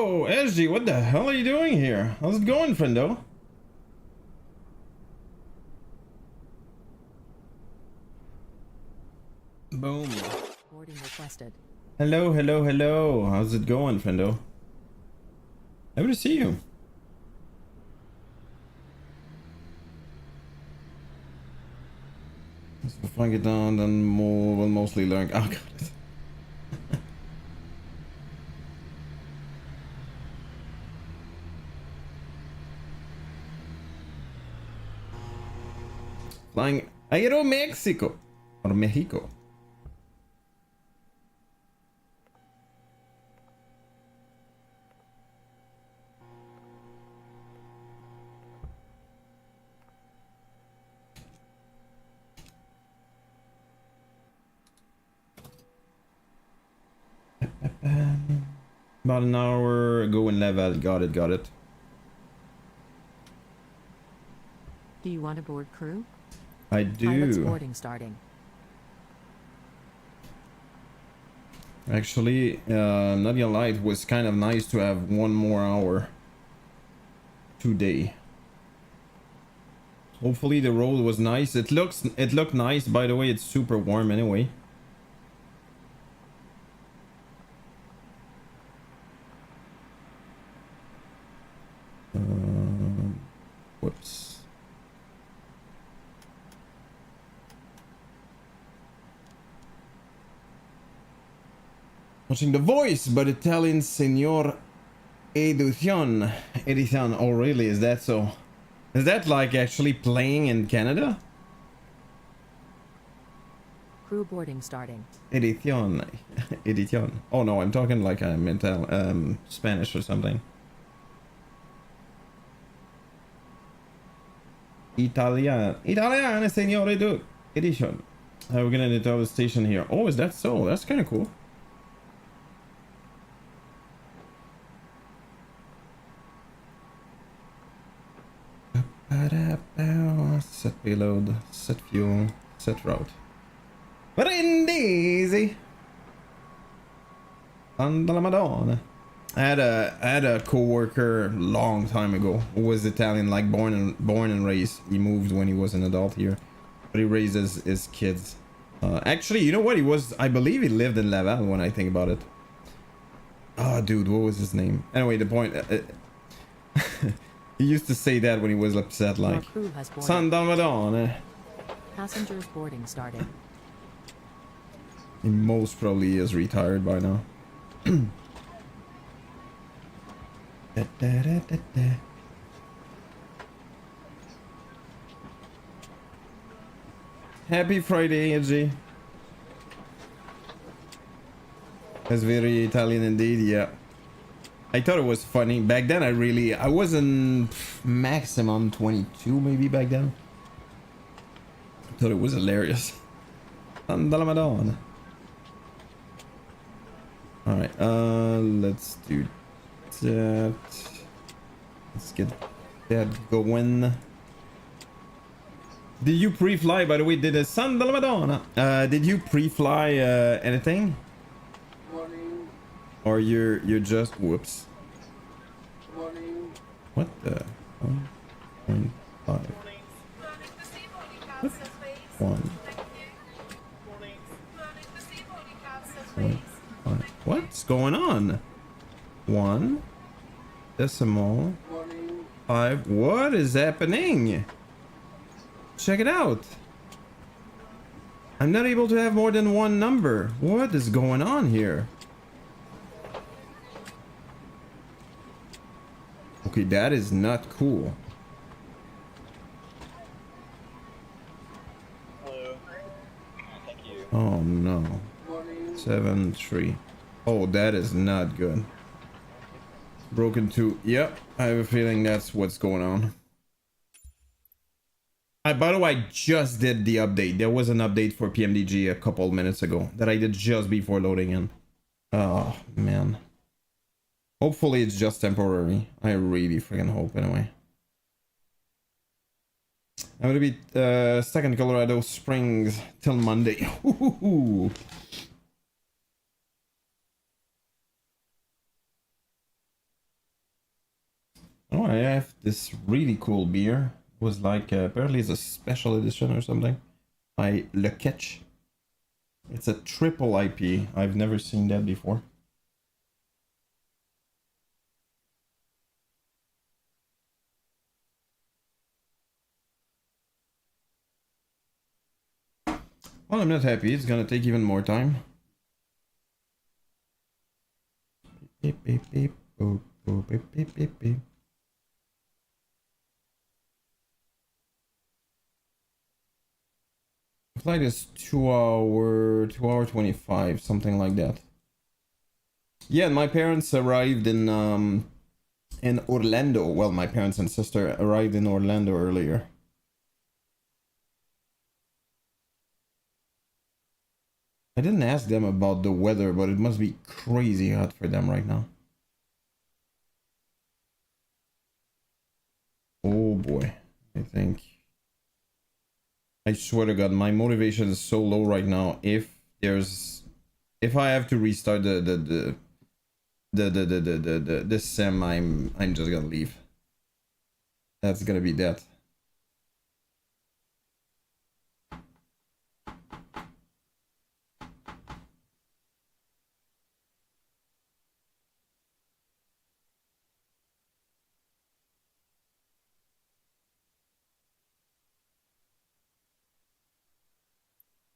Yo, SG, what the hell are you doing here? How's it going, friendo? Boom. Boarding requested. Hello, hello, hello. How's it going, friendo? Happy to see you. So flank it down, then more will mostly learn. Oh, got it. Flying Aero Mexico or Mexico. About an hour ago in level. Got it, got it. Do you want to board crew? I do. Pilot's boarding starting. Actually, not gonna lie, it was kind of nice to have one more hour today. Hopefully the road was nice. It looked nice, by the way. It's super warm anyway. Whoops. Watching The Voice, but Italian Signor Edition. Oh, really? Is that so? Is that like actually playing in Canada? Crew boarding starting. Edition. Edition. Oh no, I'm talking like I'm in Spanish or something. Italian Signor Edition. We're gonna enter the station here. Oh, is that so? That's kind of cool. Set payload, set fuel, set route. Brindisi! Santa la Madonna. I had a co-worker long time ago who was Italian, like born and raised. He moved when he was an adult here, but he raised his kids. Actually, you know what? He was, I believe he lived in Laval when I think about it. Oh, dude, what was his name? Anyway, the point. He used to say that when he was upset, like Santa Madonna. Passengers boarding starting. He most probably is retired by now. Happy Friday, Edgy. That's very Italian indeed, yeah. I thought it was funny. Back then I wasn't maximum 22 maybe back then. I thought it was hilarious. Santa la Madonna. Alright, let's do that. Let's get that going. Did you pre-fly, by the way? Did a Santa la Madonna? Did you pre-fly anything? Morning. Or you're just whoops. Morning. What the 1.5 1 what's going on? 1 decimal 5. What is happening? Check it out. I'm not able to have more than one number. What is going on here? Okay, that is not cool. Hello. Thank you. Oh no. 7-3. Oh, that is not good. Broken 2. Yep, I have a feeling that's what's going on. By the way, I just did the update. There was an update for PMDG a couple minutes ago that I did just before loading in. Oh, man. Hopefully it's just temporary. I really freaking hope anyway. I'm gonna be stuck in Colorado Springs till Monday. Oh, I have this really cool beer. It was like apparently it's a special edition or something. By Le Ketch. It's a triple IP. I've never seen that before. Well, I'm not happy. It's gonna take even more time. Beep, beep, beep. Boop, boop, beep, beep, beep, beep. The flight is 2 hour 25, something like that. Yeah, my parents arrived in Orlando. Well, my parents and sister arrived in Orlando earlier. I didn't ask them about the weather, but it must be crazy hot for them right now. Oh boy, I think. I swear to God, my motivation is so low right now. If I have to restart the sim, I'm just gonna leave. That's gonna be that.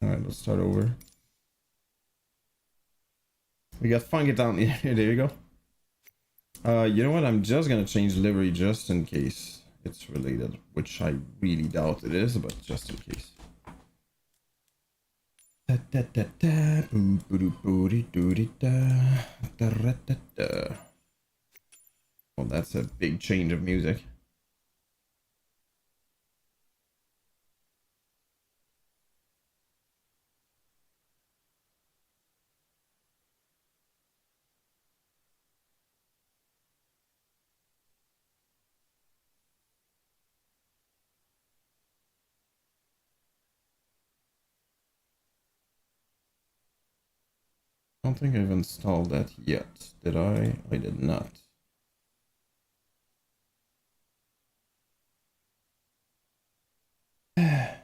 Alright, let's start over. We got Funky Town here. There you go. You know what? I'm just gonna change livery just in case it's related, which I really doubt it is, but just in case. Well, that's a big change of music. I don't think I've installed that yet. Did I? I did not. The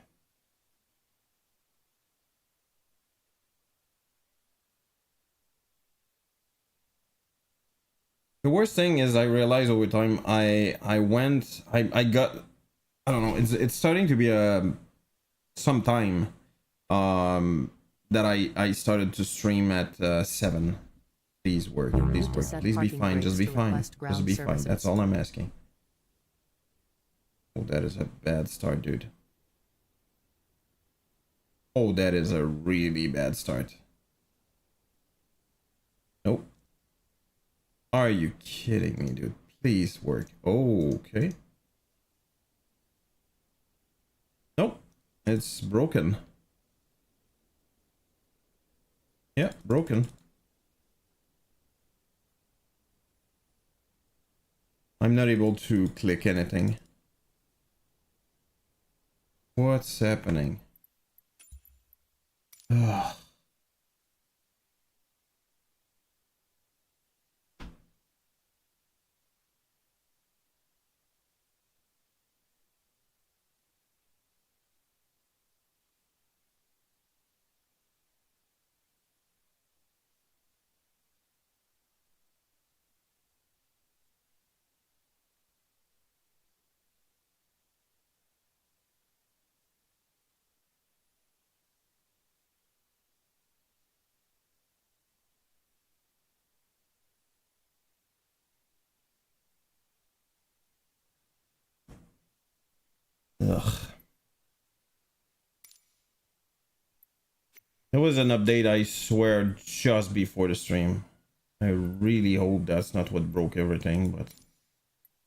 worst thing is I realized over time I got, I don't know, it's starting to be some time that I started to stream at 7. Please work, please work, please be fine, just be fine, just be fine. That's all I'm asking. Oh, that is a bad start, dude. Oh, that is a really bad start. Nope. Are you kidding me, dude? Please work. Oh, okay. Nope. It's broken. Yeah, broken. I'm not able to click anything. What's happening? Ugh. Ugh. There was an update, I swear, just before the stream. I really hope that's not what broke everything, but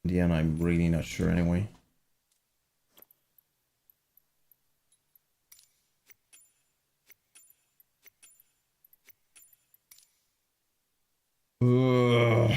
in the end, I'm really not sure anyway. Ugh.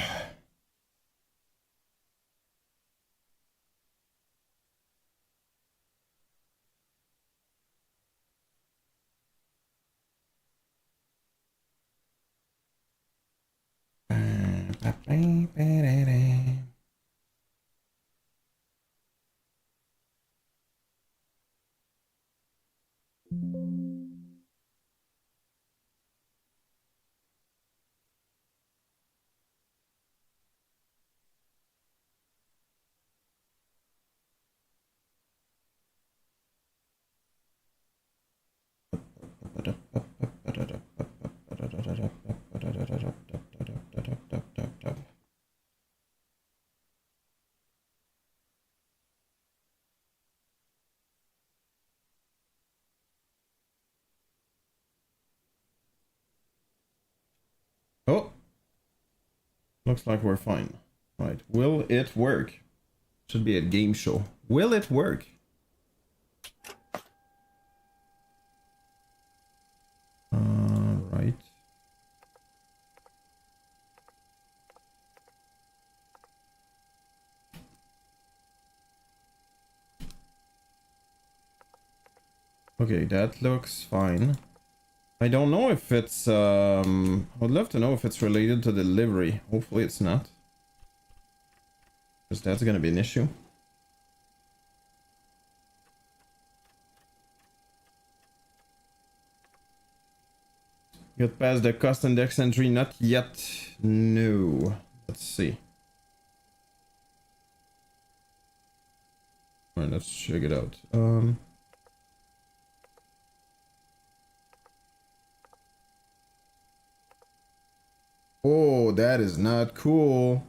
Oh, looks like we're fine. Right, will it work? Should be a game show. Will it work? Right. Okay, that looks fine. I don't know if it's I would love to know if it's related to delivery. Hopefully it's not, because that's gonna be an issue. Get past the cost index entry, not yet. No. Let's see. Alright, let's check it out. Oh, that is not cool.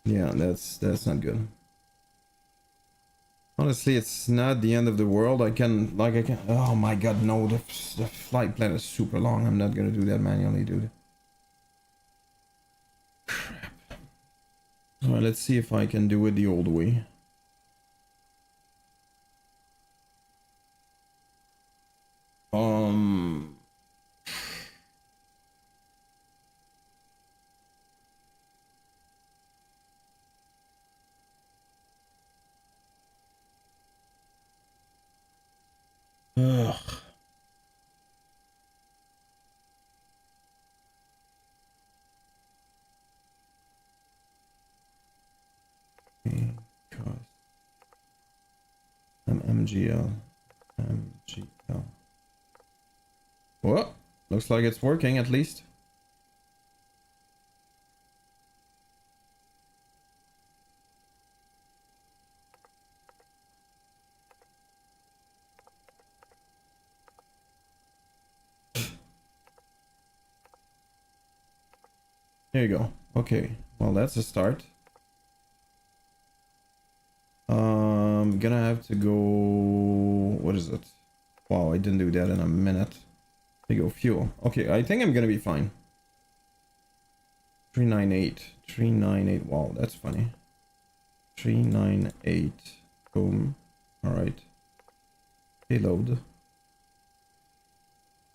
Yeah, that's not good. Honestly, it's not the end of the world. I can. Oh my god, no! The flight plan is super long. I'm not gonna do that manually, dude. Crap. Alright, let's see if I can do it the old way. Ugh. Cost. MGL. MGL. Well, looks like it's working at least. There you go. Okay. Well, that's a start. Gonna have to go. What is it? Wow, I didn't do that in a minute. There you go. Fuel. Okay, I think I'm gonna be fine. 398. 398. Wow, that's funny. 398. Boom. Alright. Payload.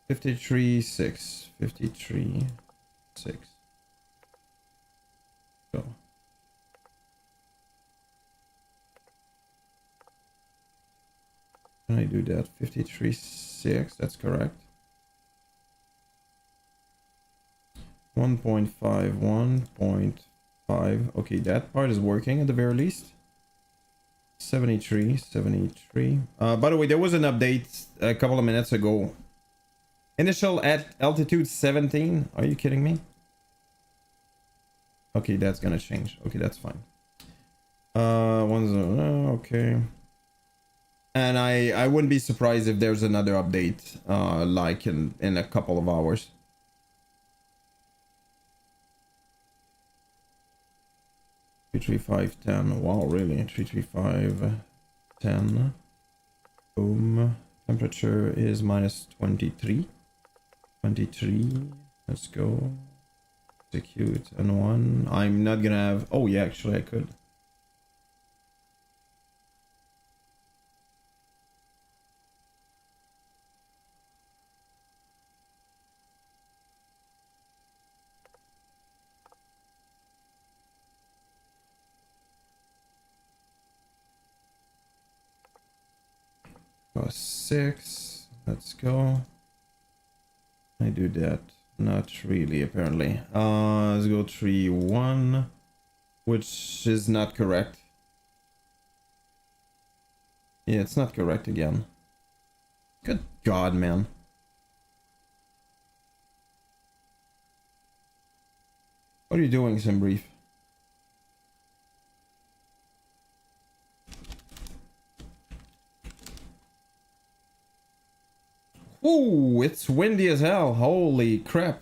53.6. 53.6. Go. Can I do that? 53.6. That's correct. 1.5. 1.5. Okay, that part is working at the very least. 73. 73. By the way, there was an update a couple of minutes ago. Initial at altitude 17. Are you kidding me? Okay, that's gonna change. Okay, that's fine. Okay. And I wouldn't be surprised if there's another update, like in a couple of hours. Three, 3, 5, 10. Wow, really? 3, 3, 5, 10. Boom. Temperature is minus 23. 23. Let's go. Execute N1. I'm not gonna have. Oh yeah, actually I could. +6. Let's go. I do that. Not really, apparently. Let's go 3, 1, which is not correct. Yeah, it's not correct again. Good God, man. What are you doing, Simbrief? Ooh, it's windy as hell. Holy crap.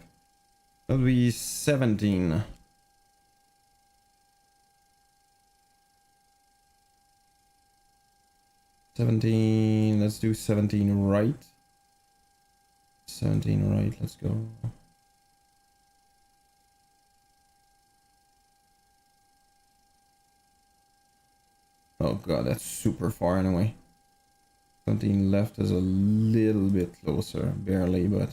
That'll be 17. 17. Let's do 17 right. 17 right. Let's go. Oh god, that's super far anyway. 17 left is a little bit closer, barely, but...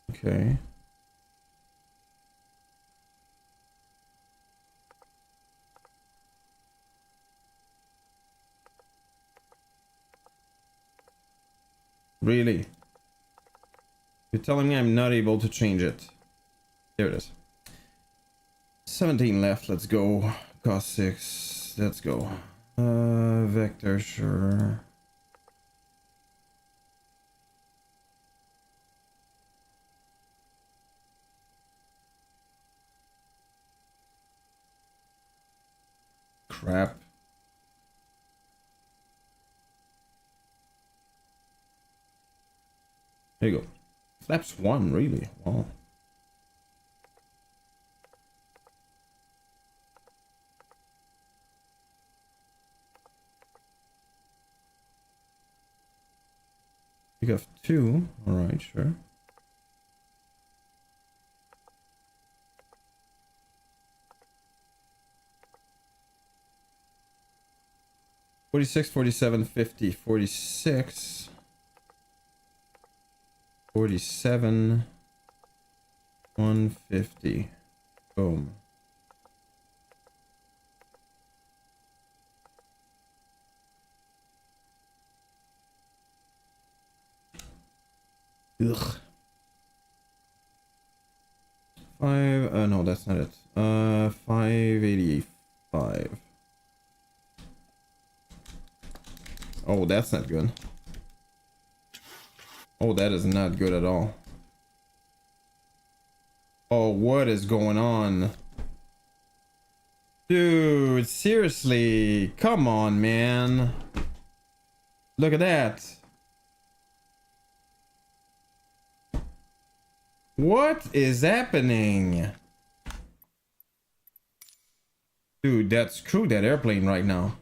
Okay. Really? You're telling me I'm not able to change it? There it is. 17 left, let's go. Cost 6, let's go. Vector, sure. Crap. There you go. Flaps 1, really? Wow. You have 2. Alright, sure. $46, $47, $50, $46, $47, $150. Boom. Ugh. 5, no, that's not it. 585. Oh, that's not good. Oh, that is not good at all. Oh, what is going on? Dude, seriously. Come on, man. Look at that. What is happening? Dude, that screw that airplane right now.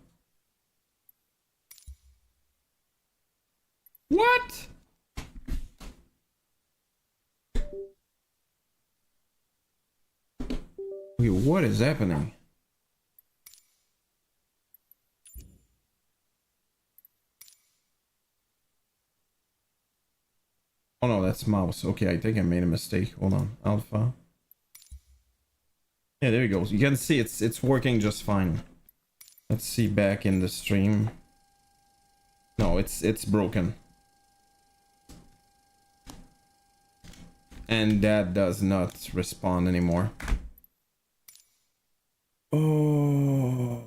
What? Wait, what is happening? Oh no, that's mouse. Okay, I think I made a mistake. Hold on. Alpha. Yeah, there you go. You can see it's working just fine. Let's see back in the stream. No, it's broken. And that does not respond anymore. Oh.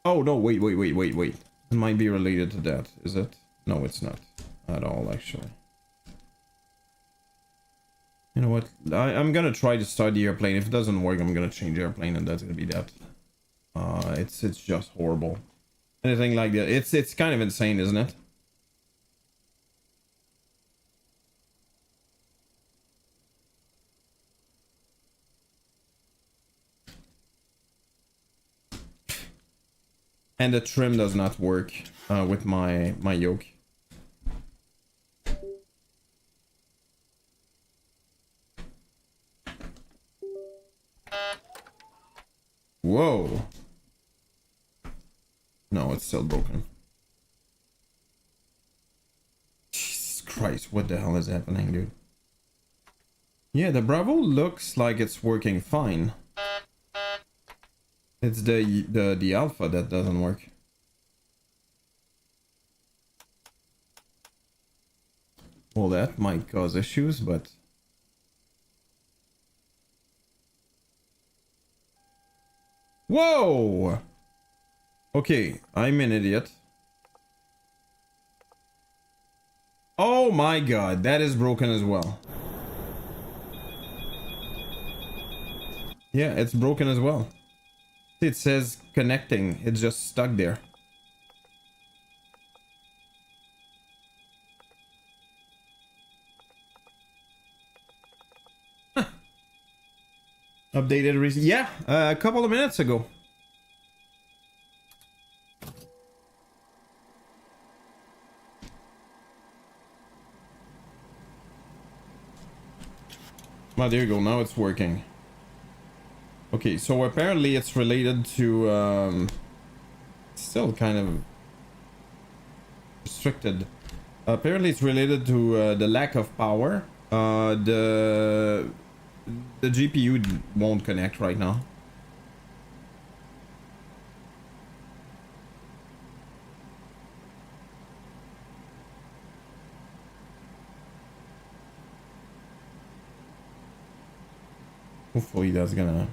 Oh no, wait. It might be related to that, is it? No, it's not at all, actually. You know what? I'm gonna try to start the airplane. If it doesn't work, I'm gonna change airplane, and that's gonna be that. It's just horrible. Anything like that. It's kind of insane, isn't it? And the trim does not work with my yoke. Whoa. No, it's still broken. Jesus Christ, what the hell is happening, dude? Yeah, the Bravo looks like it's working fine. It's the Alpha that doesn't work. Well, that might cause issues, but... Whoa! Okay, I'm an idiot. Oh my god, that is broken as well. Yeah, it's broken as well. It says connecting. It's just stuck there. Huh. Updated recently. Yeah, a couple of minutes ago. Oh, there you go. Now it's working. Okay, so apparently it's related to still kind of restricted. Apparently it's related to the lack of power. The GPU won't connect right now. Hopefully that's gonna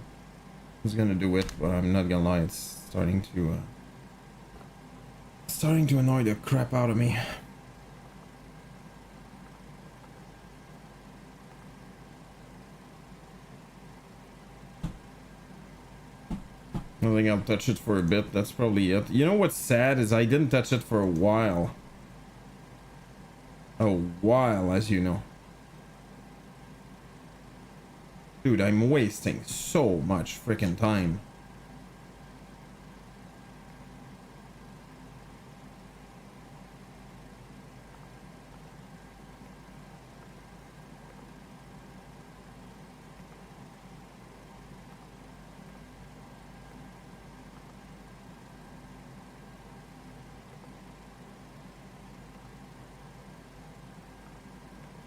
do it, but I'm not gonna lie, it's starting to annoy the crap out of me. I think I'll touch it for a bit. That's probably it. You know what's sad is I didn't touch it for a while. A while, as you know. Dude, I'm wasting so much freaking time.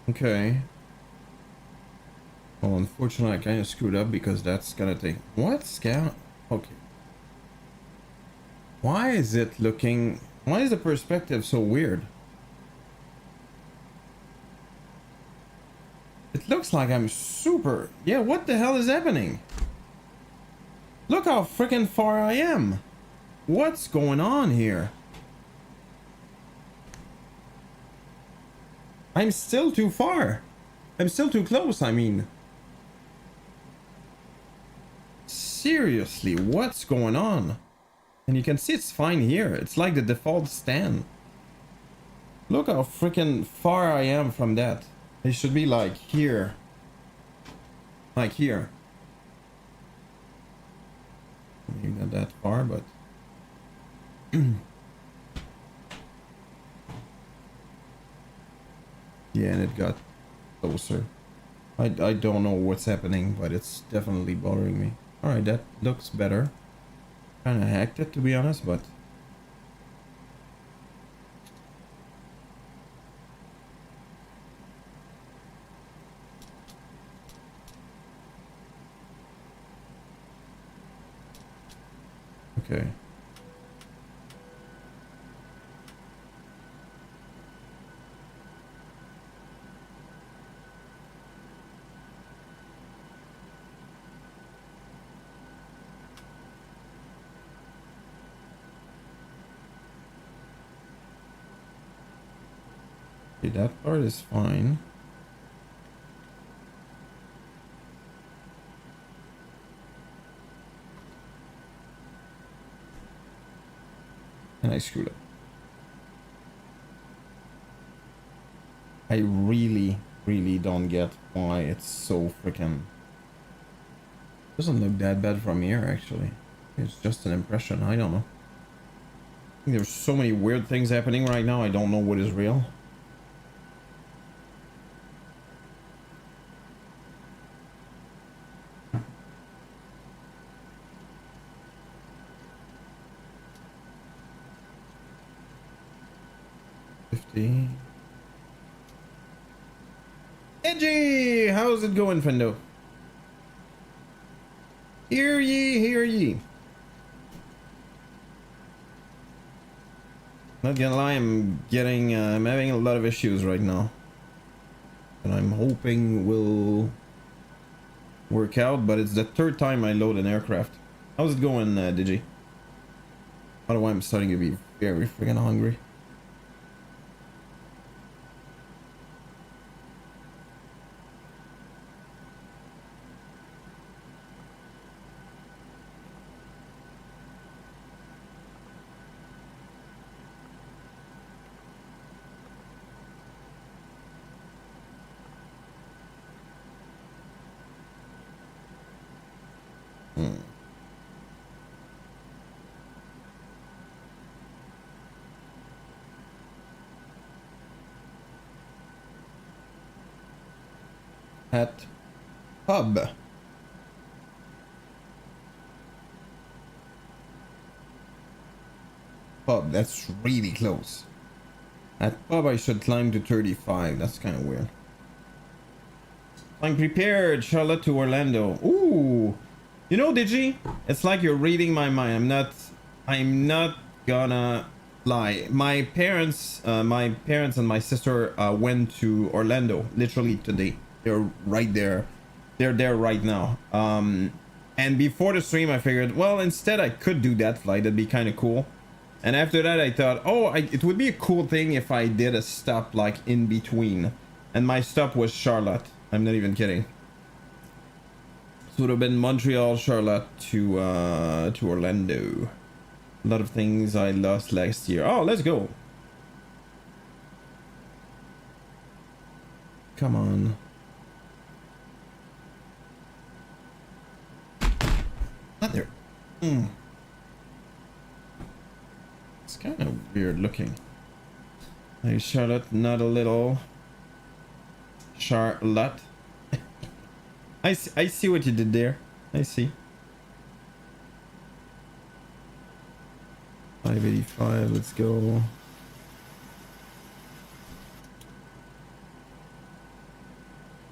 Okay. Well, unfortunately, I kind of screwed up because that's gonna take... What? Scout? Okay. Why is it looking... Why is the perspective so weird? It looks like I'm super... Yeah, what the hell is happening? Look how freaking far I am. What's going on here? I'm still too far. I'm still too close, I mean. Seriously, what's going on? And you can see it's fine here. It's like the default stand. Look how freaking far I am from that. It should be like here. Like here. Maybe not that far, but... Yeah, and it got closer. I don't know what's happening, but it's definitely bothering me. Alright, that looks better. Kinda hacked it, to be honest, but... Okay. Okay, that part is fine. And I screwed up. I really don't get why it's so freaking... Doesn't look that bad from here, actually. It's just an impression, I don't know. I think there's so many weird things happening right now, I don't know what is real. Edgy! How's it going, Fendo? Hear ye, hear ye. Not gonna lie, I'm having a lot of issues right now. And I'm hoping will work out, but it's the third time I load an aircraft. How's it going, Digi? By the way, I'm starting to be very freaking hungry. Hmm. At pub. Pub, that's really close. At pub, I should climb to 35. That's kind of weird. I'm prepared, Charlotte to Orlando. Ooh, you know, Digi, it's like you're reading my mind. I'm not gonna lie. My parents and my sister went to Orlando literally today. They're right there. They're there right now. And before the stream, I figured, well, instead I could do that flight. That'd be kind of cool. And after that, I thought, oh, it would be a cool thing if I did a stop like in between. And my stop was Charlotte. I'm not even kidding. So it would have been Montreal, Charlotte to Orlando. A lot of things I lost last year. Oh, let's go. Come on. Not there. It's kind of weird looking. Hey, Charlotte, not a little. Charlotte. I see what you did there. I see. 585, let's go.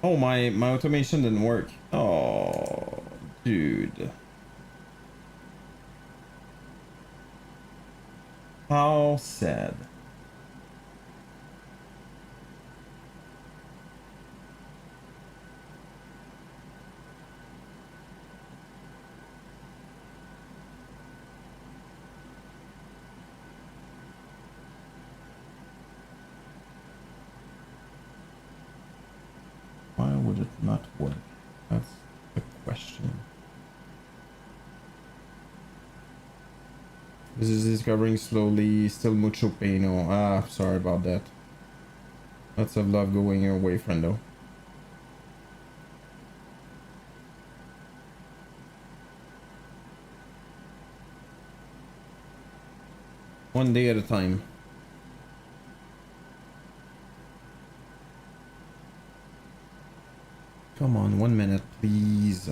Oh, my automation didn't work. Oh, dude. How sad. Why would it not work? That's the question. This is discovering slowly. Still mucho paino. Ah, sorry about that. Lots of love going your way, friendo. One day at a time. Come on, 1 minute, please.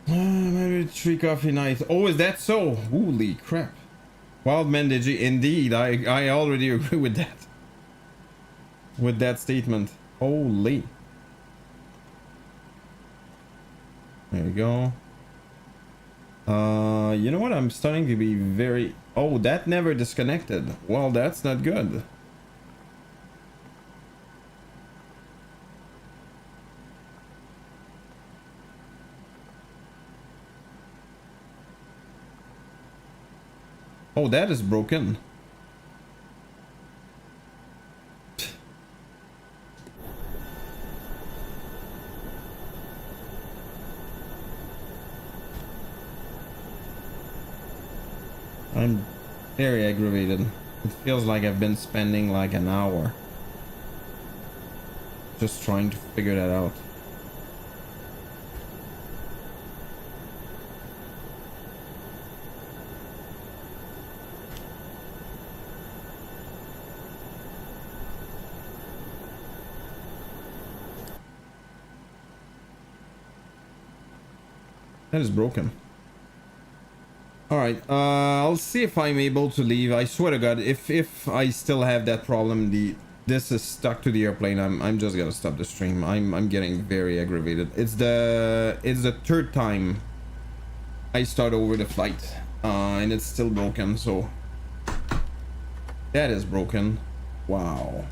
Maybe 3 coffee nights. Oh, is that so? Holy crap. Wild man, did you? Indeed, I already agree with that. With that statement. Holy. There you go. You know what? I'm starting to be very... Oh, that never disconnected. Well, that's not good. Oh, that is broken. I'm very aggravated. It feels like I've been spending like an hour just trying to figure that out. That is broken. Alright, I'll see if I'm able to leave. I swear to God, if I still have that problem, this is stuck to the airplane, I'm just gonna stop the stream. I'm getting very aggravated. It's the 3rd time I start over the flight, and it's still broken, so that is broken. Wow.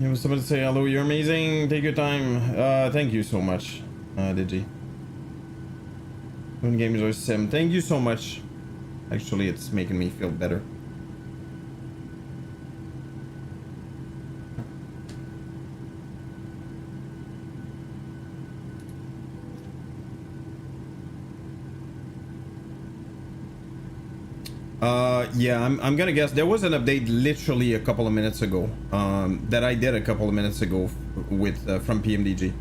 You have somebody to say hello. You're amazing. Take your time. Thank you so much, Digi. When games are sim. Thank you so much. Actually, it's making me feel better. Yeah, I'm gonna guess there was an update literally a couple of minutes ago that I did a couple of minutes ago with from PMDG,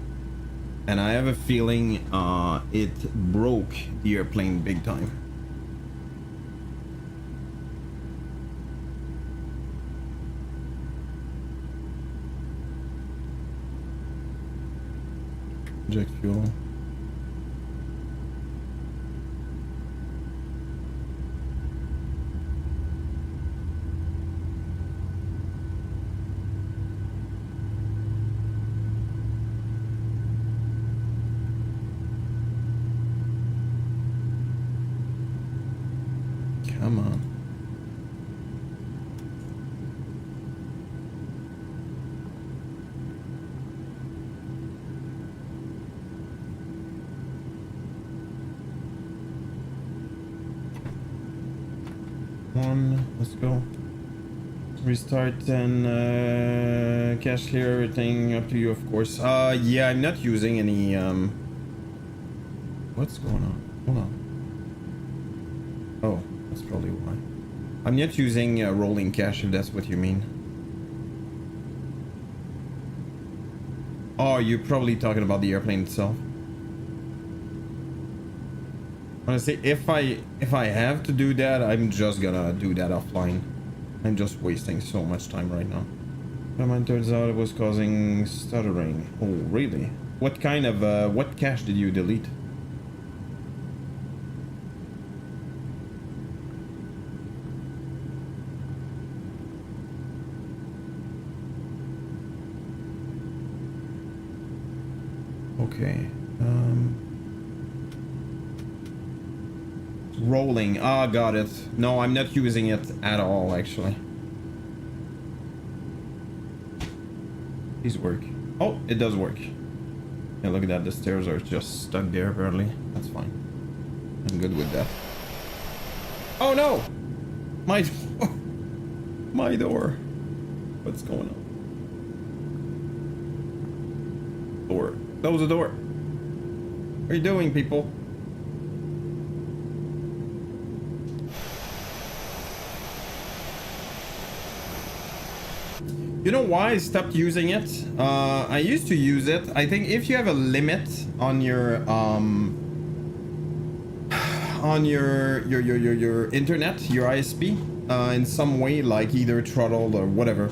and I have a feeling it broke the airplane big time. Inject fuel. Come on. Let's go. Restart and cache clear everything up to you, of course. Yeah, I'm not using any what's going on? Hold on. Oh, that's probably why. I'm not using rolling cache, if that's what you mean. Oh, you're probably talking about the airplane itself. Honestly, if I have to do that, I'm just gonna do that offline. I'm just wasting so much time right now. But turns out it was causing stuttering. Oh, really? What kind of what cache did you delete? Okay. Rolling. Ah, got it. No, I'm not using it at all, actually. Please work. Oh, it does work. Yeah, look at that. The stairs are just stuck there, apparently. That's fine. I'm good with that. Oh, no! My door. My door. What's going on? Door. Close the door. What are you doing, people? You know why I stopped using it? I used to use it. I think if you have a limit on your internet, your ISP, in some way, like either throttled or whatever,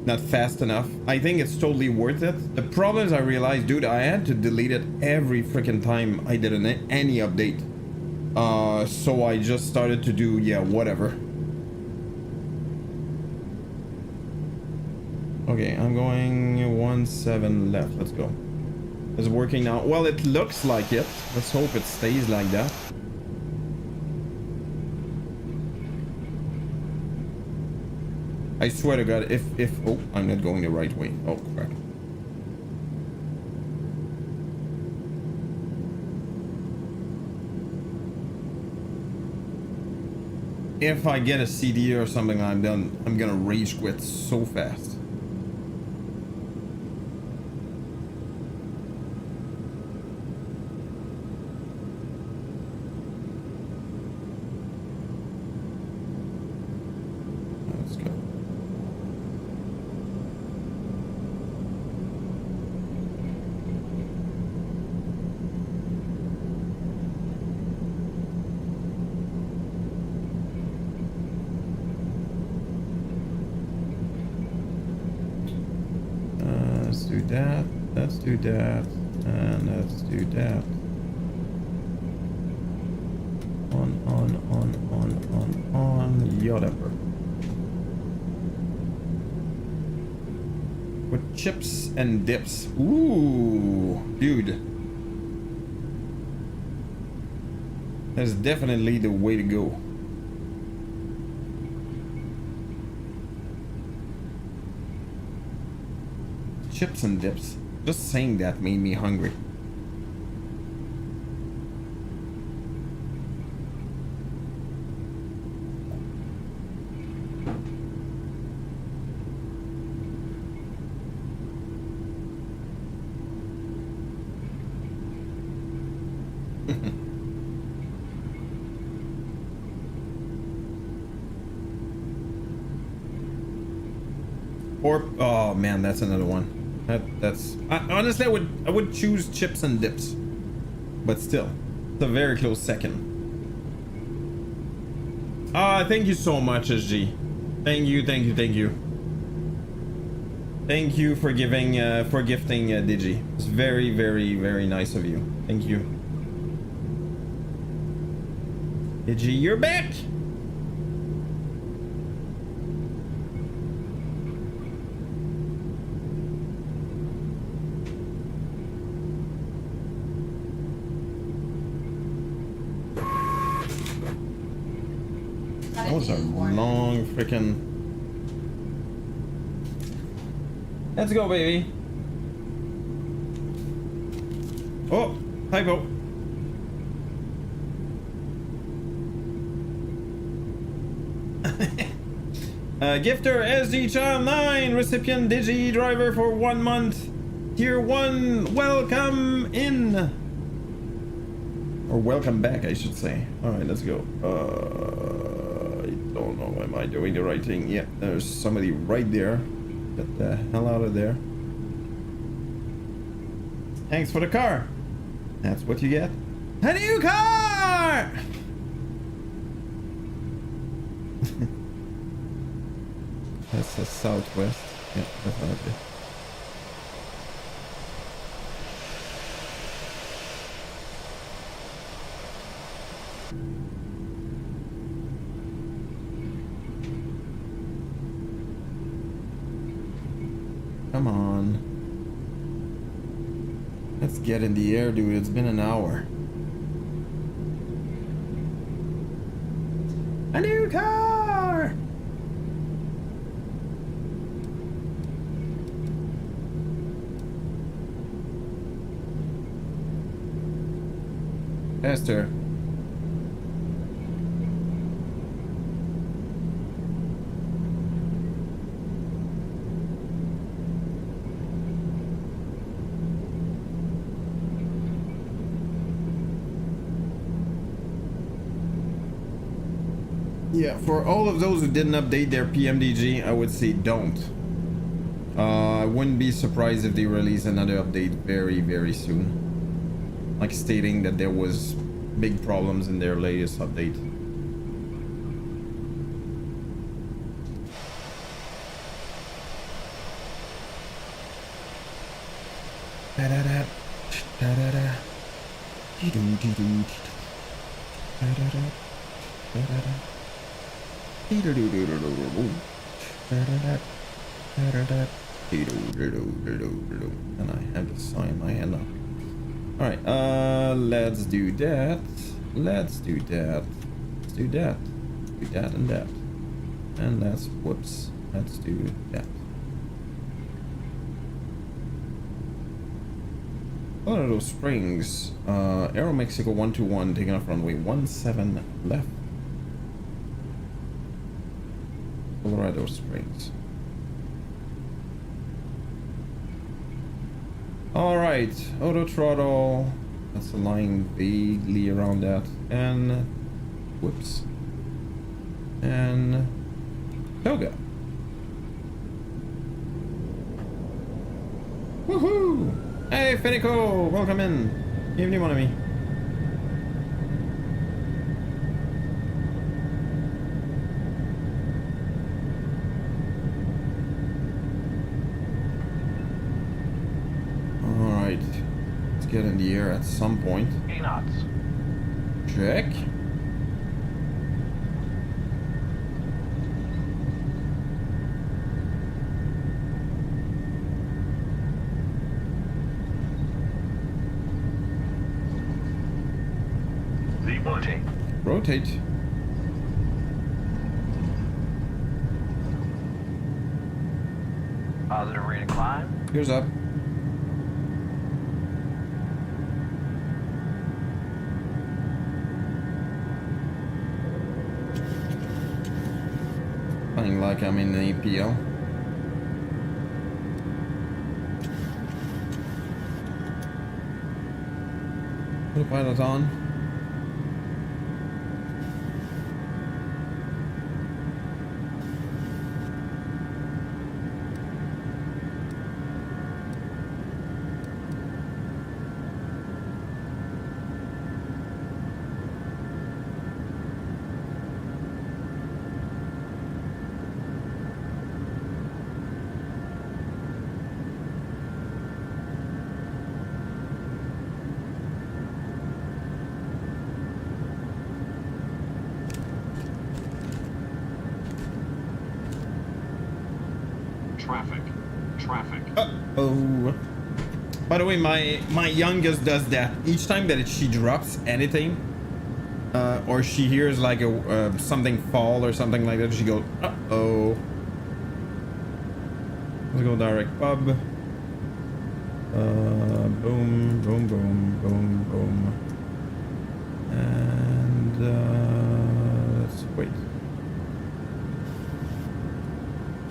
not fast enough, I think it's totally worth it. The problem is I realized, dude, I had to delete it every freaking time I did any update. So I just started to do, yeah, whatever. Okay, I'm going 17 left. Let's go. It's working now. Well, it looks like it. Let's hope it stays like that. I swear to God, if oh, I'm not going the right way. Oh crap. If I get a CD or something, I'm done. I'm gonna rage quit so fast. Let's do that, and let's do that. On, whatever. With chips and dips. Ooh, dude. That's definitely the way to go. chips and dips. Just saying that made me hungry. Or oh man, that's another one. Honestly, I would choose chips and dips, but still, it's a very close second. Thank you so much, SG. Thank you. Thank you for giving for gifting Digi. It's very, very, very nice of you. Thank you. Digi, you're back. Those are long freaking. Let's go, baby. Oh, typo. Gifter SD Child 9, recipient Digi driver for 1 month. Tier 1, welcome in. Or welcome back, I should say. Alright, let's go. I don't know, am I doing the right thing? Yeah, there's somebody right there. Get the hell out of there. Thanks for the car. That's what you get. A new car! That's the southwest. Yeah, definitely. Come on. Let's get in the air, dude. It's been an hour. A new car! Esther. Yeah, for all of those who didn't update their PMDG, I would say don't. I wouldn't be surprised if they release another update very, very soon. Like stating that there was big problems in their latest update. Da-da-da. Da-da-da. Dee-doo-dee-doo. Da-da-da. Da-da-da. And I have to sign my hand up. Alright, let's do that. Let's do that. Let's do that. Do that and that. And let's, whoops, let's do that. Colorado Springs, Aero Mexico 121, taking off runway 17 left. Colorado Springs. Alright, auto throttle. That's lying vaguely around that. And whoops. And toga. Woohoo! Hey Fenico! Welcome in. Bienvenue mon ami. Get in the air at some point. 8 knots. Check. Rotate. Rotate. Positive rate of climb. Here's up. Playing like I'm in the APL. Put a pilot on. Traffic. Oh. By the way, my youngest does that. Each time that she drops anything, or she hears like a something fall or something like that, she goes, uh-oh. Let's go direct pub. Boom, boom, boom, boom, boom. And let's wait.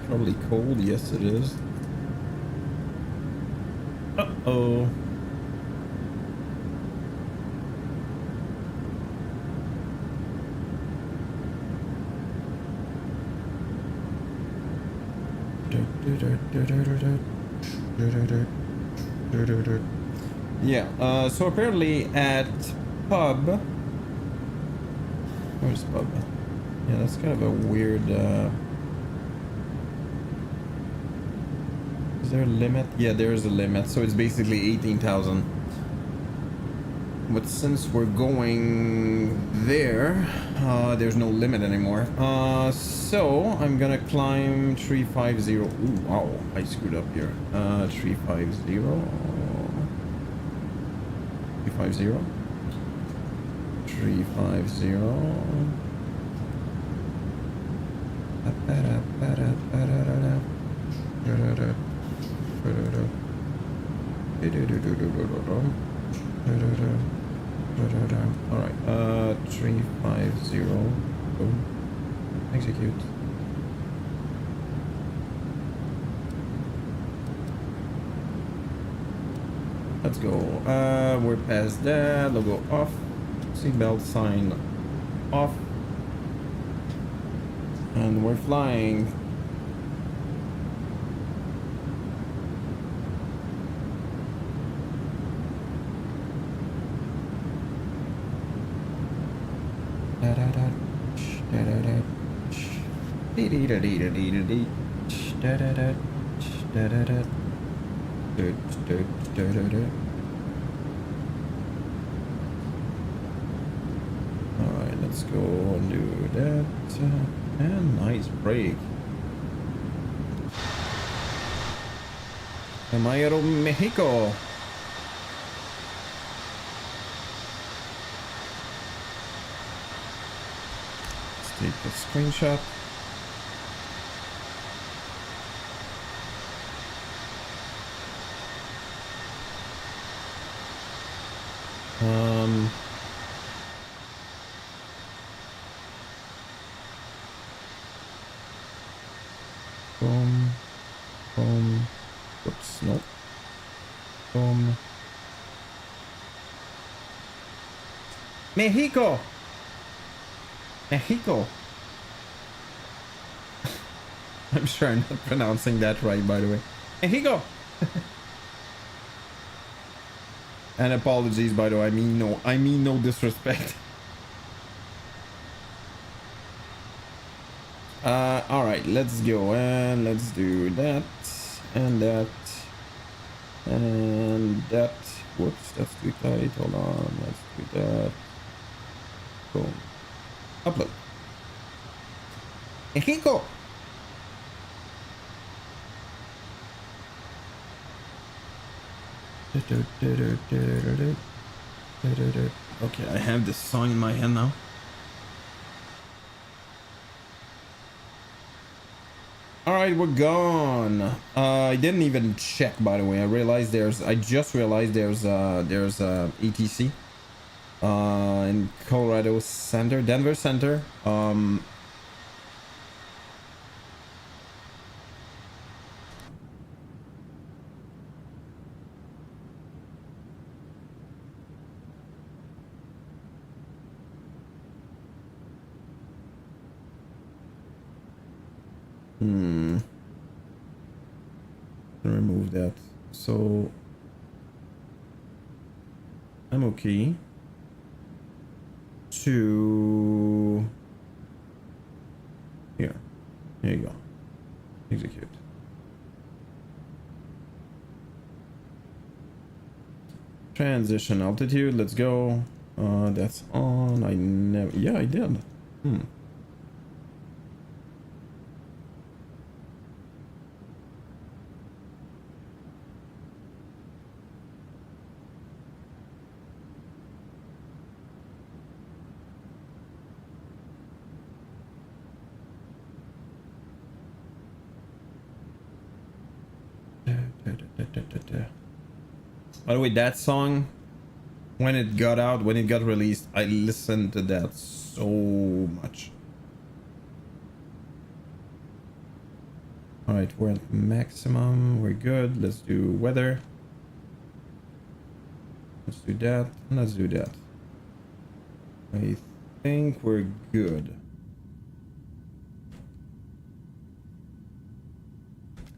Probably cold. Yes, it is. Uh-oh. Yeah, so apparently at pub, where's pub? Yeah, that's kind of a weird, is there a limit? Yeah, there's a limit, so it's basically 18,000. But since we're going there, there's no limit anymore. So I'm gonna climb 350. Ooh, wow, I screwed up here. 350. 350. 350. All right, 350. Boom. Execute. Let's go. We're past that. Logo off. Seatbelt sign off. And we're flying. Alright, let's go and do that. And nice break. Amaya Mexico. Let's take a screenshot. Boom, boom, oops, no, boom, Mexico, Mexico. I'm sure I'm not pronouncing that right, by the way. Mexico. And apologies, by the way. I mean no disrespect. All right, let's go and let's do that and that and that. Whoops, that's too tight. Hold on, let's do that. Boom. Upload. Mexico. Okay, I have this song in my hand now. All right, we're gone. I didn't even check, by the way. I just realized there's ETC in Colorado Center, Denver Center. Remove that. So I'm okay to here. Here you go. Execute. Transition altitude. Let's go. That's on. I never. Yeah, I did. By the way, that song, when it got released, I listened to that so much. All right, we're at maximum. We're good. Let's do weather. Let's do that. Let's do that. I think we're good.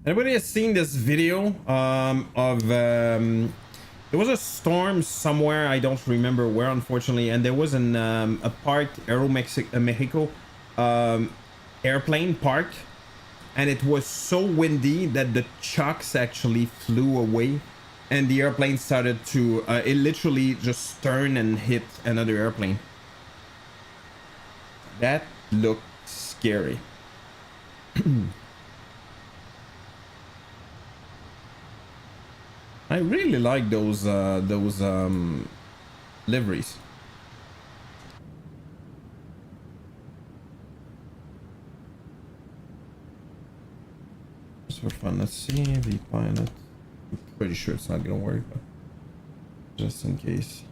Anybody has seen this video there was a storm somewhere, I don't remember where, unfortunately, and there was a parked Mexico airplane parked, and it was so windy that the chocks actually flew away, and the airplane started to it literally just turned and hit another airplane. That looked scary. I really like those liveries. Just for fun, let's see the pilot. I'm pretty sure it's not gonna work, but just in case.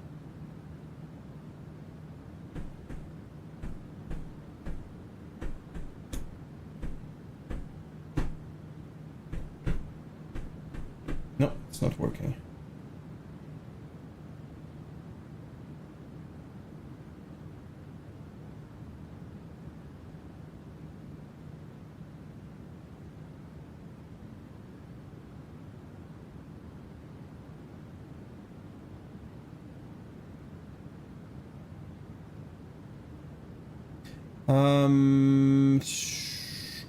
No, it's not working.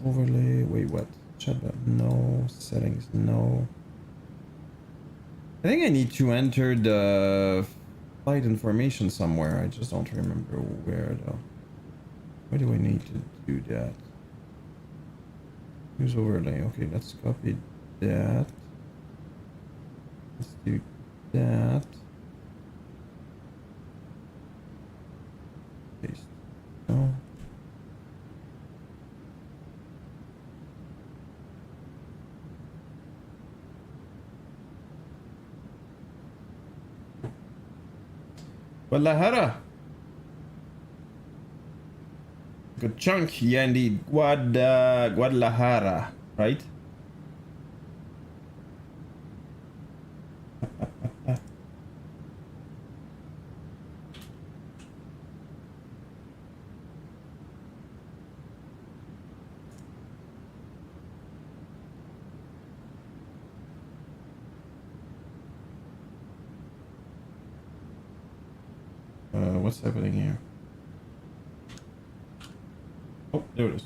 Overlay, wait, what? Chatbot, no. Settings, no. I think I need to enter the flight information somewhere. I just don't remember where though. Where do I need to do that? Use overlay. Okay, let's copy that. Let's do that. Paste. No. Guadalajara. Good chunk. Yeah, indeed. Guadalajara, right? What's happening here? Oh, there it is.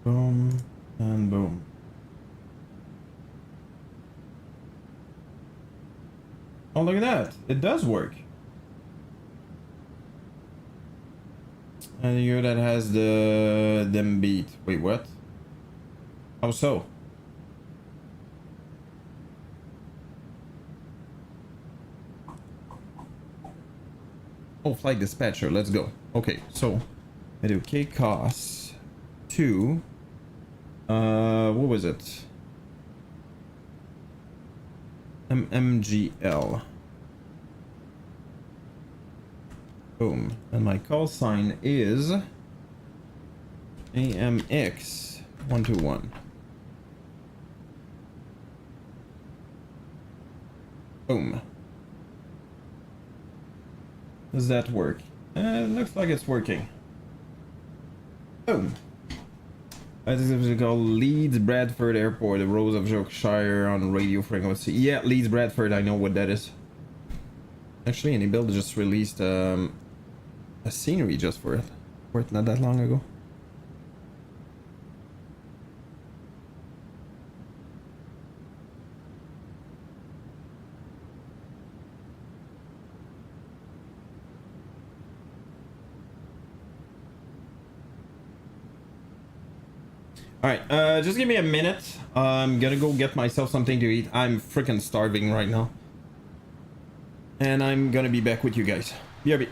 Boom and boom. Oh, look at that. It does work. And you that has the them beat. Wait, what? How so? Oh, flight dispatcher. Let's go. Okay, so I do K costs 2. What was it? MGL. Boom. And my call sign is AMX 121. Boom. Does that work? Looks like it's working. Boom. This is called Leeds Bradford Airport, the Rose of Yorkshire on radio frequency. Yeah, Leeds Bradford, I know what that is. Actually, Anybuild just released a scenery just for it not that long ago. Alright, just give me a minute. I'm gonna go get myself something to eat. I'm freaking starving right now. And I'm gonna be back with you guys. BRB.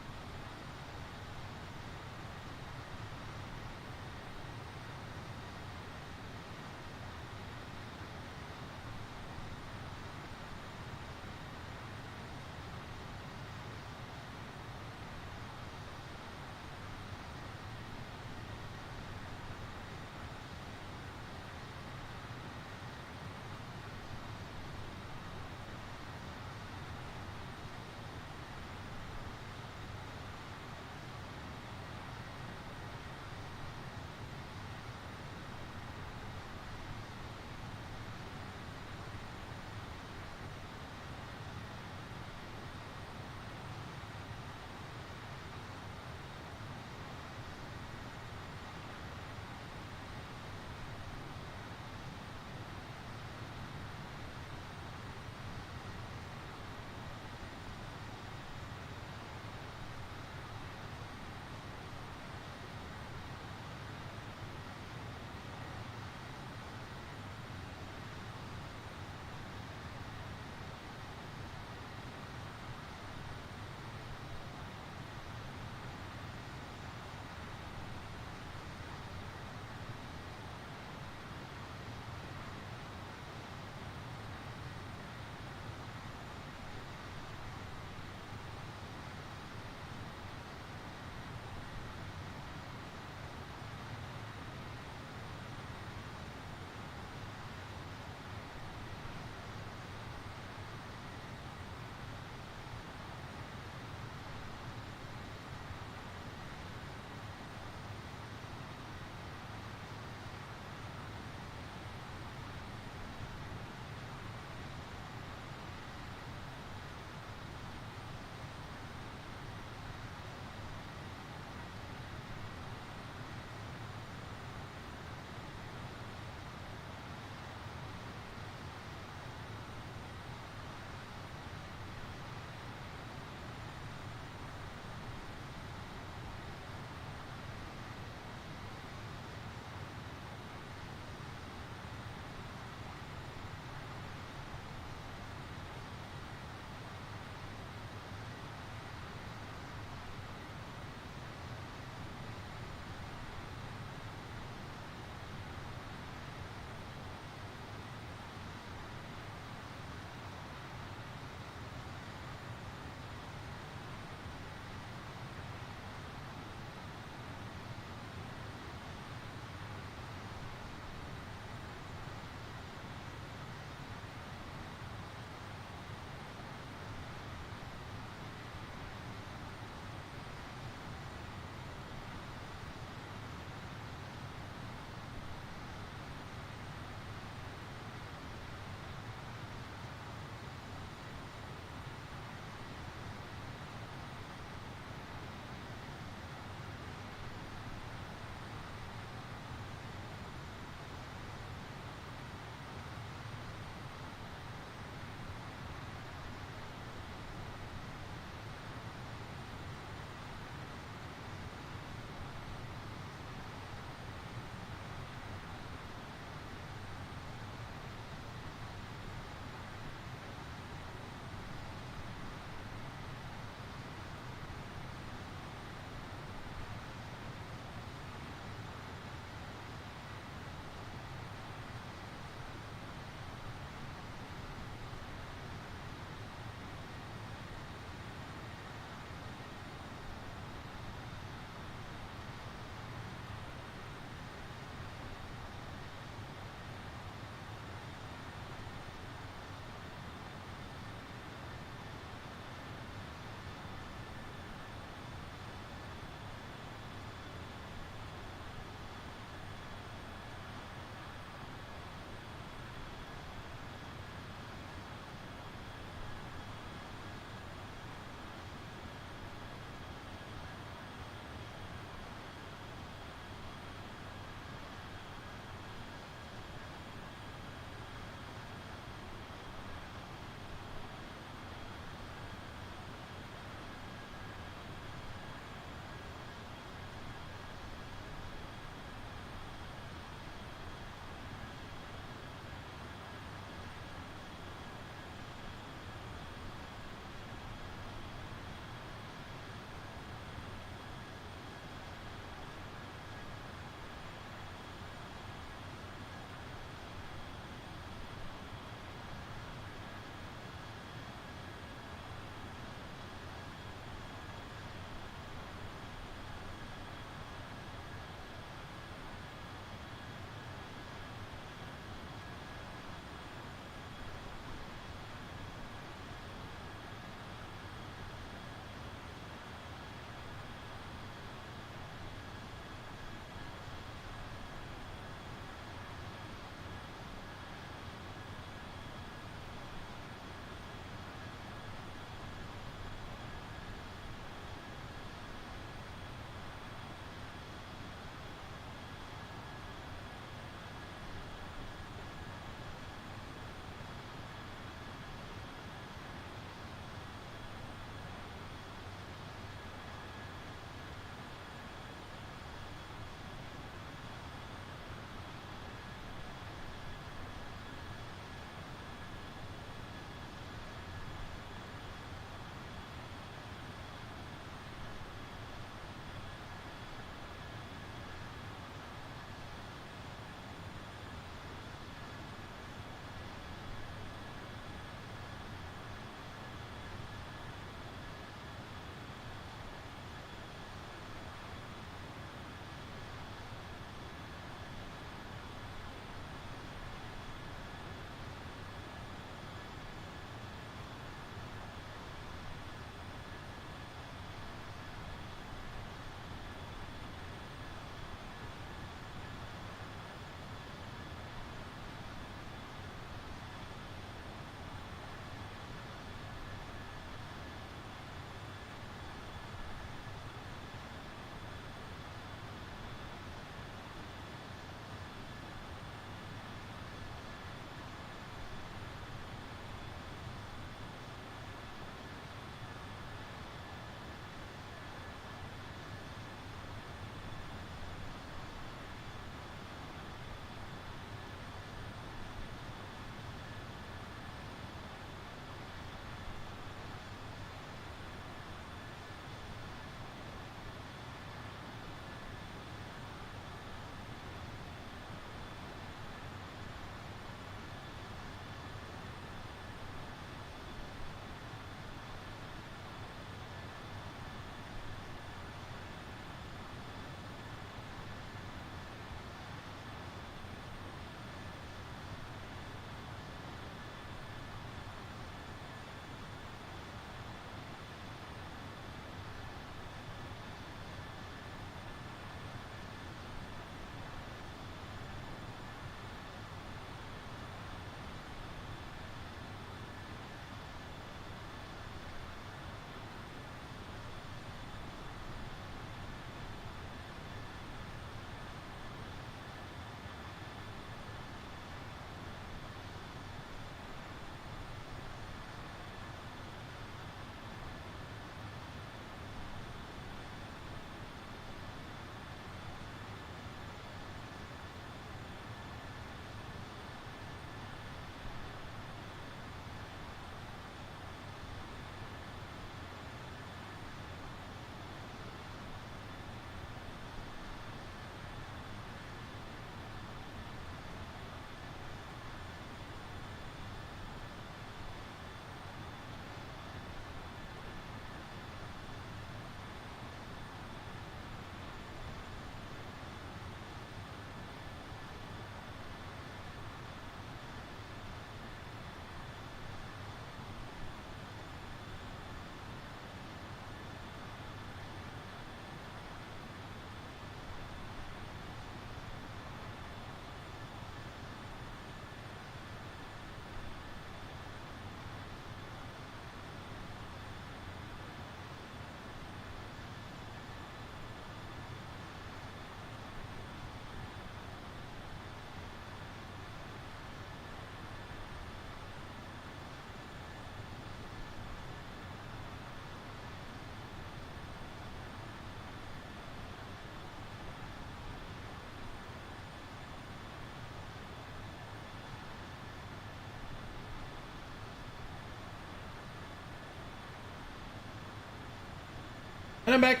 And I'm back.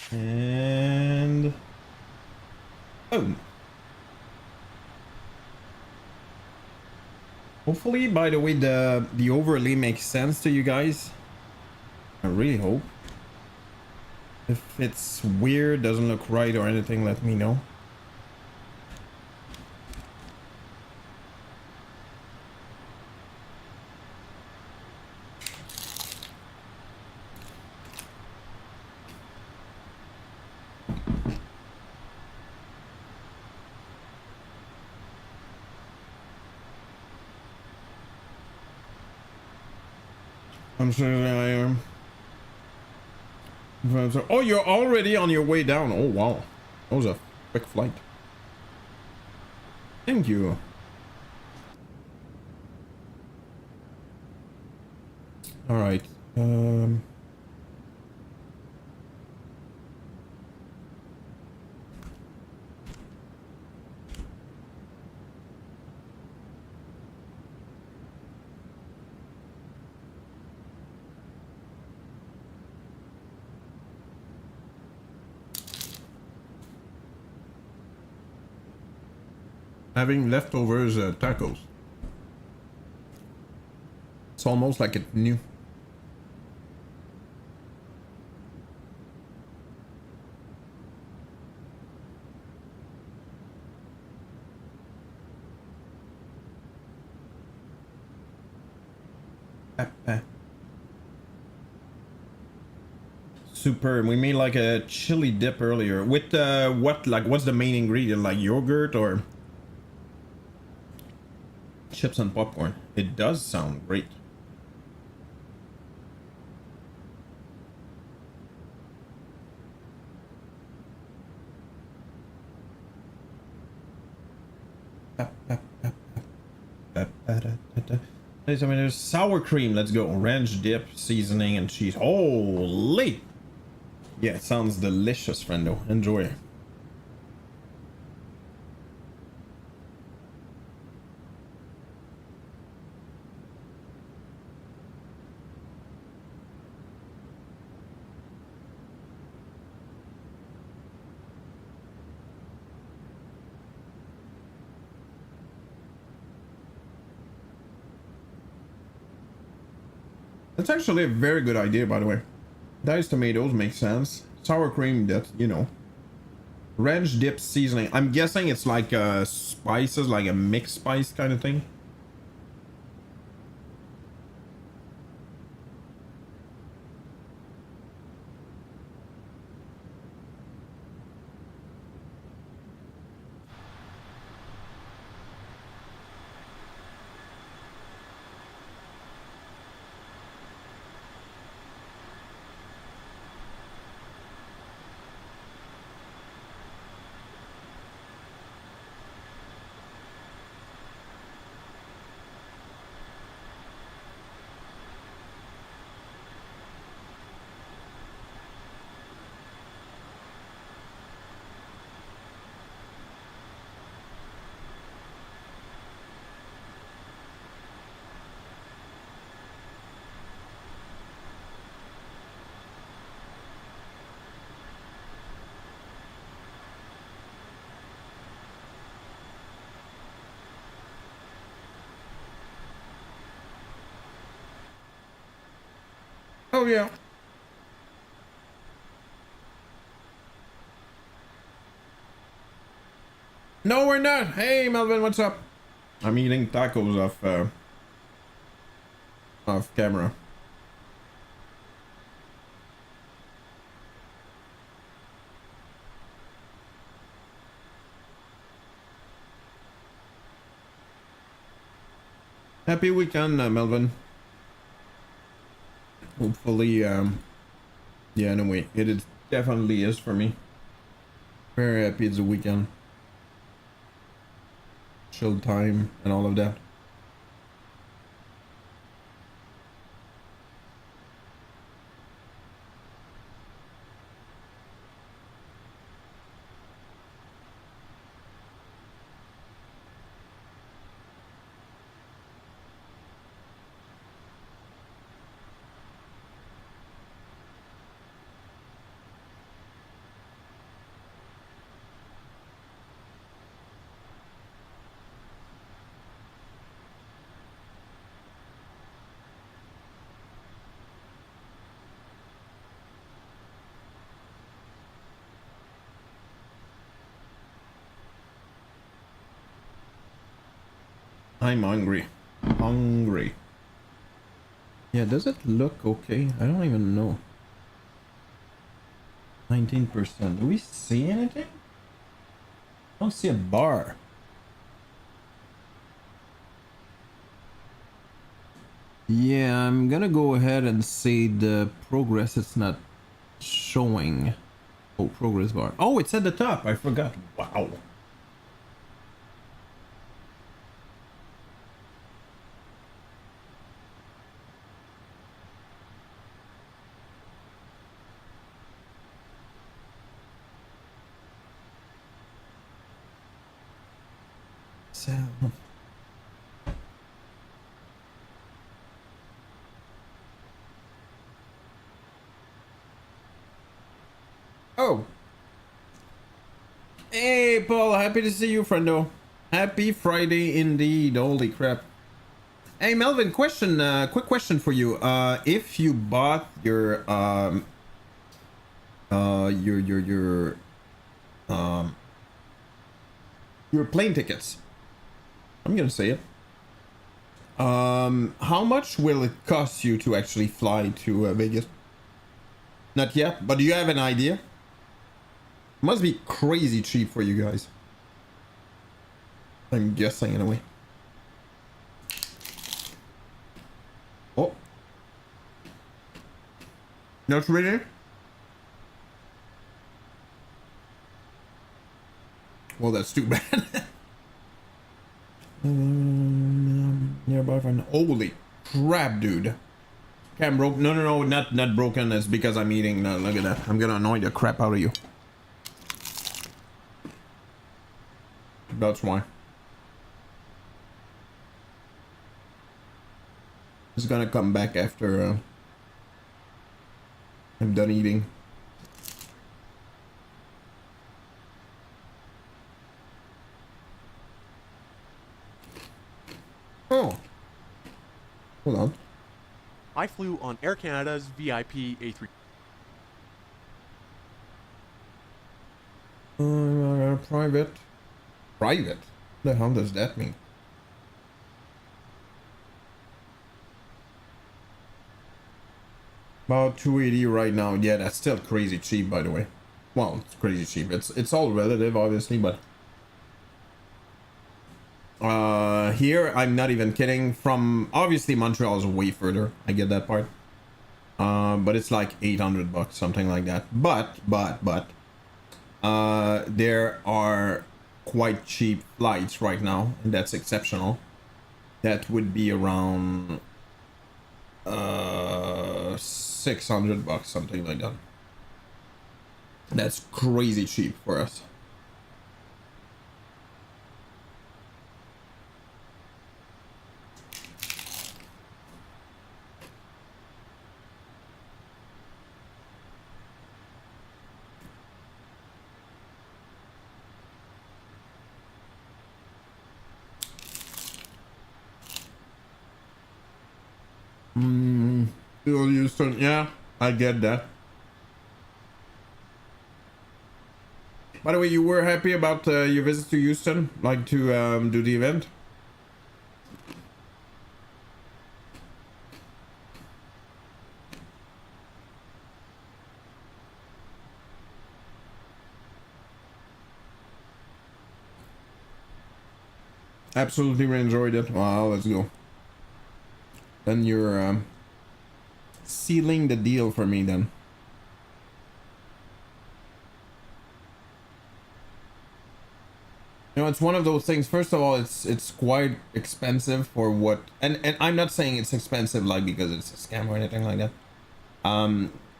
And oh, hopefully, by the way, the overlay makes sense to you guys. I really hope. If it's weird, doesn't look right or anything, let me know. I'm sure I am. Oh, you're already on your way down. Oh, wow. That was a quick flight. Thank you. All right. Having leftovers tacos. It's almost like it's new. Super. We made like a chili dip earlier with what, like, what's the main ingredient, like yogurt or chips and popcorn? It does sound great. I mean, there's sour cream. Let's go. Ranch dip, seasoning, and cheese. Holy! Yeah, it sounds delicious, friendo. Enjoy. That's actually a very good idea, by the way. Diced tomatoes make sense. Sour cream, that, you know. Ranch dip seasoning. I'm guessing it's like spices, like a mixed spice kind of thing. Oh yeah. No, we're not. Hey, Melvin, what's up? I'm eating tacos off camera. Happy weekend, Melvin. Hopefully, yeah, no way. It is, definitely is for me. Very happy it's a weekend. Chill time and all of that. I'm hungry. Hungry. Yeah, does it look okay? I don't even know. 19%. Do we see anything? I don't see a bar. Yeah, I'm gonna go ahead and say the progress it's not showing. Oh, progress bar. Oh, it's at the top. I forgot. Wow. So. Oh. Hey, Paul. Happy to see you, friendo. Happy Friday indeed. Holy crap. Hey, Melvin, question, quick question for you. If you bought your, your plane tickets, I'm gonna say it. How much will it cost you to actually fly to Vegas? Not yet, but do you have an idea? Must be crazy cheap for you guys. I'm guessing in a way. Oh. Not ready? Well, that's too bad. Nearby friend. Holy crap, dude. Cam broke. No, not broken. That's because I'm eating. No, look at that. I'm gonna annoy the crap out of you. That's why. It's gonna come back after I'm done eating. Oh. Hold on. I flew on Air Canada's VIP A3. Private. Private? The hell does that mean? About 280 right now. Yeah, that's still crazy cheap, by the way. Well, it's crazy cheap. It's all relative, obviously, but here I'm not even kidding. From obviously Montreal is way further. I get that part. But it's like 800 bucks, something like that. But there are quite cheap flights right now, and that's exceptional. That would be around 600 bucks, something like that. That's crazy cheap for us. Still Houston, yeah, I get that. By the way, you were happy about your visit to Houston, like to do the event? Absolutely enjoyed it. Wow, let's go. Then you're sealing the deal for me then. You know, it's one of those things. First of all, it's quite expensive for what, and I'm not saying it's expensive like because it's a scam or anything like that.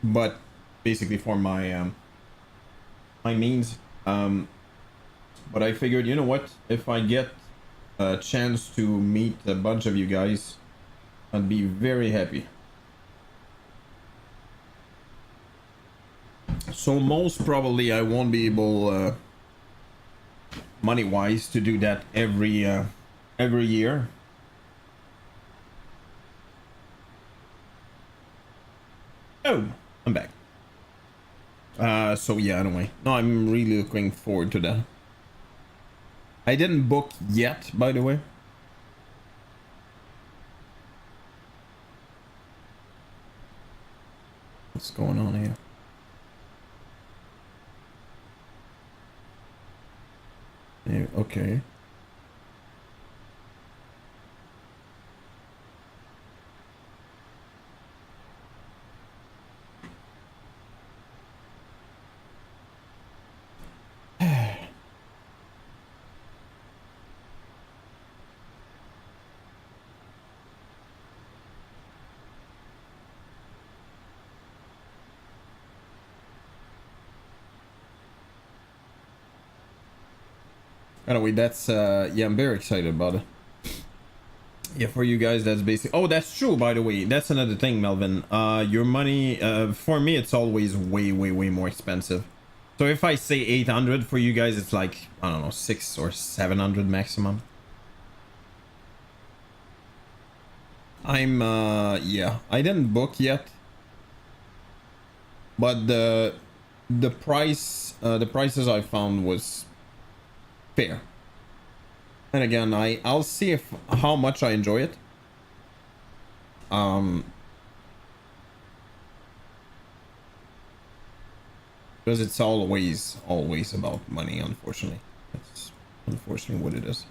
But basically for my my means. But I figured, you know what, if I get a chance to meet a bunch of you guys, I'd be very happy. So most probably I won't be able money wise to do that every year. Oh, I'm back. So yeah, anyway, no, I'm really looking forward to that. I didn't book yet, by the way. What's going on here? Yeah, okay. Anyway, that's yeah, I'm very excited about it. Yeah, for you guys, that's basic. Oh, that's true, by the way. That's another thing, Melvin. Your money, for me, it's always way more expensive. So if I say 800 for you guys, it's like, I don't know, 600 or 700 maximum. I'm yeah, I didn't book yet, but the prices I found was fair. And again, I'll see if how much I enjoy it. Because it's always about money, unfortunately. That's unfortunately what it is.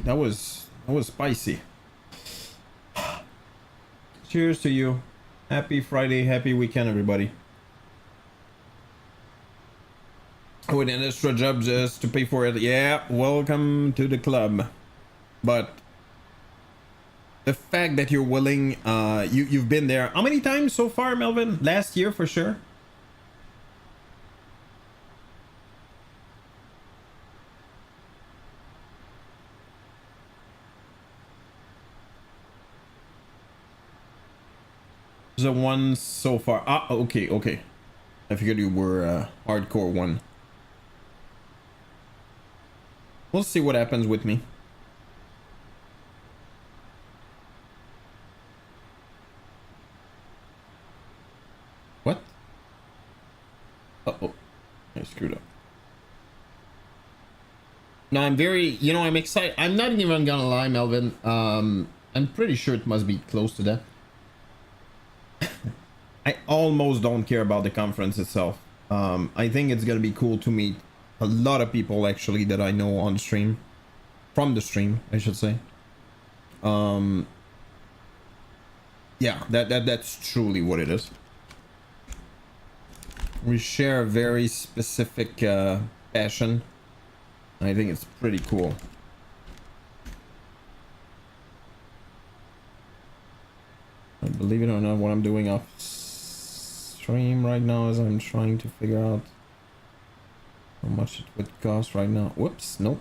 That was spicy. Cheers to you. Happy Friday, happy weekend, everybody. With an extra job just to pay for it. Yeah, welcome to the club. But the fact that you're willing, you've been there how many times so far, Melvin? Last year for sure. The one so far. Ah, okay. I figured you were hardcore one. We'll see what happens with me. What? Uh-oh. I screwed up. No, I'm very, you know, I'm excited. I'm not even gonna lie, Melvin. I'm pretty sure it must be close to that. I almost don't care about the conference itself. I think it's gonna be cool to meet a lot of people actually that I know on stream, from the stream, I should say. Yeah, that's truly what it is. We share a very specific passion. I think it's pretty cool. Believe it or not, what I'm doing off stream right now is I'm trying to figure out how much it would cost right now. Whoops, nope.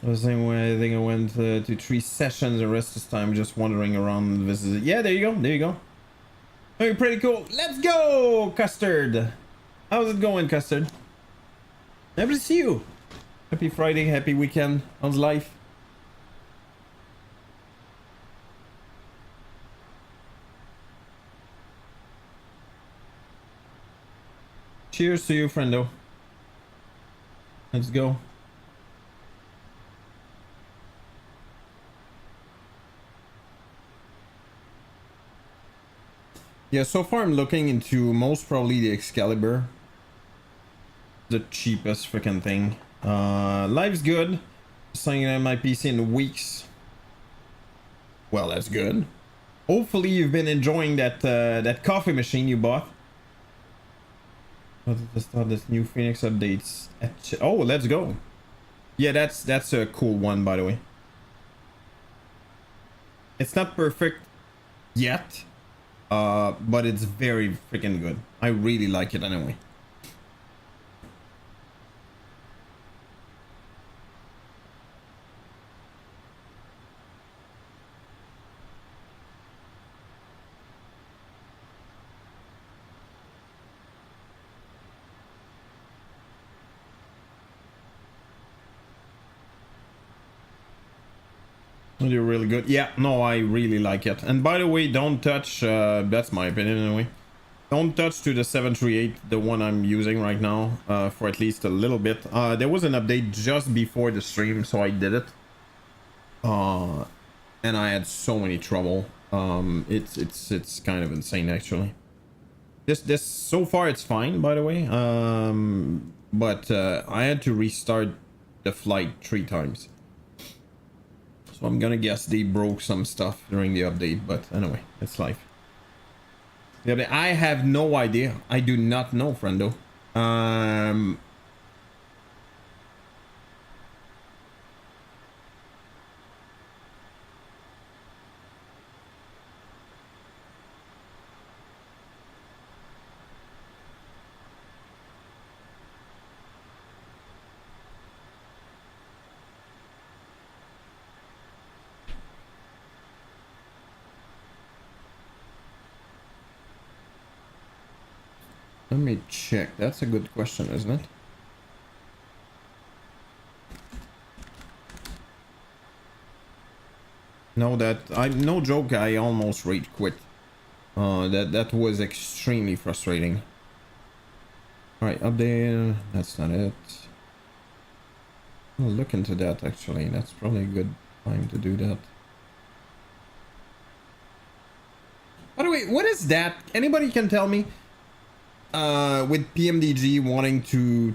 The same way I think I went to 3 sessions, the rest of the time just wandering around this is it. Yeah, there you go. Okay, pretty cool. Let's go, Custard. How's it going, Custard? Happy to see you. Happy Friday, happy weekend. How's life? Cheers to you, friendo. Let's go. Yeah, so far I'm looking into most probably the Excalibur. The cheapest freaking thing. Life's good. Signing on my PC in weeks. Well, that's good. Hopefully you've been enjoying that that coffee machine you bought. Let's start this new Phoenix updates. Oh, let's go. Yeah, that's a cool one, by the way. It's not perfect yet, but it's very freaking good. I really like it anyway. You're really good. Yeah, no, I really like it. And by the way, don't touch, that's my opinion anyway. Don't touch to the 738, the one I'm using right now, for at least a little bit. There was an update just before the stream, so I did it. And I had so many trouble. It's kind of insane actually. This so far it's fine, by the way. But I had to restart the flight 3 times. So I'm gonna guess they broke some stuff during the update, but anyway, it's life. I have no idea. I do not know, friendo. Let me check. That's a good question, isn't it? No, no joke, I almost rage quit. That was extremely frustrating. Alright, update. That's not it. I'll look into that actually. That's probably a good time to do that. By the way, what is that? Anybody can tell me? With PMDG wanting to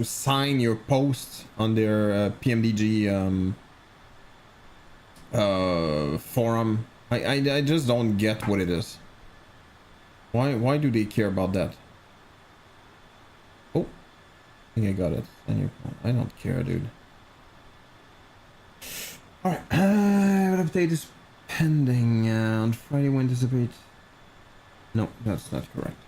sign your post on their PMDG forum. I just don't get what it is. Why do they care about that? Oh, I think I got it. I don't care, dude. All right, update is pending on Friday. When anticipate? No, that's not correct.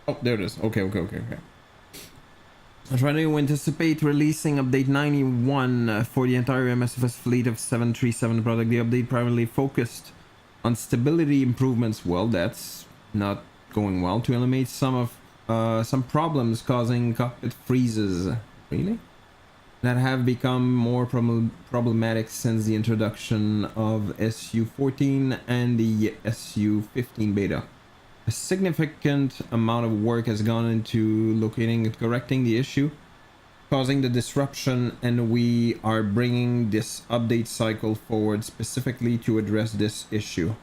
Oh, there it is. Okay. Friday, we anticipate releasing update 91 for the entire MSFS fleet of 737 product. The update primarily focused on stability improvements. Well, that's not going well. To eliminate some problems causing cockpit freezes. Really? That have become more problematic since the introduction of SU-14 and the SU-15 beta. A significant amount of work has gone into locating and correcting the issue, causing the disruption, and we are bringing this update cycle forward specifically to address this issue.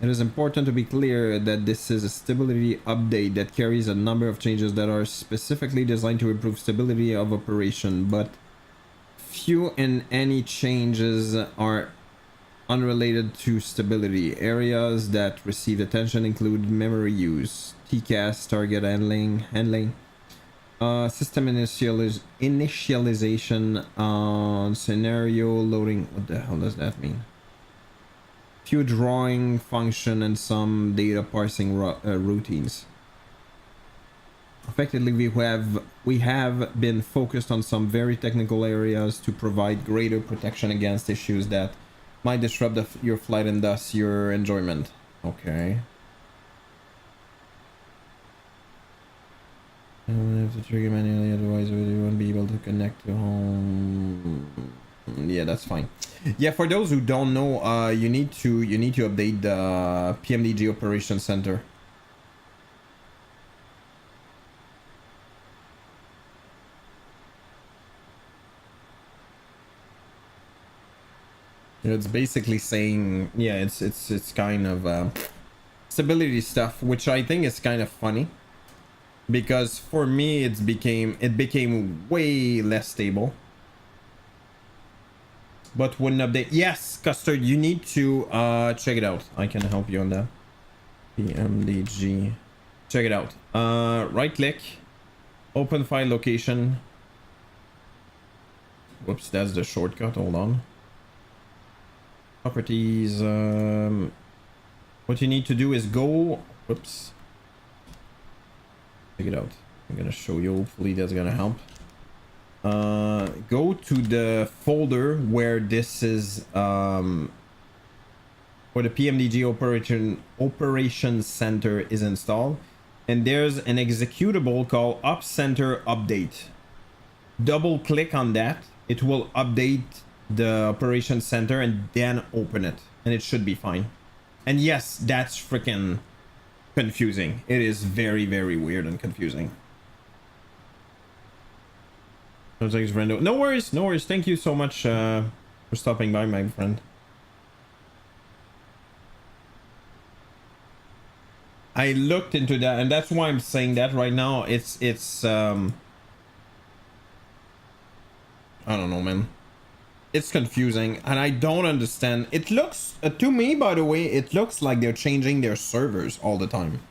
It is important to be clear that this is a stability update that carries a number of changes that are specifically designed to improve stability of operation, but few and any changes are unrelated to stability. Areas that received attention include memory use, TCAS, target handling, system initialization, scenario loading. What the hell does that mean? Few drawing function and some data parsing routines. Effectively, we have been focused on some very technical areas to provide greater protection against issues that might disrupt your flight and thus your enjoyment. Okay. I don't have to trigger manually, otherwise we won't be able to connect to home. Yeah, that's fine. Yeah, for those who don't know, you need to update the PMDG Operations Center. It's basically saying, yeah, it's kind of stability stuff, which I think is kind of funny, because for me it became way less stable. But wouldn't update. Yes, Custard, you need to check it out. I can help you on that. PMDG. Check it out. Right click, open file location. Whoops, that's the shortcut. Hold on. Properties. What you need to do is go. Whoops. Check it out. I'm gonna show you. Hopefully that's gonna help. Go to the folder where this is, where the PMDG Operations Center is installed, and there's an executable called Op Center Update. Double click on that, it will update the operation center and then open it, and it should be fine. And yes, that's freaking confusing. It is very, very weird and confusing. No worries, no worries. Thank you so much for stopping by, my friend. I looked into that, and that's why I'm saying that right now. It's I don't know, man. It's confusing, and I don't understand. It looks to me, by the way, it looks like they're changing their servers all the time.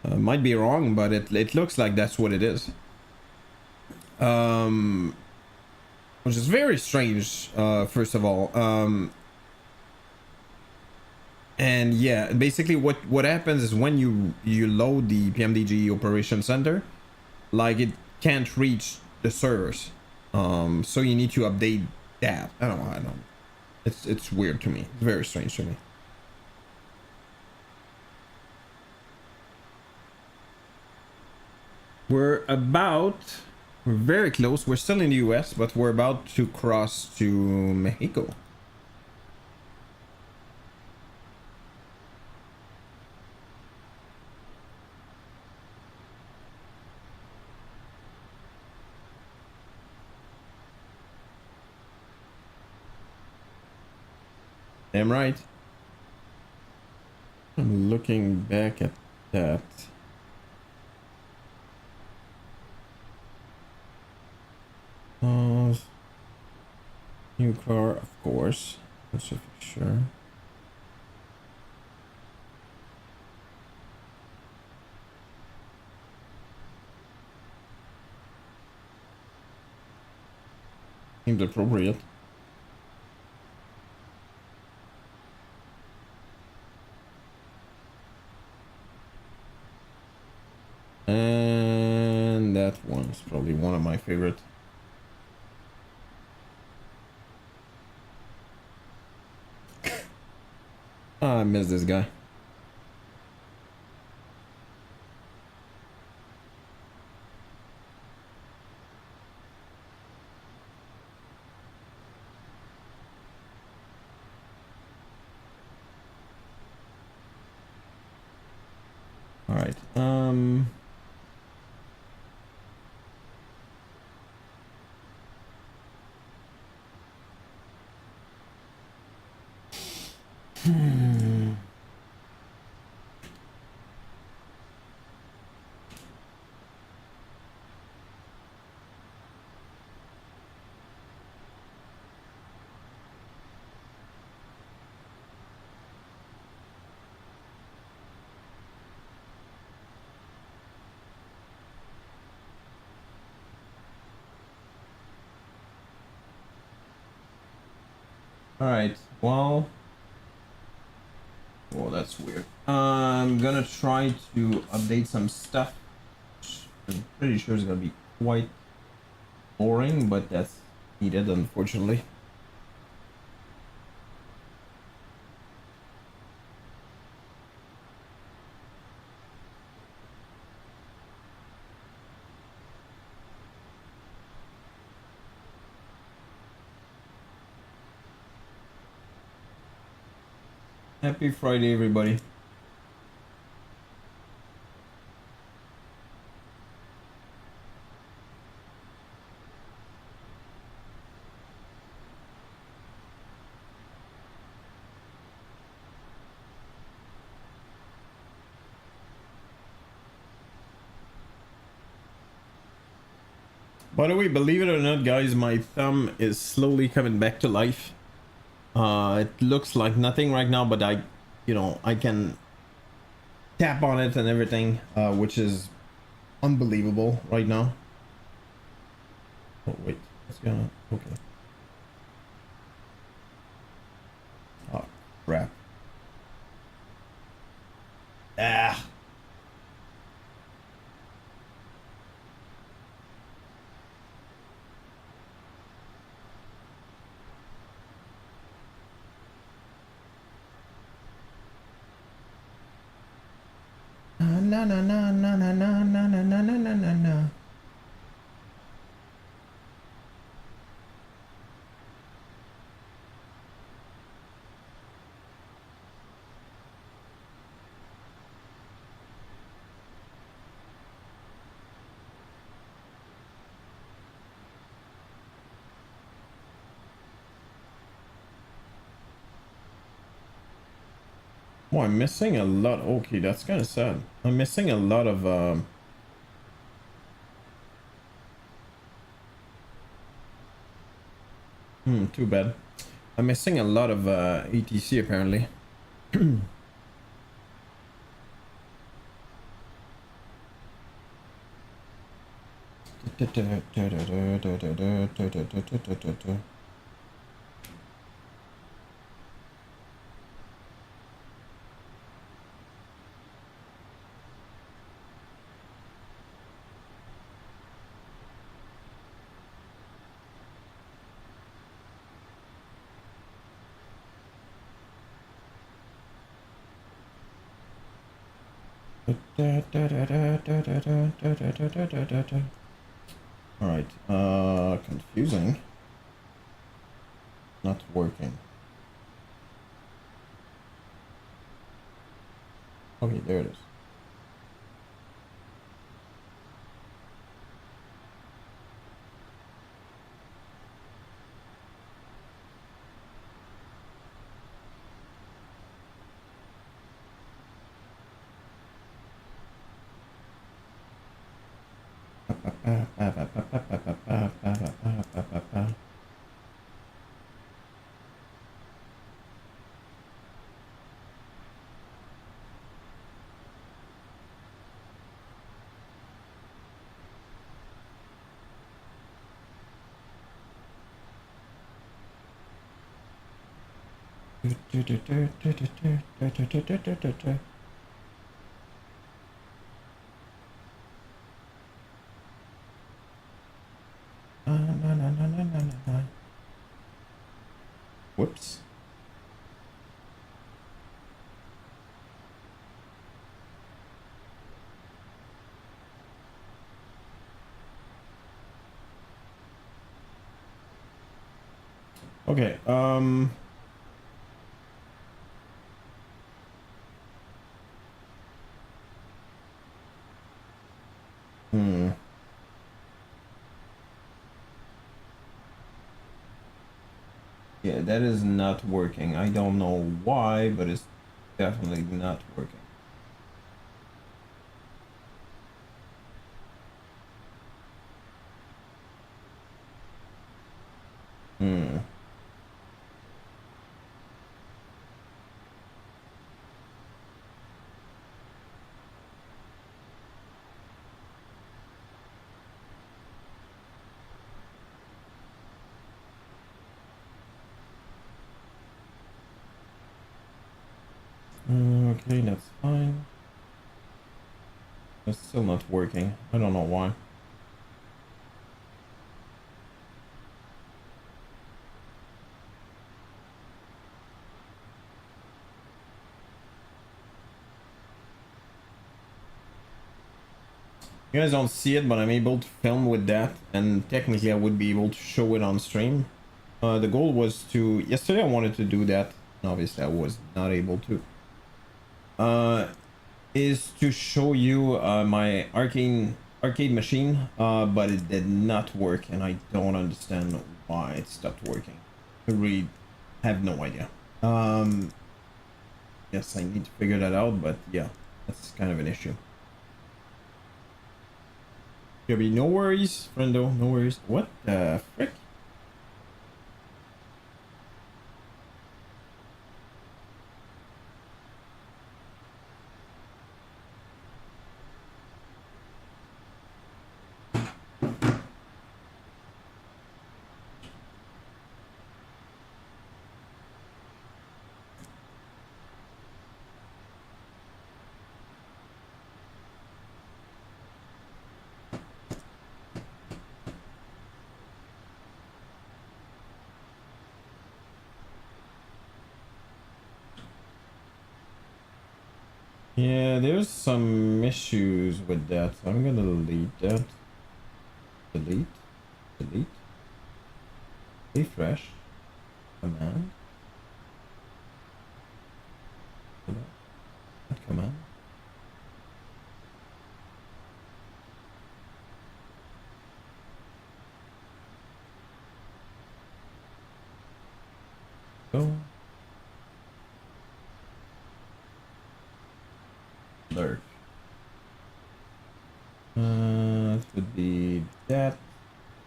Might be wrong, but it looks like that's what it is. Which is very strange, first of all. And yeah, basically what happens is when you load the PMDG operation center, like it can't reach the servers. So you need to update that. I don't know. It's weird to me. It's very strange to me. We're very close. We're still in the US, but we're about to cross to Mexico. Damn right. I'm looking back at that. New car, of course. That's for sure. Seems appropriate. And that one's probably one of my favorite. I miss this guy. All right. All right. Well, that's weird. I'm gonna try to update some stuff. I'm pretty sure it's gonna be quite boring, but that's needed, unfortunately. Happy Friday, everybody. By the way, believe it or not, guys, my thumb is slowly coming back to life. It looks like nothing right now, but I can tap on it and everything, which is unbelievable right now. Oh wait, it's gonna, okay. Oh crap. Ah. na na na na na na na na na na na na. Oh, I'm missing a lot. Okay, that's kind of sad. I'm missing a lot of too bad. I'm missing a lot of ATC apparently. Alright, confusing. Not working. Okay, there it is. Whoops. Okay, yeah, that is not working. I don't know why, but it's definitely not working. Okay, that's fine. It's still not working. I don't know why. You guys don't see it, but I'm able to film with that, and technically I would be able to show it on stream. The goal was to... Yesterday I wanted to do that, and obviously I was not able to. Is to show you my arcade machine, but it did not work, and I don't understand why it stopped working. I really have no idea. Yes, I need to figure that out, but yeah, that's kind of an issue. There'll be no worries, friendo, no worries. What the frick? Yeah, there's some issues with that. So I'm gonna delete that. Delete. Delete. Refresh. Command. Command. Go. Alert. It would be that,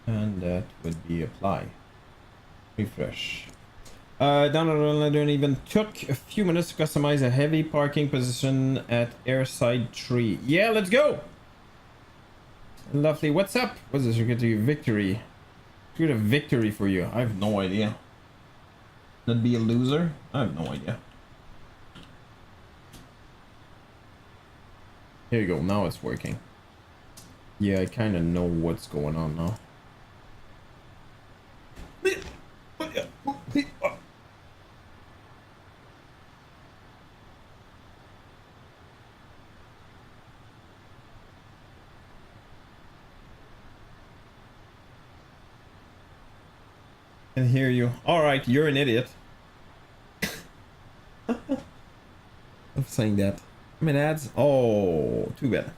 and that would be apply. Refresh. Download and even took a few minutes to customize a heavy parking position at airside 3. Yeah, let's go. Lovely. What's up? What's this? You get to victory. Good a victory for you. I have no idea. That'd be a loser? I have no idea. Here you go. Now it's working. Yeah, I kind of know what's going on now. Can hear you. All right, you're an idiot. I'm saying that. I mean ads. Oh, too bad.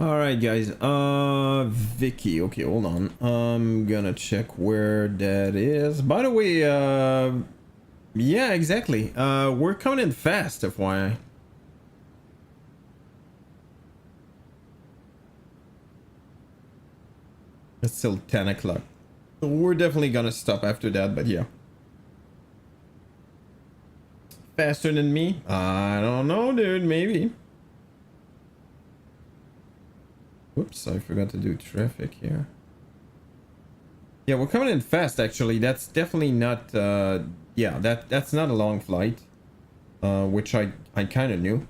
All right, guys. Vicky. Okay, hold on. I'm gonna check where that is. By the way, yeah, exactly. We're coming in fast, FYI. It's still 10 o'clock. We're definitely gonna stop after that, but yeah. Faster than me? I don't know, dude. Maybe. Whoops, I forgot to do traffic here. Yeah, we're coming in fast, actually. That's definitely not, yeah, that's not a long flight. Which I kind of knew.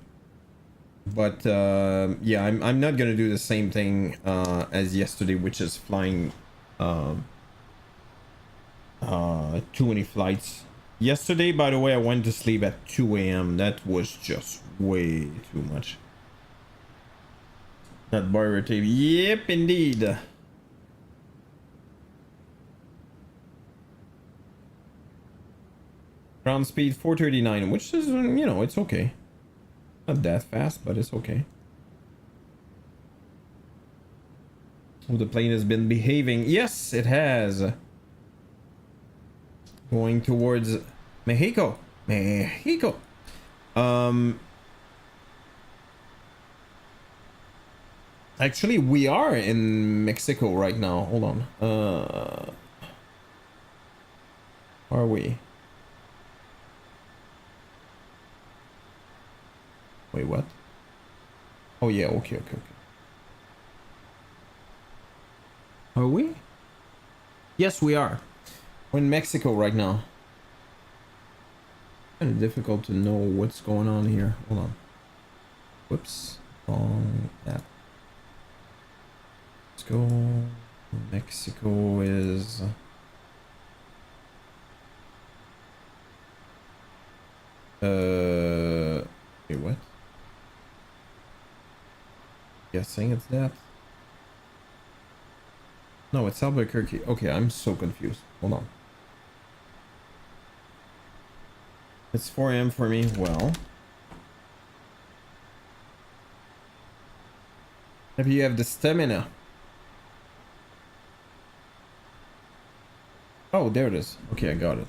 But, yeah, I'm not gonna do the same thing, as yesterday, which is flying, too many flights. Yesterday, by the way, I went to sleep at 2 a.m. That was just way too much. That barber tape. Yep, indeed. Ground speed 439, which is, you know, it's okay. Not that fast, but it's okay. Oh, the plane has been behaving. Yes, it has. Going towards Mexico. Mexico. Actually, we are in Mexico right now. Hold on. Are we? Wait, what? Oh yeah, okay. Are we? Yes, we are. We're in Mexico right now. Kind of difficult to know what's going on here. Hold on. Whoops. Wrong app. Let's go. Mexico is... Wait, what? Guessing it's that. No, it's Albuquerque. Okay, I'm so confused. Hold on. It's 4 a.m. for me. Well. Maybe you have the stamina. Oh, there it is. Okay, I got it.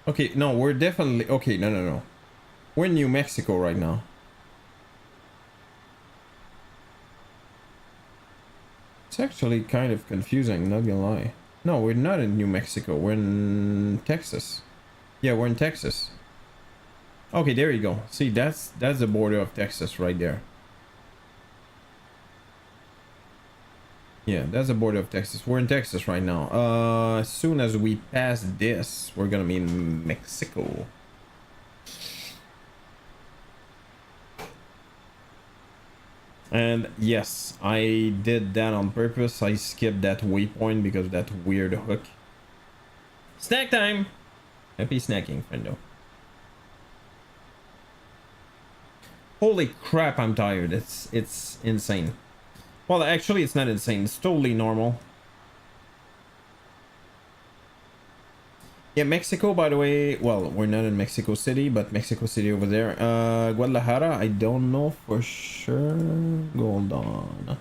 Okay, no, we're definitely... Okay, no. We're in New Mexico right now. It's actually kind of confusing, not gonna lie. No, we're not in New Mexico. We're in Texas. Yeah, we're in Texas. Okay, there you go. See, that's the border of Texas right there. Yeah, that's the border of Texas. We're in Texas right now. As soon as we pass this, we're gonna be in Mexico. And yes, I did that on purpose. I skipped that waypoint because of that weird hook. Snack time! Happy snacking, friendo. Holy crap, I'm tired. It's insane. Well, actually, it's not insane. It's totally normal. Yeah, Mexico, by the way. Well, we're not in Mexico City, but Mexico City over there. Guadalajara, I don't know for sure. Hold on.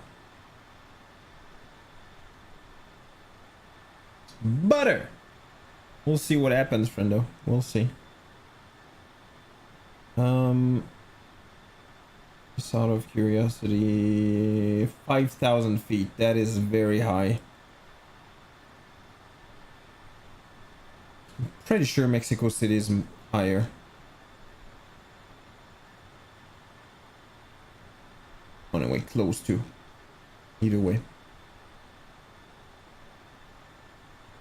Butter! We'll see what happens, friendo. We'll see. Just out of curiosity, 5,000 feet. That is very high. Pretty sure Mexico City is higher. Anyway, close to. Either way.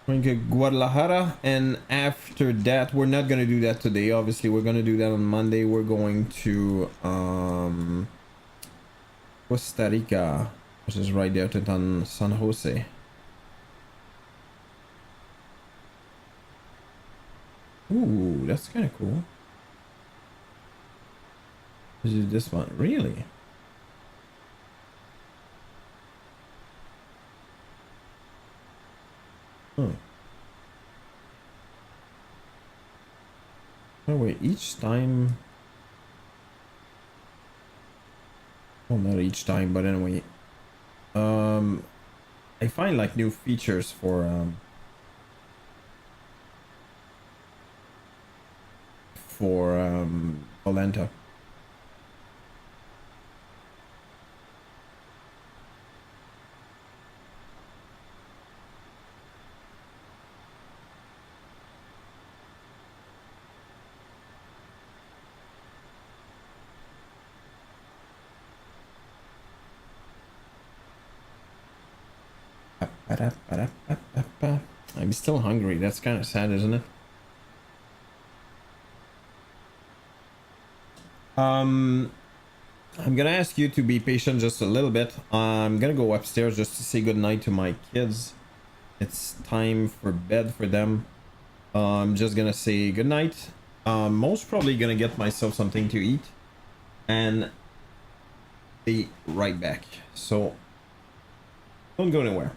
We're going to Guadalajara, and after that, we're not going to do that today. Obviously, we're going to do that on Monday. We're going to Costa Rica, which is right there to San Jose. Ooh, that's kind of cool. Is it this one? Really? Huh. Oh wait, each time... Well, not each time, but anyway. I find like new features for Polenta. I'm still hungry. That's kind of sad, isn't it? I'm gonna ask you to be patient just a little bit. I'm gonna go upstairs just to say goodnight to my kids. It's time for bed for them. I'm just gonna say goodnight. Most probably gonna get myself something to eat and be right back. So don't go anywhere.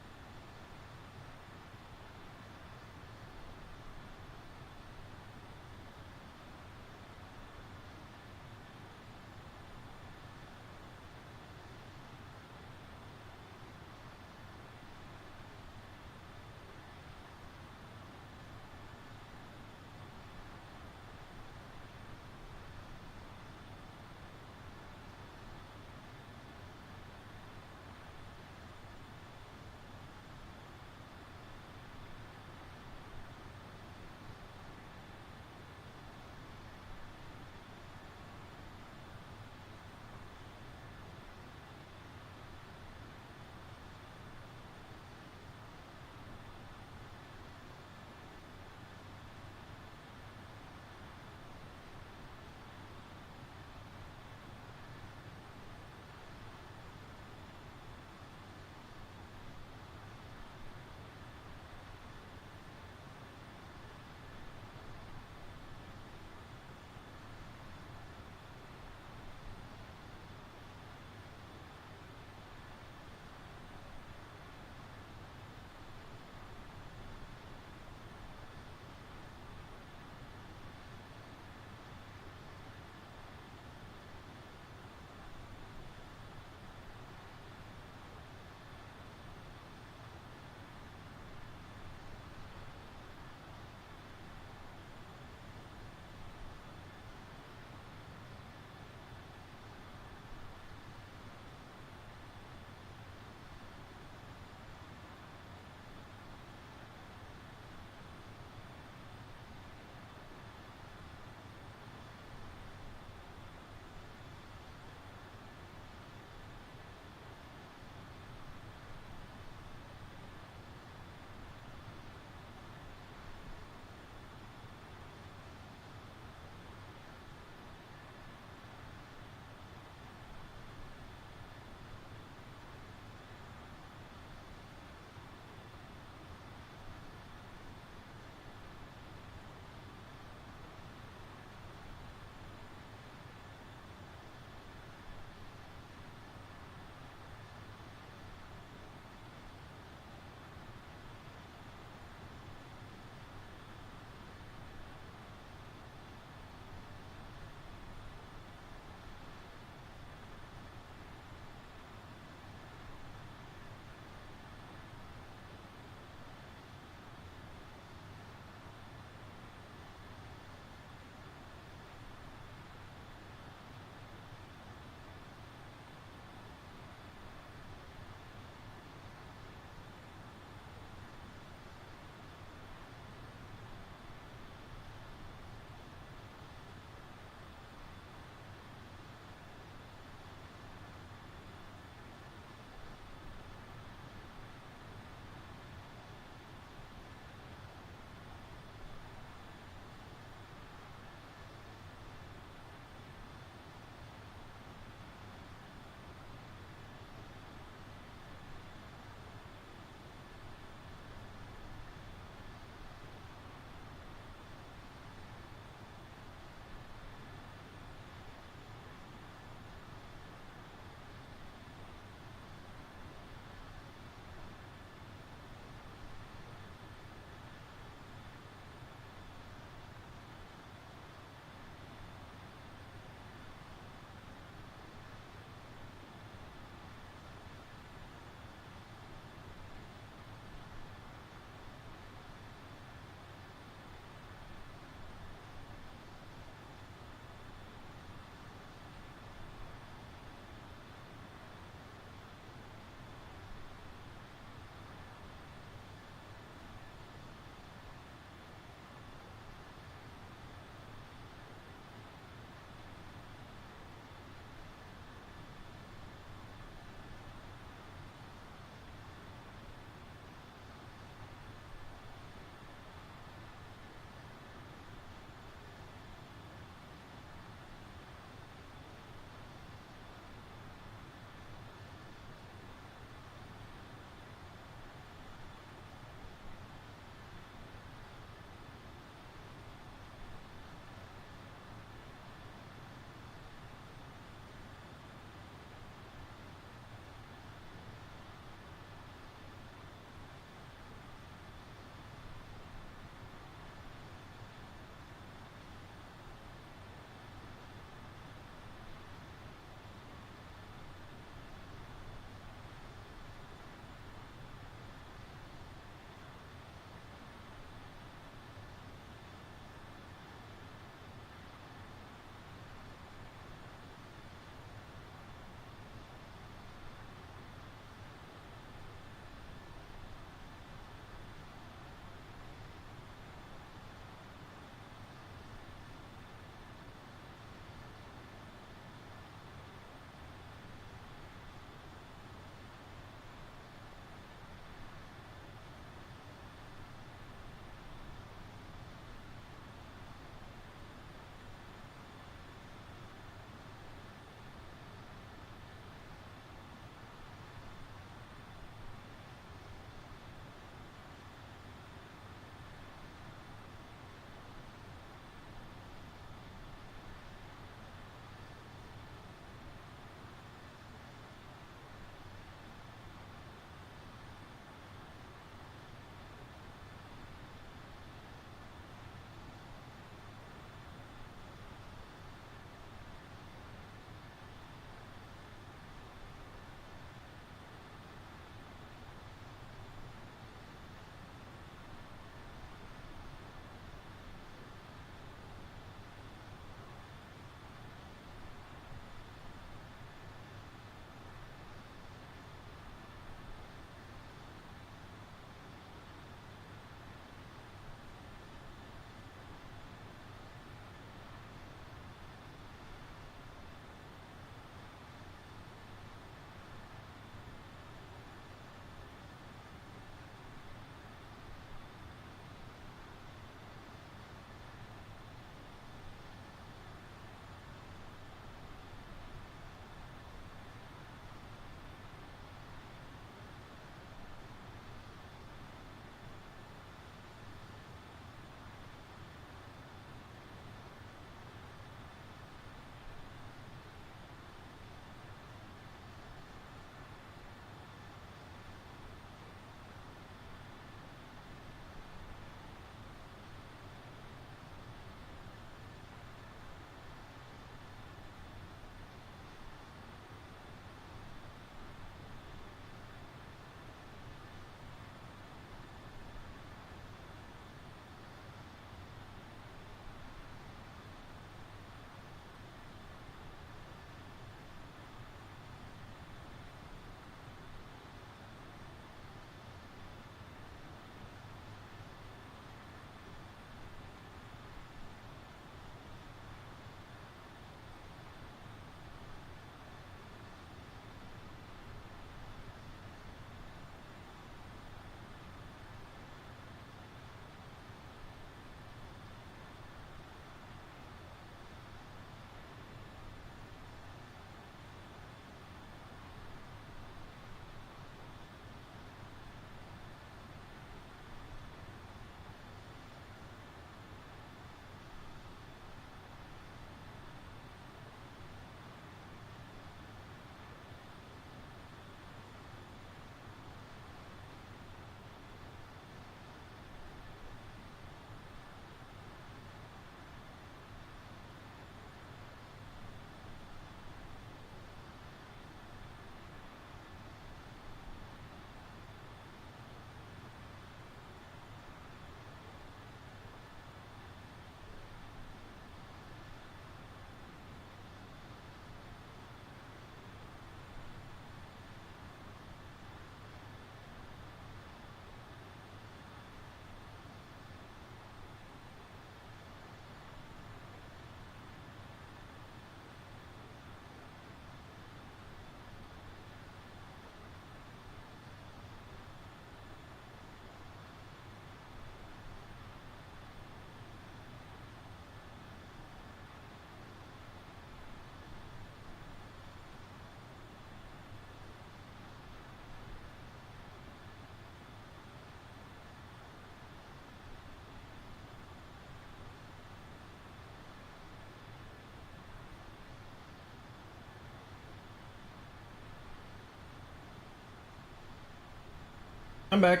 I'm back.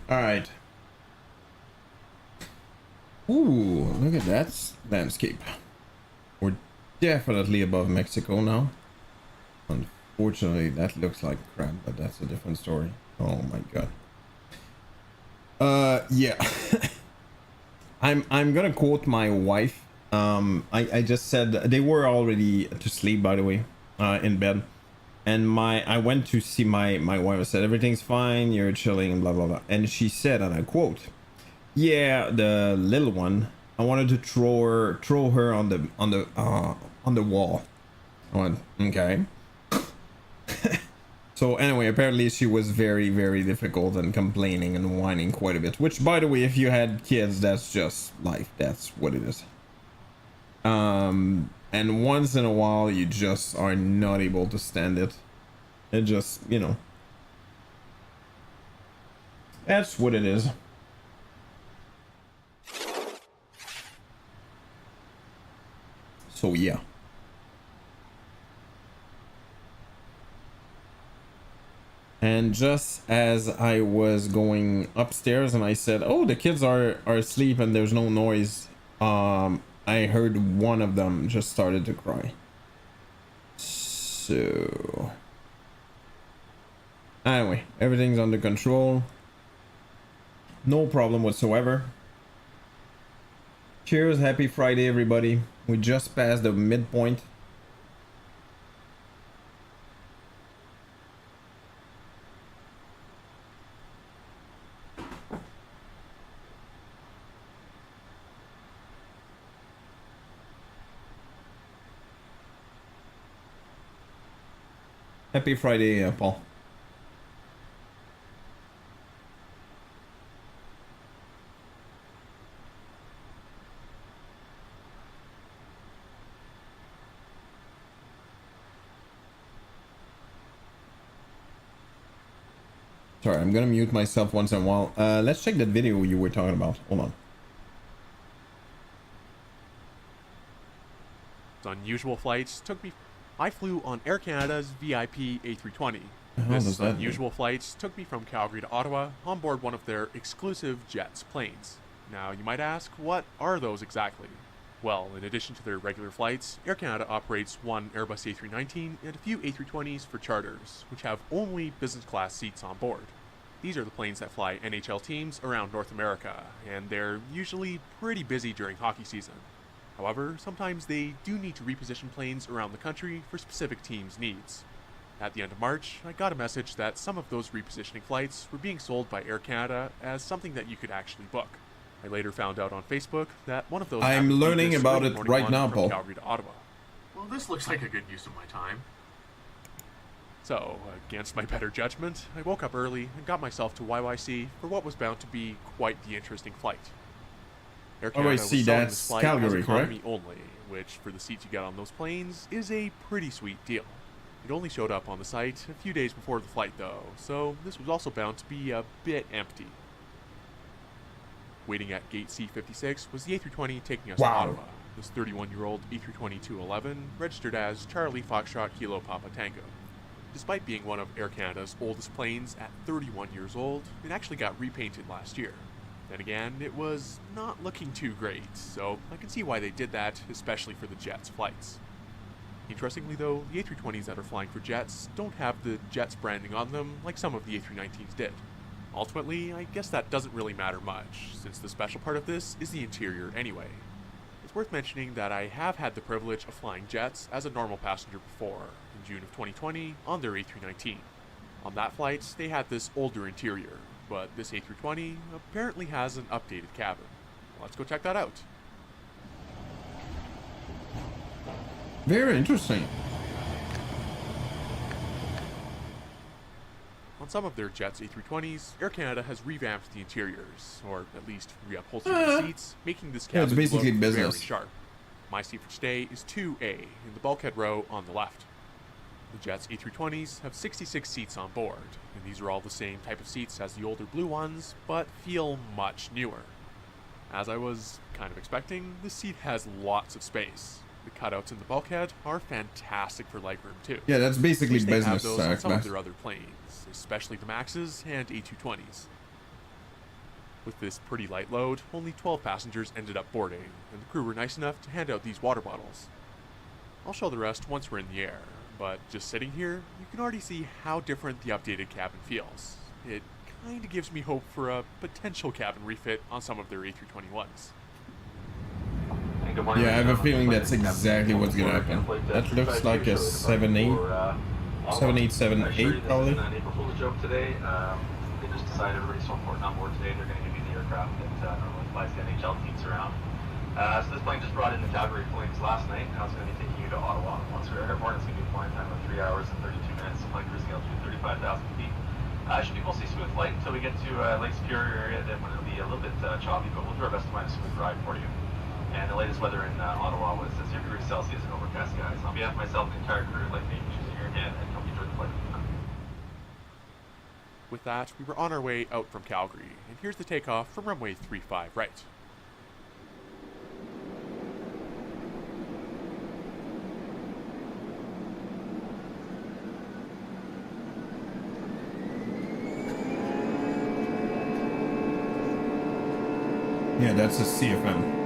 All right. Ooh, look at that landscape. We're definitely above Mexico now. Unfortunately, that looks like crap, but that's a different story. Oh my god. Yeah. I'm gonna quote my wife. I just said they were already to sleep, by the way, in bed. And I went to see my wife. I said, everything's fine, you're chilling, and blah blah blah. And she said, and I quote, yeah, the little one, I wanted to throw her on the wall. I went, okay. So anyway, apparently she was very, very difficult and complaining and whining quite a bit. Which, by the way, if you had kids, that's just life. That's what it is. And once in a while, you just are not able to stand it. It just, you know, that's what it is. So yeah. And just as I was going upstairs and I said, oh, the kids are asleep and there's no noise, I heard one of them just started to cry. So anyway, everything's under control. No problem whatsoever. Cheers, happy Friday, everybody. We just passed the midpoint. Happy Friday, Paul. Sorry, I'm gonna mute myself once in a while. Let's check that video you were talking about. Hold on. Unusual flights took me. I flew on Air Canada's VIP A320. The hell does This that unusual flights took me from Calgary to Ottawa on board one of their exclusive Jets planes. Now, you might ask, what are those exactly? Well, in addition to their regular flights, Air Canada operates one Airbus A319 and a few A320s for charters, which have only business class seats on board. These are the planes that fly NHL teams around North America, and they're usually pretty busy during hockey season. However, sometimes they do need to reposition planes around the country for specific teams' needs. At the end of March, I got a message that some of those repositioning flights were being sold by Air Canada as something that you could actually book. I later found out on Facebook that one of those. I'm learning about it right now, from Paul. Calgary to Ottawa. Well, this looks like a good use of my time. So, against my better judgment, I woke up early and got myself to YYC for what was bound to be quite the interesting flight. Air Canada was selling this flight as economy only, which, for the seats you get on those planes, is a pretty sweet deal. It only showed up on the site a few days before the flight, though, so this was also bound to be a bit empty. Waiting at gate C56 was the A320 taking us to Ottawa. This 31-year-old A320-211 registered as Charlie Foxtrot Kilo Papa Tango. Despite being one of Air Canada's oldest planes at 31 years old, it actually got repainted last year. Then again, it was not looking too great, so I can see why they did that, especially for the Jets flights. Interestingly though, the A320s that are flying for Jets don't have the Jets branding on them like some of the A319s did. Ultimately, I guess that doesn't really matter much, since the special part of this is the interior anyway. It's worth mentioning that I have had the privilege of flying Jets as a normal passenger before, in June of 2020, on their A319. On that flight, they had this older interior, but this A320 apparently has an updated cabin. Let's go check that out. Very interesting. On some of their Jets A320s, Air Canada has revamped the interiors, or at least reupholstered the seats, making this cabin it's basically look business. very sharp. My seat for today is 2A, in the bulkhead row on the left. The Jets A320s have 66 seats on board, and these are all the same type of seats as the older blue ones, but feel much newer. As I was kind of expecting, this seat has lots of space. The cutouts in the bulkhead are fantastic for legroom too. Yeah, that's basically At least they have business those on some of class. their other planes, especially the Maxes and A220s. With this pretty light load, only 12 passengers ended up boarding, and the crew were nice enough to hand out these water bottles. I'll show the rest once we're in the air, but just sitting here, you can already see how different the updated cabin feels. It kinda gives me hope for a potential cabin refit on some of their A321s. Yeah, I have a feeling that's exactly what's gonna happen. That looks like a 7878 probably. April joke today. They just decided everybody's so important on board today. They're going to give you the aircraft that normally flies the NHL teams around. So this plane just brought in the Calgary Flames last night. Now it's going to be taking you to Ottawa. Once we're airborne, it's going to be a flying time of 3 hours and 32 minutes. Flight cruising altitude 35,000 feet. Should be mostly smooth flight until we get to Lake Superior area. Then when it'll be a little bit choppy, but we'll do our best to find a smooth ride for you. And the latest weather in Ottawa was 0 degrees Celsius and overcast skies. On behalf of myself and the entire crew, I'd like to thank you for choosing your hand and hope you enjoy the flight. With that, we were on our way out from Calgary, and here's the takeoff from runway 35 right. Yeah, that's a CFM.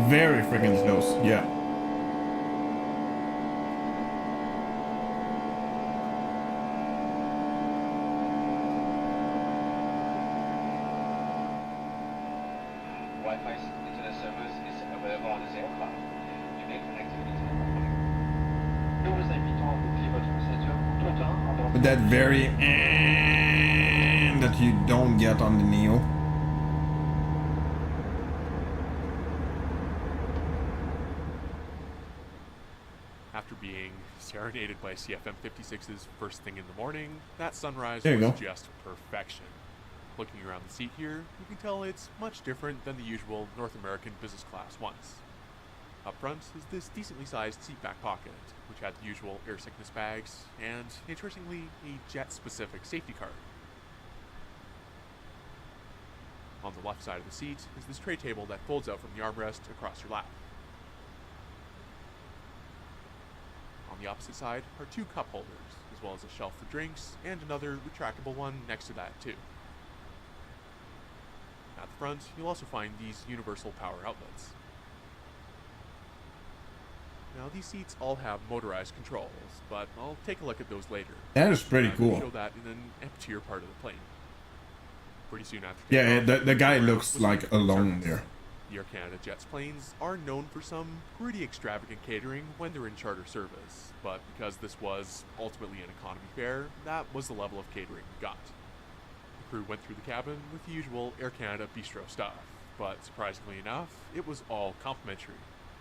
Very freaking close, yeah. Wi-Fi internet service is available on this aircraft. You may connect to the internet. Nous vous invitons à boucler votre ceinture tout le temps en But that very that you don't get on the Neo. After being serenaded by CFM56s first thing in the morning, that sunrise There you was go. just perfection. Looking around the seat here, you can tell it's much different than the usual North American business class ones. Up front is this decently sized seat back pocket, which had the usual air sickness bags, and, interestingly, a jet-specific safety card. On the left side of the seat is this tray table that folds out from the armrest across your lap. On the opposite side are 2 cup holders, as well as a shelf for drinks, and another retractable one next to that too. At the front, you'll also find these universal power outlets. Now these seats all have motorized controls, but I'll take a look at those later. That is pretty I'm gonna cool. Show that in an emptier part of the plane. Pretty soon after Yeah, takeoff, the guy ground looks was like open for alone service. there. The Air Canada Jets planes are known for some pretty extravagant catering when they're in charter service, but because this was ultimately an economy fare, that was the level of catering we got. The crew went through the cabin with the usual Air Canada bistro stuff, but surprisingly enough, it was all complimentary.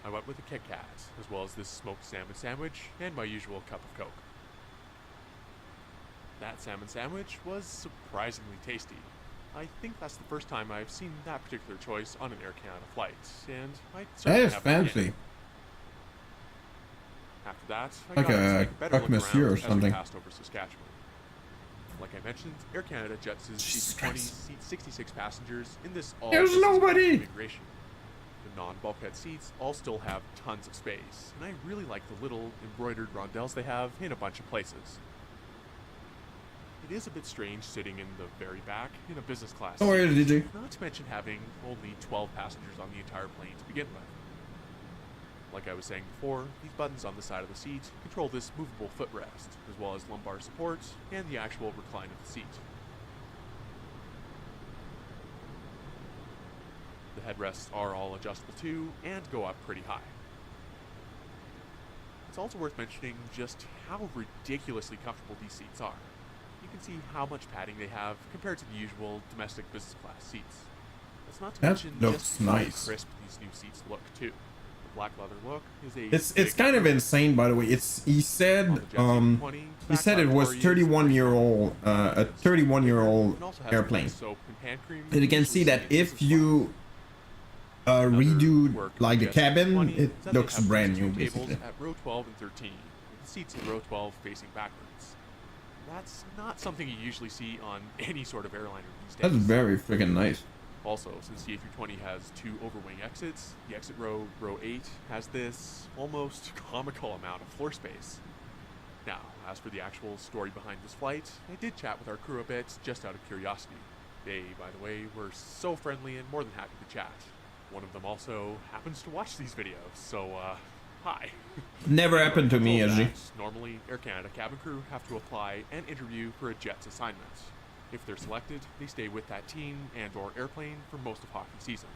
I went with a Kit Kat, as well as this smoked salmon sandwich and my usual cup of Coke. That salmon sandwich was surprisingly tasty. I think that's the first time I've seen that particular choice on an Air Canada flight, and I That certainly is have it again. fancy. After that, I Like got to a take a better croque look monsieur around or as we something. passed over Saskatchewan. Like I mentioned, Air Canada Jets' Jesus C-20 Christ. seats 66 passengers in this all There's nobody! configuration. The non-bulkhead seats all still have tons of space, and I really like the little embroidered rondelles they have in a bunch of places. it is a bit strange sitting in the very back in a business class Don't worry, seat, DJ. not to mention having only 12 passengers on the entire plane to begin with. Like I was saying before, these buttons on the side of the seat control this movable footrest, as well as lumbar support and the actual recline of the seat. The headrests are all adjustable too, and go up pretty high. It's also worth mentioning just how ridiculously comfortable these seats are. You can see how much padding they have compared to the usual domestic business class seats. That's not to That mention looks just how nice. crisp these new seats look too. The black leather look is a It's big kind of improvement. insane, by the way. He said On the Jet A320, he said it was back 31-year-old a 31-year-old and also has airplane. nice soap and hand cream And you can usually see that seen in if business you Another redo quirk like the of the cabin, Jet A320 it is that they looks have brand these two new tables basically. at row 12 and 13, with the seats in row 12 facing backwards. That's not something you usually see on any sort of airliner these days. That's very freaking nice. Also, since the A320 has two overwing exits, the exit row, row 8, has this almost comical amount of floor space. Now, as for the actual story behind this flight, I did chat with our crew a bit just out of curiosity. They, by the way, were so friendly and more than happy to chat. One of them also happens to watch these videos, so, hi. Never happened to me, Told Ajay. that Normally, Air Canada cabin crew have to apply and interview for a jet's assignment. If they're selected, they stay with that team and/or airplane for most of hockey season.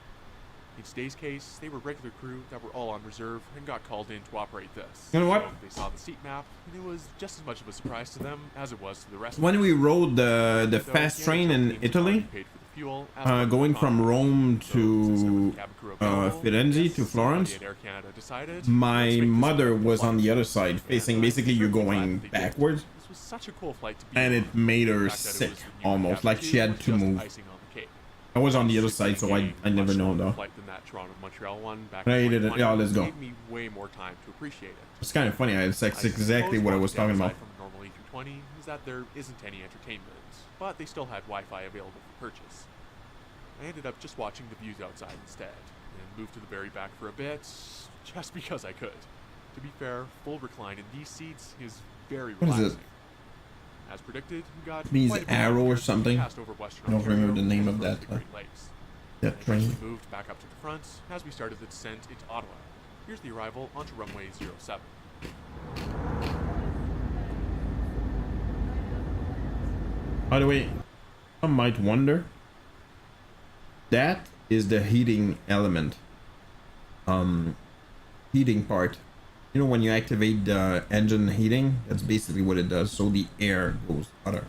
In today's case, they were regular crew that were all on reserve and got called in to operate this. You know what? So they saw the seat map, and it was just as much of a surprise to them as it was to the rest of When us. we rode the Though fast the train NHL in team was Italy, already paid for the fuel, as part of the going from contract. Rome So, since there was to a cabin crew available, Firenze I to guess Florence, somebody at Air Canada decided, let's my make this mother a was on flight. the other side, And facing I'm basically you certainly glad going that they did. backwards, This was such a cool flight to be and on. it made The her fact that it sick was the new almost, cabin like too she had was to just move. icing on the cake. I was on the other Obviously, side, so being I a never much know longer though. flight than that Toronto-Montreal one back Yeah, in you did it. 2020 Yeah, let's go. gave me way more time to appreciate it. It's kind of funny. It's I exactly suppose what I one was talking about. downside from a normal A320 is that there isn't any entertainment, but they still had Wi-Fi available for purchase. I ended up just watching the views outside instead, and moved to the very back for a bit, just because I could. To be fair, full recline in these seats is very What is relaxing. it? As predicted, we got Means quite a bit Arrow or of something? passed over Western I don't Ontario remember the name and of across that, the Great Lakes. that I train. eventually moved back up to the front as we started the descent into Ottawa. Here's the arrival onto runway 07. By the way, some might wonder, that is the heating element. Heating part. You know, when you activate the engine heating, that's basically what it does. So the air goes hotter.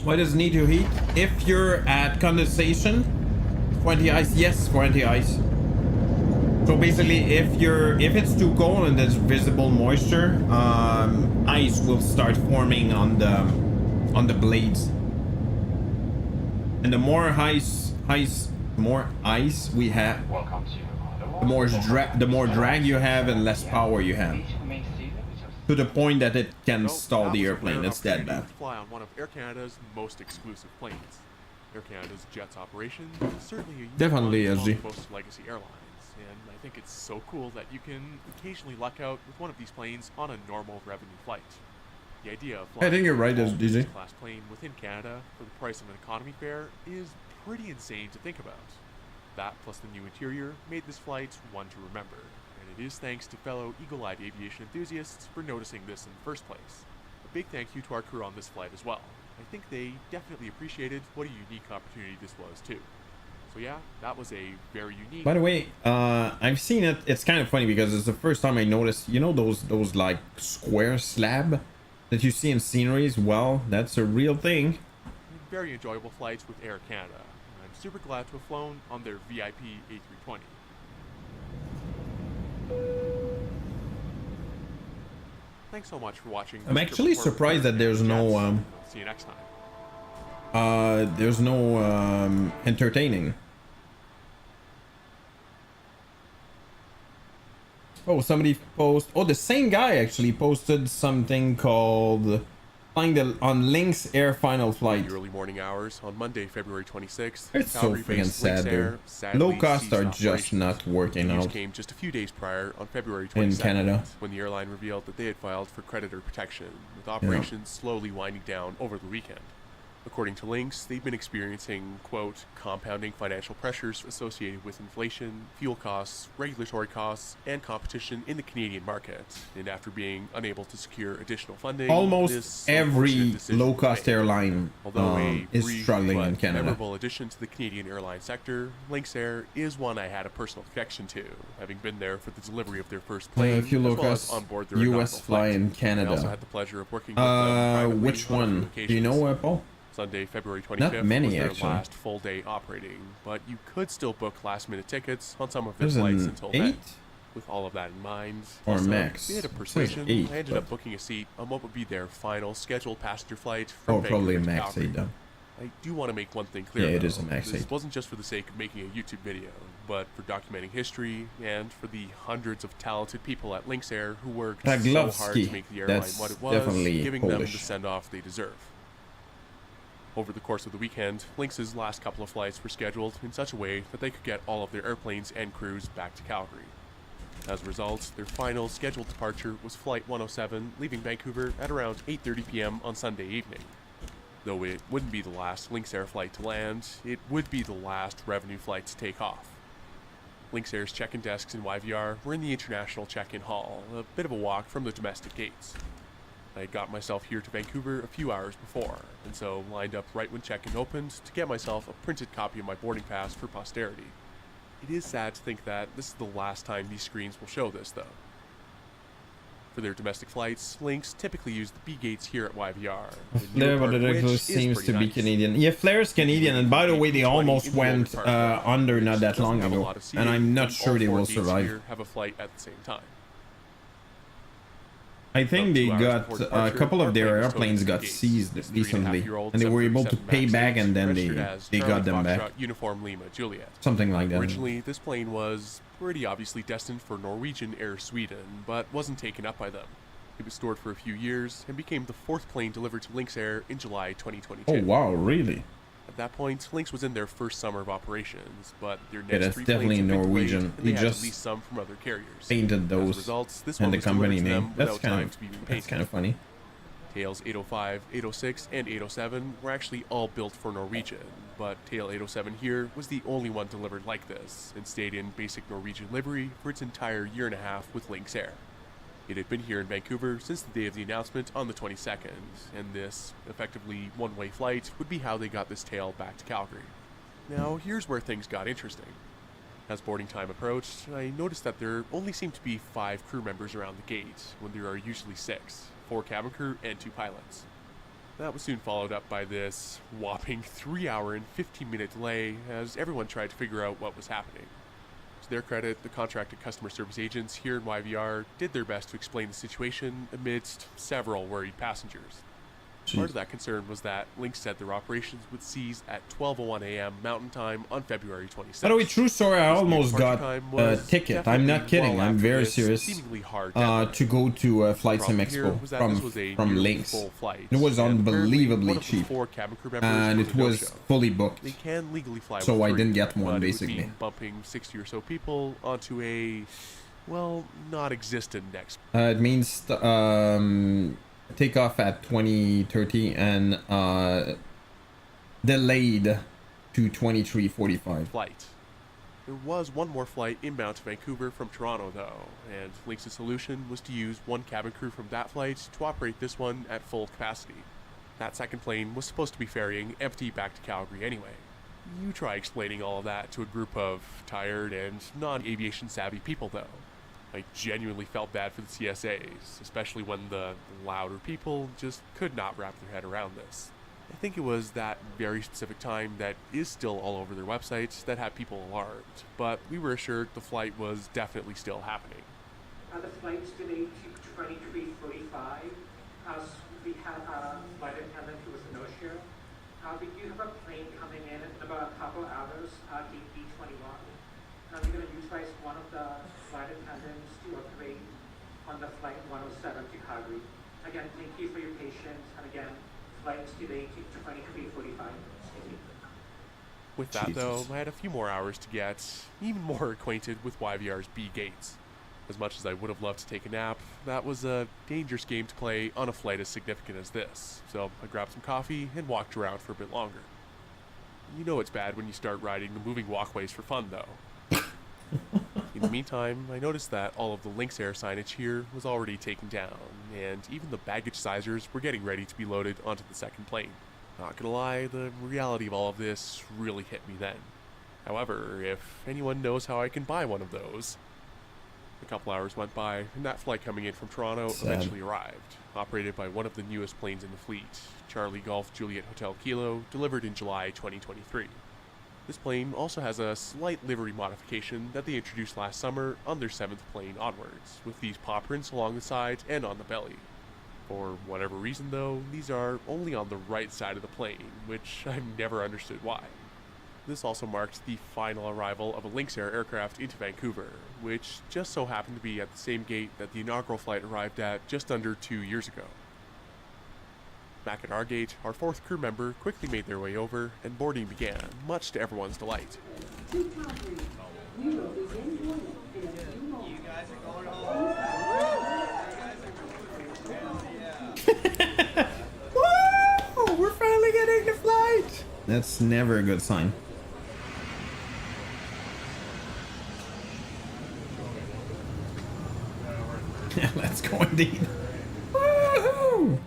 Why does it need to heat? If you're at condensation, 20 ice, yes, 20 ice. So basically, if it's too cold and there's visible moisture, ice will start forming on the blades. And the more ice we have, Welcome to Ottawa. the more drag you have and less power you have. Please remain seated with your To the point that it can So, stall that the was a airplane. rare It's that opportunity bad. to fly on one of Air Canada's most exclusive planes. Air Canada's Jets operation is certainly a unique Definitely, one among SG. most legacy airlines, and I think it's so cool that you can occasionally luck out with one of these planes on a normal revenue flight. The idea of flying I think you're right, a DZ. class plane within Canada for the price of an economy fare is pretty insane to think about. That plus the new interior made this flight one to remember, and it is thanks to fellow eagle-eyed aviation enthusiasts for noticing this in the first place. A big thank you to our crew on this flight as well. I think they definitely appreciated what a unique opportunity this was too. So yeah, that was a very unique. By the way, I've seen it. It's kind of funny because it's the first time I noticed, you know, those like square slab that you see in sceneries. Well, that's a real thing. very enjoyable flights with Air Canada. I'm super glad to have flown on their VIP A320. Thanks so much for watching. I'm this actually trip report with surprised that there's no Jets. See you next time. there's no entertaining. Oh, somebody post. Oh, the same guy actually posted something called flying on Lynx Air final flight. In the early morning hours on Monday, February 26th, It's so freaking Calgary-based sad, Lynx Air dude. sadly Low cost ceased are just operations. not working The news out came just a few days prior on February 22nd, in Canada. when the airline revealed that they had filed for creditor protection, with operations slowly winding down over the weekend. According to Lynx, they've been experiencing, quote, compounding financial pressures associated with inflation, fuel costs, regulatory costs, and competition in the Canadian market. And after being unable to secure additional funding, Almost this every unfortunate decision was low-cost made. airline Although a is brief struggling but in Canada. memorable addition to the Canadian airline sector, Lynx Air is one I had a personal connection to, having been there for the delivery of their first plane, If you as look well as us, on board their US inaugural fly flight. in I also Canada. had the pleasure of working with them privately Which on a few one? Do you know, occasions. Paul? Sunday, February 25th Not many, was their actually. last full day operating, but you could still book last-minute tickets on some of their There's flights an until 8 then. With all of that in mind, or also, max. bit of It says persuasion, 8, I ended but- up booking a seat on what would be their final scheduled passenger flight from Oh, probably a Vancouver to max Calgary. 8 though. I do want to make one thing clear. Yeah, it though. is a max This 8. wasn't just for the sake of making a YouTube video, but for documenting history and for the hundreds of talented people at Lynx Air who worked so hard Paglovsky. to make the airline That's what it was, definitely giving them Polish. the send-off they deserve. Over the course of the weekend, Lynx's last couple of flights were scheduled in such a way that they could get all of their airplanes and crews back to Calgary. As a result, their final scheduled departure was Flight 107, leaving Vancouver at around 8:30 p.m. on Sunday evening. Though it wouldn't be the last Lynx Air flight to land, it would be the last revenue flight to take off. Lynx Air's check-in desks in YVR were in the international check-in hall, a bit of a walk from the domestic gates. I had got myself here to Vancouver a few hours before, and so lined up right when check-in opened to get myself a printed copy of my boarding pass for posterity. It is sad to think that this is the last time these screens will show this, though. For their domestic flights, Lynx typically use the B gates here at YVR. Flair, but it seems to be Canadian. Yeah, Flair's Canadian, and by the way, they almost went under not that long ago, and I'm not sure they will survive. Have a flight at the same time. I think they got before a departure, couple of their our plane was airplanes towed got to the gates. seized This recently, 3.5-year-old and they were able to 737 pay Max back, 8, and then registered as they got Charlie them back. Foxtrot Uniform Lima Juliet. Something like that. Originally, this plane was pretty obviously destined for Norwegian Air Sweden, but wasn't taken up by them. It was stored for a few years and became the fourth plane delivered to Lynx Air in July 2022. Oh wow, really? At that point, Lynx was in their first summer of operations, but their next that's 3 definitely planes had been Norwegian. delayed, and they He had to just lease some from other carriers. Painted As a those result, this and one the was delivered company to them name. That's without kind time of to be repainted. funny. Tails 805, 806, and 807 were actually all built for Norwegian, but Tail 807 here was the only one delivered like this, and stayed in basic Norwegian livery for its entire year and a half with Lynx Air. It had been here in Vancouver since the day of the announcement on the 22nd, and this, effectively one-way flight, would be how they got this tail back to Calgary. Now, here's where things got interesting. As boarding time approached, I noticed that there only seemed to be 5 crew members around the gate, when there are usually 6, 4 cabin crew and 2 pilots. That was soon followed up by this whopping 3-hour and 15-minute delay as everyone tried to figure out what was happening. To their credit, the contracted customer service agents here in YVR did their best to explain the situation amidst several worried passengers. Part of that concern was that Lynx said their operations would cease at 12:01 a.m. Mountain Time on February 26th. By the way, true story, I This almost new got departure time a was ticket. I'm not definitely kidding. well I'm after very this serious. seemingly hard deadline. To go to Flight Sim Problem here Expo was that this was a from nearly Lynx. full flight, It was and apparently unbelievably one of the cheap, 4 cabin crew members and was it a was no-show. fully booked. They can legally fly So with I didn't 3, get one, but it would basically. mean bumping 60 or so people onto a, well, not existent next. It means take off at 20:30 and delayed to 23:45. Flight. There was one more flight inbound to Vancouver from Toronto, though, and Lynx's solution was to use 1 cabin crew from that flight to operate this one at full capacity. That second plane was supposed to be ferrying empty back to Calgary anyway. You try explaining all of that to a group of tired and non-aviation savvy people, though. I genuinely felt bad for the CSAs, especially when the louder people just could not wrap their head around this. I think it was that very specific time that is still all over their websites that had people alarmed, but we were assured the flight was definitely still happening. The flight's delayed to 23:45 as we had a flight attendant who was a no-show. We do have a plane coming in about a couple hours, the B21. We're going to utilize one of the flight attendants to operate on the flight 107 to Calgary. Again, thank you for your patience, and again, flights today to 23:45. Thank you. With that, Jesus. though, I had a few more hours to get even more acquainted with YVR's B gates. As much as I would have loved to take a nap, that was a dangerous game to play on a flight as significant as this, so I grabbed some coffee and walked around for a bit longer. You know it's bad when you start riding the moving walkways for fun, though. In the meantime, I noticed that all of the Lynx Air signage here was already taken down, and even the baggage sizers were getting ready to be loaded onto the second plane. Not gonna lie, the reality of all of this really hit me then. However, if anyone knows how I can buy one of those... A couple hours went by, and that flight coming in from Toronto eventually arrived, operated by one of the newest planes in the fleet, Charlie Golf Juliet Hotel Kilo, delivered in July 2023. This plane also has a slight livery modification that they introduced last summer on their 7th plane onwards, with these paw prints along the sides and on the belly. For whatever reason though, these are only on the right side of the plane, which I've never understood why. This also marked the final arrival of a Lynx Air aircraft into Vancouver, which just so happened to be at the same gate that the inaugural flight arrived at just under 2 years ago. Back at our gate, our 4th crew member quickly made their way over, and boarding began, much to everyone's delight. Woo! We're finally getting the flight! That's never a good sign. Yeah, let's go indeed. Woohoo!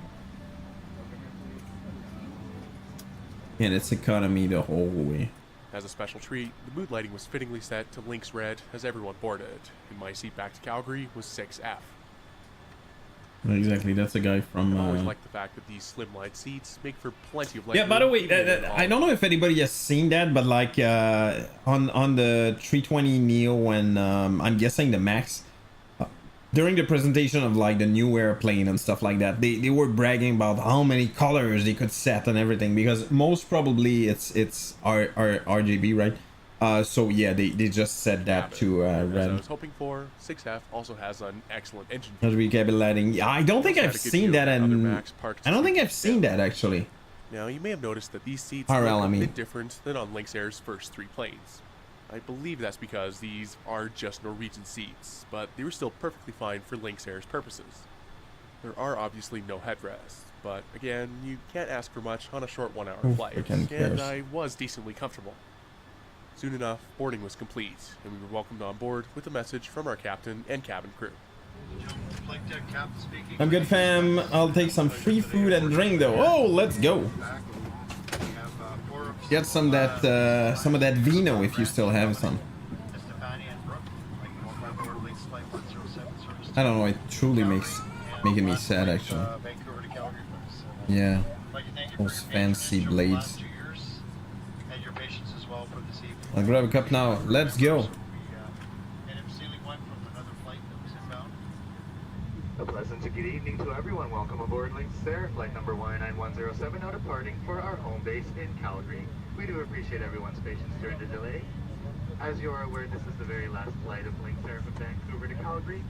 And it's economy the whole way. As a special treat, the mood lighting was fittingly set to Lynx Red as everyone boarded, and my seat back to Calgary was 6F. Exactly, that's a guy from... I always like the fact that these slimline seats make for plenty of legroom. Yeah, by the way, I don't know if anybody has seen that, but like on the 320 Neo and I'm guessing the Max, during the presentation of like the new airplane and stuff like that, they were bragging about how many colors they could set and everything, because most probably it's RGB, right? So yeah, they just said that to As Red. I was hoping for, 6F also has an excellent engine. RGB cable lighting. Yeah, I don't think Had I've a good seen view that, of other and Max parked I don't think seats. I've seen that actually. Now, you may have noticed that these seats RL, look I a mean. bit different than on Lynx Air's first 3 planes. I believe that's because these are just Norwegian seats, but they were still perfectly fine for Lynx Air's purposes. There are obviously no headrests, but again, you can't ask for much on a short 1-hour flight, freaking cares. and I was decently comfortable. Soon enough, boarding was complete, and we were welcomed on board with a message from our captain and cabin crew. I'm good, fam. I'll take some free food and drink though. Oh, let's go. Get some of that vino if you still have some. I don't know. It truly making me sad actually. Yeah, those fancy blades. I'll grab a cup now. Let's go. A pleasant good evening to everyone. Welcome aboard Lynx Air, flight number 19107, now departing for our home base in Calgary. We do appreciate everyone's patience during the delay. As you are aware, this is the very last flight of Lynx Air from Vancouver to Calgary.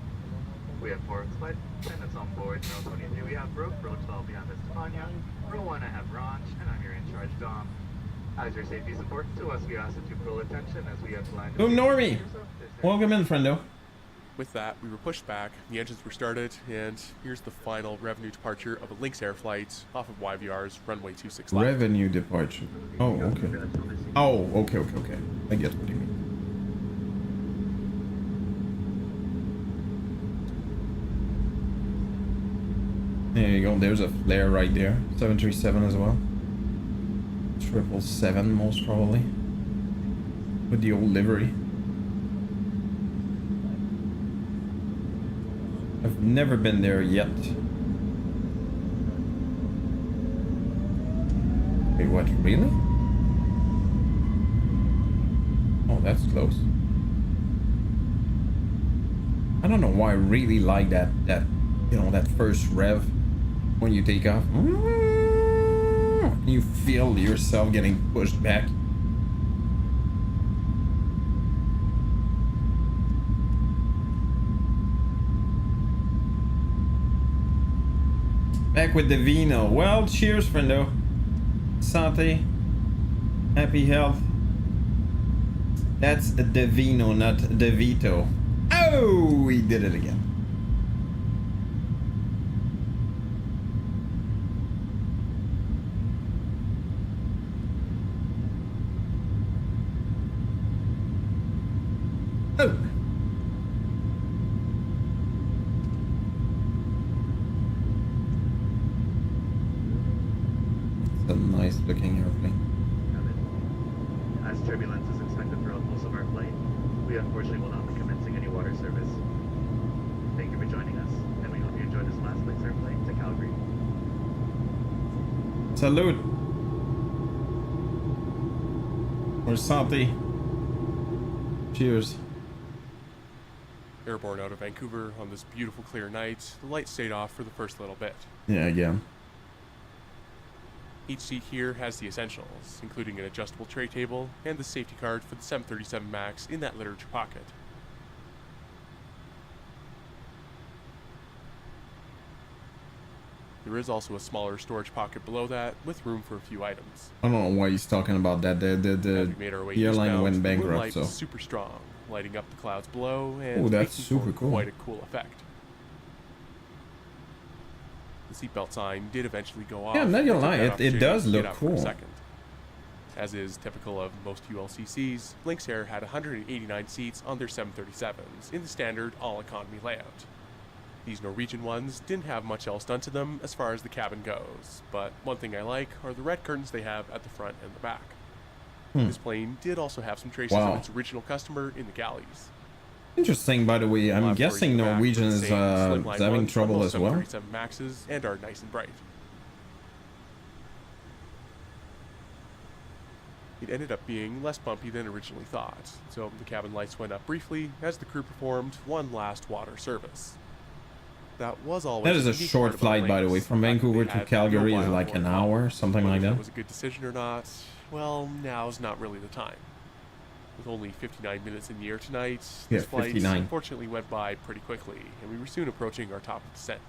We have 4 flight attendants on board. In row 23 we have Brooke, row 12 we have Estefania, row 1 I have Ronch, and I'm your in-charge Dom. As your safety is important to us, we ask that you pull attention as we have blind. Oh, Normie! Welcome in, friendo. With that, we were pushed back, the engines were started, and here's the final revenue departure of a Lynx Air flight off of YVR's runway 26 left. Revenue departure. Oh, okay. Oh, okay. I get what you mean. There you go. There's a flare right there. 737 as well. 777 most probably. With the old livery. I've never been there yet. Wait, what? Really? Oh, that's close. I don't know why I really like that you know, that first rev when you take off. You feel yourself getting pushed back. Back with the vino. Well, cheers, friendo. Santé. Happy health. That's the vino, not the Vito. Oh, we did it again. Oh. It's a nice looking airplane. As turbulence is expected throughout most of our flight, we unfortunately will not be commencing any water service. Thank you for joining us, and we hope you enjoy this last Lynx Air flight to Calgary. Salute. Or Santé. Cheers. Airborne out of Vancouver on this beautiful clear night, the lights stayed off for the first little bit. Yeah, again. Each seat here has the essentials, including an adjustable tray table and the safety card for the 737 MAX in that literature pocket. There is also a smaller storage pocket below that, with room for a few items. I don't know why he's talking about that. As we made our way The airline eastbound, went the bankrupt, moonlight so. was super strong, lighting up the clouds below and Oh, that's making for super cool. quite a cool effect. The seatbelt sign did eventually go off. Yeah, I'm not I gonna took lie, that it opportunity does to get look out for a cool. second. As is typical of most ULCCs, Lynx Air had 189 seats on their 737s in the standard all-economy layout. These Norwegian ones didn't have much else done to them as far as the cabin goes, but one thing I like are the red curtains they have at the front and the back. This plane did also have some traces Wow. of its original customer in the galleys. Interesting, by the way. I'm Laboratories guessing in the back Norwegian are the is same slimline having ones from trouble most as well. 737 Maxes and are nice and bright. It ended up being less bumpy than originally thought, so the cabin lights went up briefly as the crew performed one last water service. That was always That is a unique short part about flight, by the way. Lynx. From The fact that Vancouver they to had Calgary no is like an bioflow hour, something Whether like that that. was a good decision or not, well, now's not really the time. With only 59 minutes in the air tonight, Yeah, this flight 59. unfortunately went by pretty quickly, and we were soon approaching our top of descent.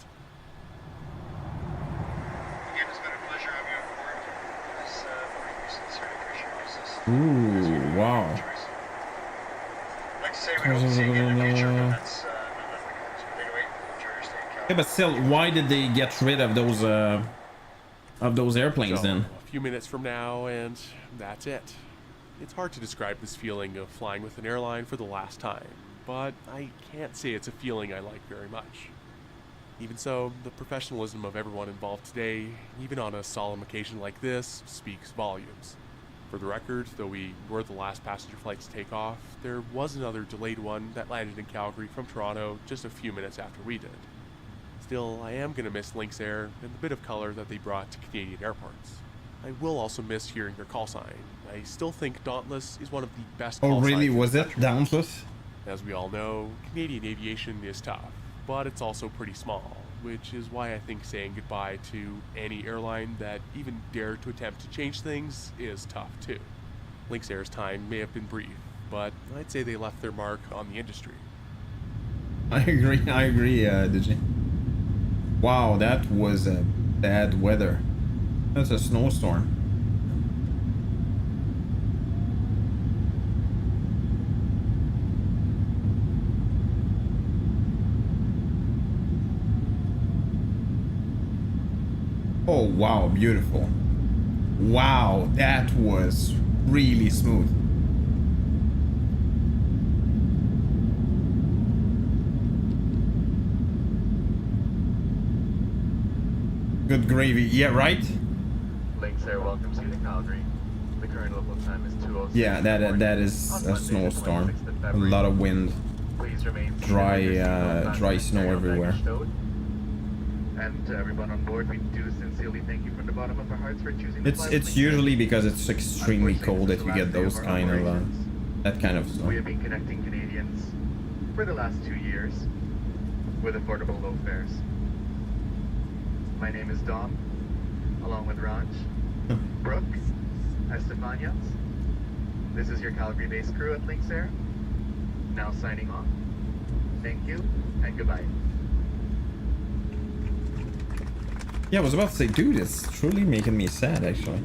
Again, it's been a pleasure having you on board. This morning, we sincerely appreciate your assistance. Ooh, wow. I'd like to say we hope to see you again in the future, but that's not in the cards. But anyway, enjoy your stay in Calgary. Yeah, but still, why did they get rid of those airplanes So, then? a few minutes from now, and that's it. It's hard to describe this feeling of flying with an airline for the last time, but I can't say it's a feeling I like very much. Even so, the professionalism of everyone involved today, even on a solemn occasion like this, speaks volumes. For the record, though we were the last passenger flight to take off, there was another delayed one that landed in Calgary from Toronto just a few minutes after we did. Still, I am going to miss Lynx Air and the bit of color that they brought to Canadian airports. I will also miss hearing their call sign. I still think Dauntless is one of the best Oh, call really? signs in Was the it country. Dauntless? As we all know, Canadian aviation is tough, but it's also pretty small, which is why I think saying goodbye to any airline that even dared to attempt to change things is tough too. Lynx Air's time may have been brief, but I'd say they left their mark on the industry. I agree, Digi. Wow, that was a bad weather. That's a snowstorm. Oh, wow, beautiful. Wow, that was really smooth. Good gravy. Yeah, right? Lynx Air welcomes you to Calgary. The current local time is 2:06. Yeah, that is on a Monday, the snowstorm. 26th of A February. lot of wind. Please remain seated Dry, with your seatbelt fastened dry and snow carry-on everywhere. baggage stowed. And to everyone on board, we do sincerely thank you from the bottom of our hearts for choosing to fly with It's Lynx Air. usually because it's extremely Unfortunately, cold this that is you the get last day those our kind of operations. that kind of We snow. have been connecting Canadians for the last 2 years with affordable low fares. My name is Dom, along with Raj, Brooke, Estefanias. This is your Calgary-based crew at Lynx Air. Now signing off. Thank you and goodbye. Yeah, I was about to say, dude, it's truly making me sad, actually.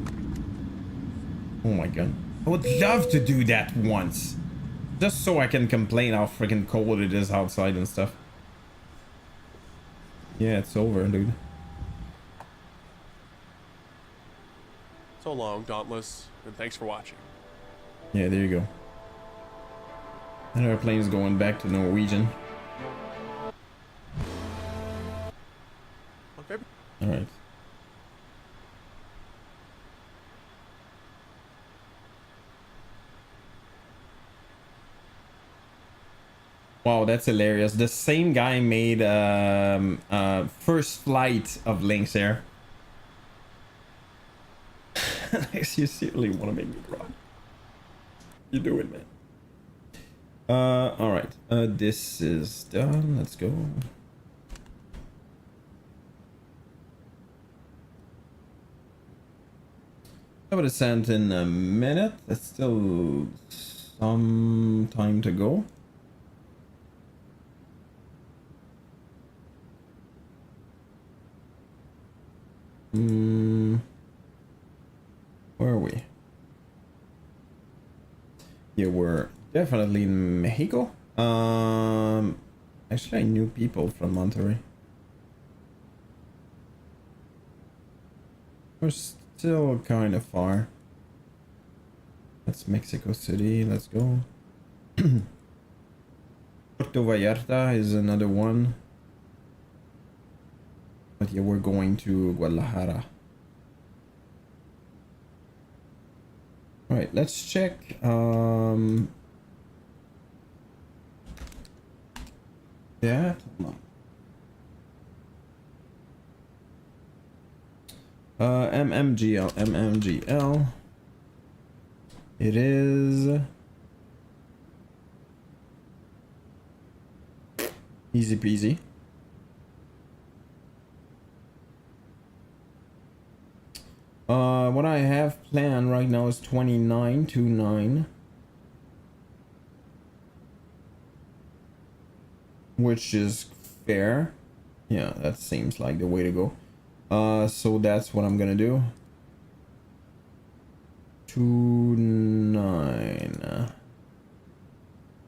Oh my god. I would love to do that once. Just so I can complain how freaking cold it is outside and stuff. Yeah, it's over, dude. So long, Dauntless, and thanks for watching. Yeah, there you go. And our plane's going back to Norwegian. On February Alright. Wow, that's hilarious. The same guy made first flight of Link's Air. You seriously want to make me cry. You do it, man. Alright. This is done. Let's go. I'm gonna send in a minute. That's still some time to go. Where are we? Yeah, we're definitely in Mexico. Actually, I knew people from Monterrey. We're still kind of far. That's Mexico City. Let's go. Puerto Vallarta is another one. But yeah, we're going to Guadalajara. Alright, let's check. Yeah, hold on. MMGL. It is easy peasy. What I have planned right now is 2929, which is fair. Yeah, that seems like the way to go. So that's what I'm gonna do. 29.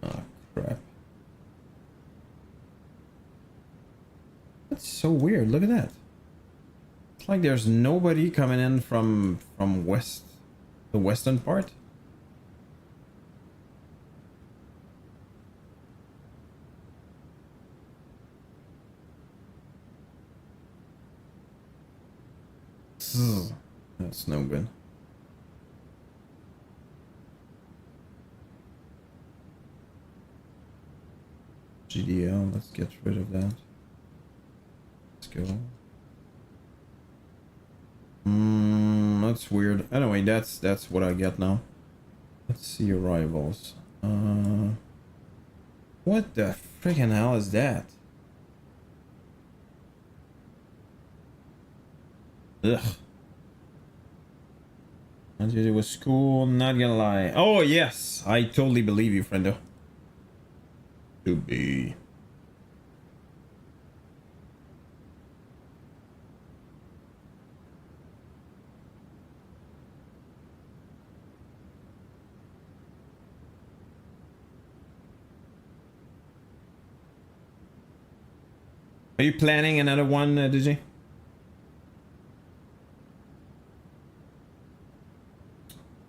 Oh crap. That's so weird. Look at that. It's like there's nobody coming in from west, the western part. That's no good. GDL, let's get rid of that. Let's go. That's weird. Anyway, that's what I get now. Let's see arrivals. What the freaking hell is that? Ugh. And it was school, not gonna lie. Oh yes, I totally believe you, friendo. To be. Are you planning another one, Digi?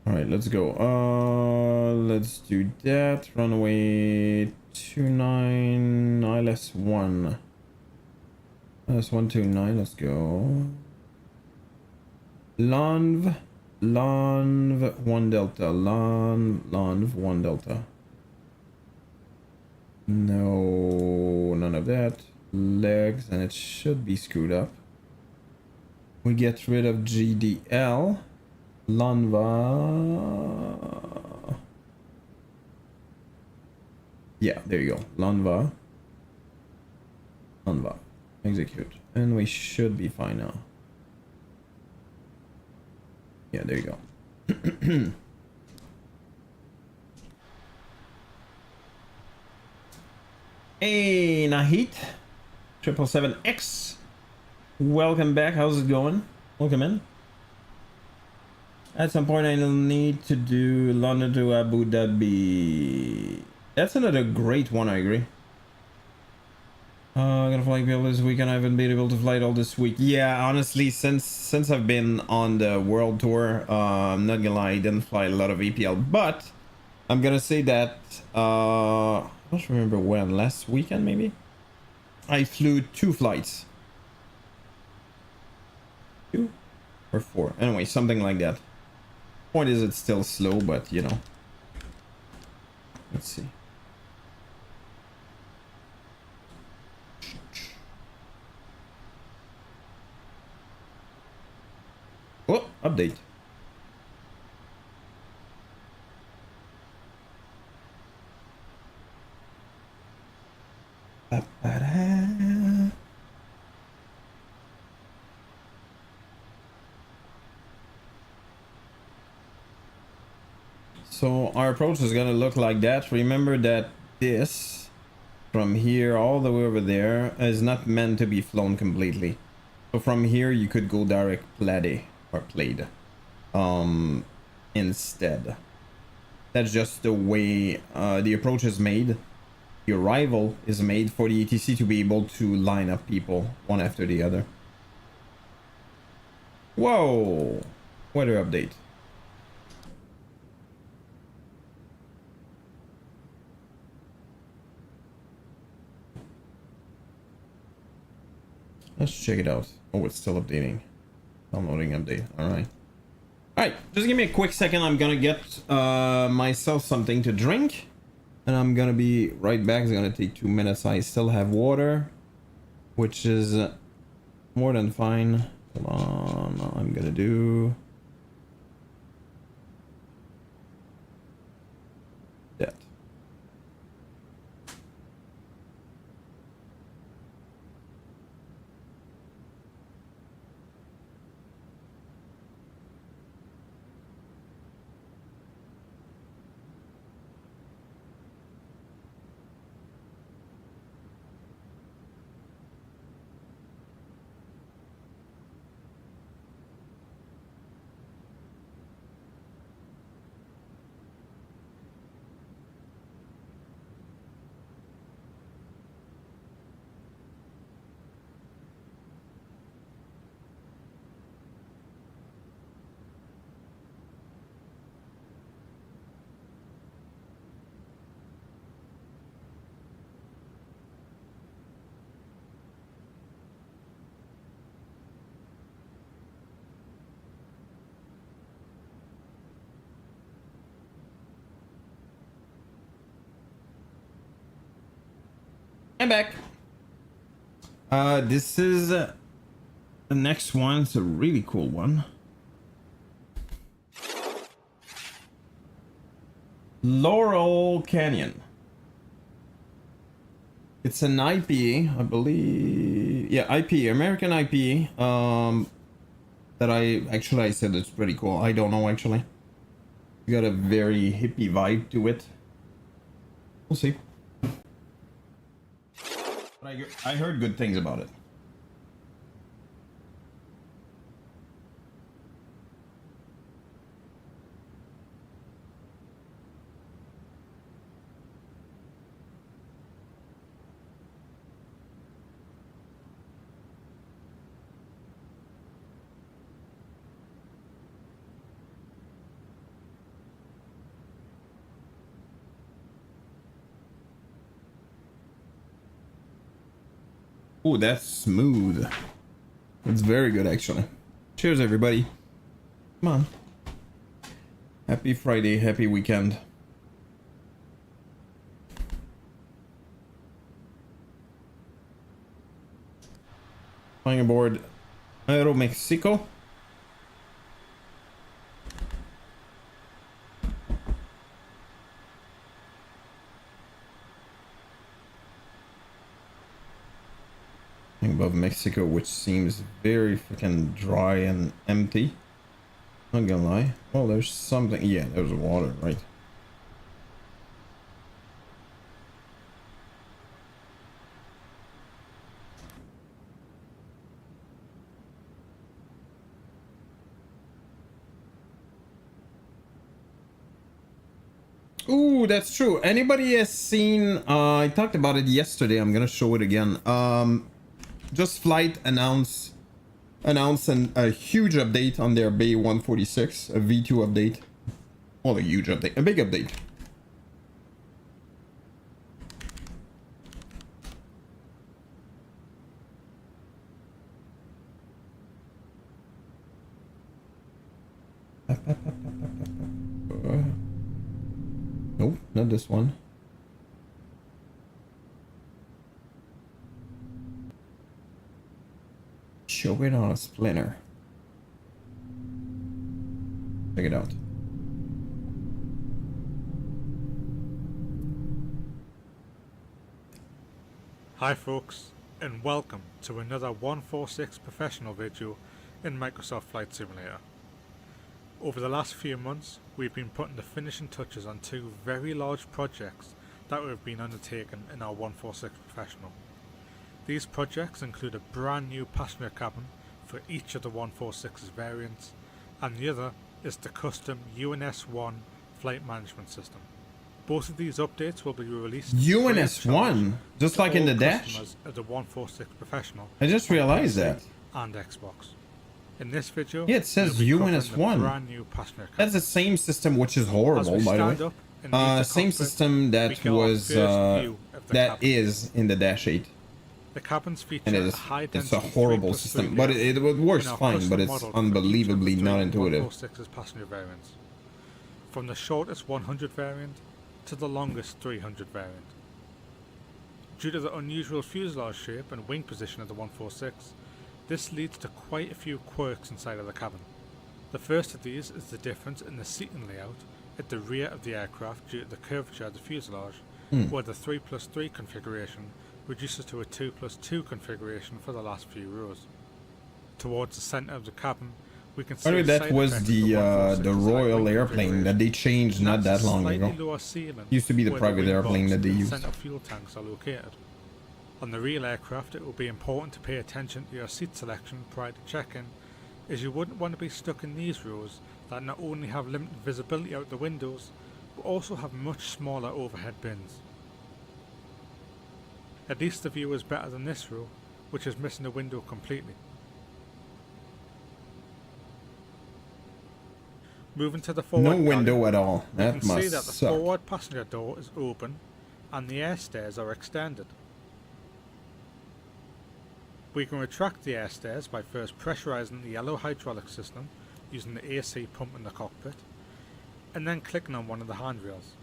Alright, let's go. Let's do that. Runaway 29 ILS1. ILS129, let's go. Lonv 1 Delta. Lonv 1 Delta. No, none of that. Legs, and it should be screwed up. We get rid of GDL. Lanva. Yeah, there you go. Lanva. Execute. And we should be fine now. Yeah, there you go. Hey, Nahit. 777X. Welcome back. How's it going? Welcome in. At some point, I'll need to do London to Abu Dhabi. That's another great one. I agree. I'm gonna fly people this weekend. I haven't been able to fly it all this week. Yeah, honestly, since I've been on the world tour, I'm not gonna lie, I didn't fly a lot of EPL, but I'm gonna say that I don't remember when, last weekend maybe, I flew 2 flights. 2 or 4, anyway, something like that. Point is, it's still slow, but you know. Let's see. Oh, update. Ba-ba-da. So our approach is gonna look like that. Remember that this, from here all the way over there, is not meant to be flown completely. So from here you could go direct plade or played instead. That's just the way the approach is made. The arrival is made for the ETC to be able to line up people one after the other. Whoa! Weather update. Let's check it out. Oh, it's still updating. Downloading update. Alright. Alright, just give me a quick second. I'm gonna get myself something to drink. And I'm gonna be right back. It's gonna take 2 minutes. I still have water, which is more than fine. Hold on. I'm gonna do that. I'm back. This is the next one. It's a really cool one. Laurel Canyon. It's an IPA, I believe. Yeah, IPA, American IPA. That I said it's pretty cool. I don't know actually. It's got a very hippie vibe to it. We'll see. I heard good things about it. Oh, that's smooth. It's very good, actually. Cheers, everybody. Come on. Happy Friday, happy weekend. Flying aboard Aero Mexico. Above Mexico, which seems very freaking dry and empty. Not gonna lie. Well, there's something. Yeah, there's water, right? Ooh, that's true. Anybody has seen, I talked about it yesterday. I'm gonna show it again. Just Flight announced a huge update on their Bay 146, a V2 update. Well, a huge update, a big update. Nope, not this one. Show it on a splinter. Check it out. Hi folks, and welcome to another 146 professional video in Microsoft Flight Simulator. Over the last few months, we've been putting the finishing touches on two very large projects that have been undertaken in our 146 Professional. These projects include a brand new passenger cabin for each of the 146's variants, and the other is the custom UNS-1 flight management system. Both of these updates will be released UNS-1, just like in the dash. Of the 146 Professional. I just realized that. And Xbox. In this video, yeah, it says UNS-1. Brand new passenger cabin. That's the same system, which is horrible, by the way. Same system that was that is in the Dash 8. The cabins feature and it's a horrible system, but it works fine, but it's unbelievably not intuitive. 146's passenger variants, from the shortest 100 variant to the longest 300 variant. Due to the unusual fuselage shape and wing position of the 146, this leads to quite a few quirks inside of the cabin. The first of these is the difference in the seating layout at the rear of the aircraft due to the curvature of the fuselage, where the 3+3 configuration reduces to a 2+2 configuration for the last few rows. Towards the centre of the cabin, we can see that was the Royal airplane that they changed not that long ago. Used to be the private airplane that they used. Center fuel tanks are located. On the real aircraft, it will be important to pay attention to your seat selection prior to check-in, as you wouldn't want to be stuck in these rows that not only have limited visibility out the windows, but also have much smaller overhead bins. At least the view is better than this row, which is missing a window completely. Moving to the forward no window at all. That you can must see that the suck. forward passenger door is open and the air stairs are extended. We can retract the air stairs by first pressurizing the yellow hydraulic system using the AC pump in the cockpit, and then clicking on one of the handrails.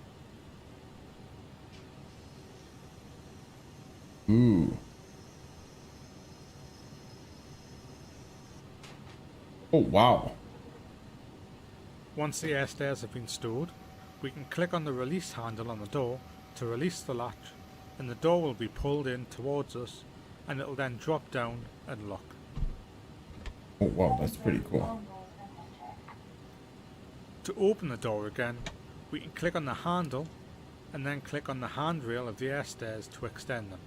Ooh. Oh wow. Once the air stairs have been stored, we can click on the release handle on the door to release the latch, and the door will be pulled in towards us, and it will then drop down and lock. Oh wow, that's pretty cool. To open the door again, we can click on the handle and then click on the handrail of the air stairs to extend them.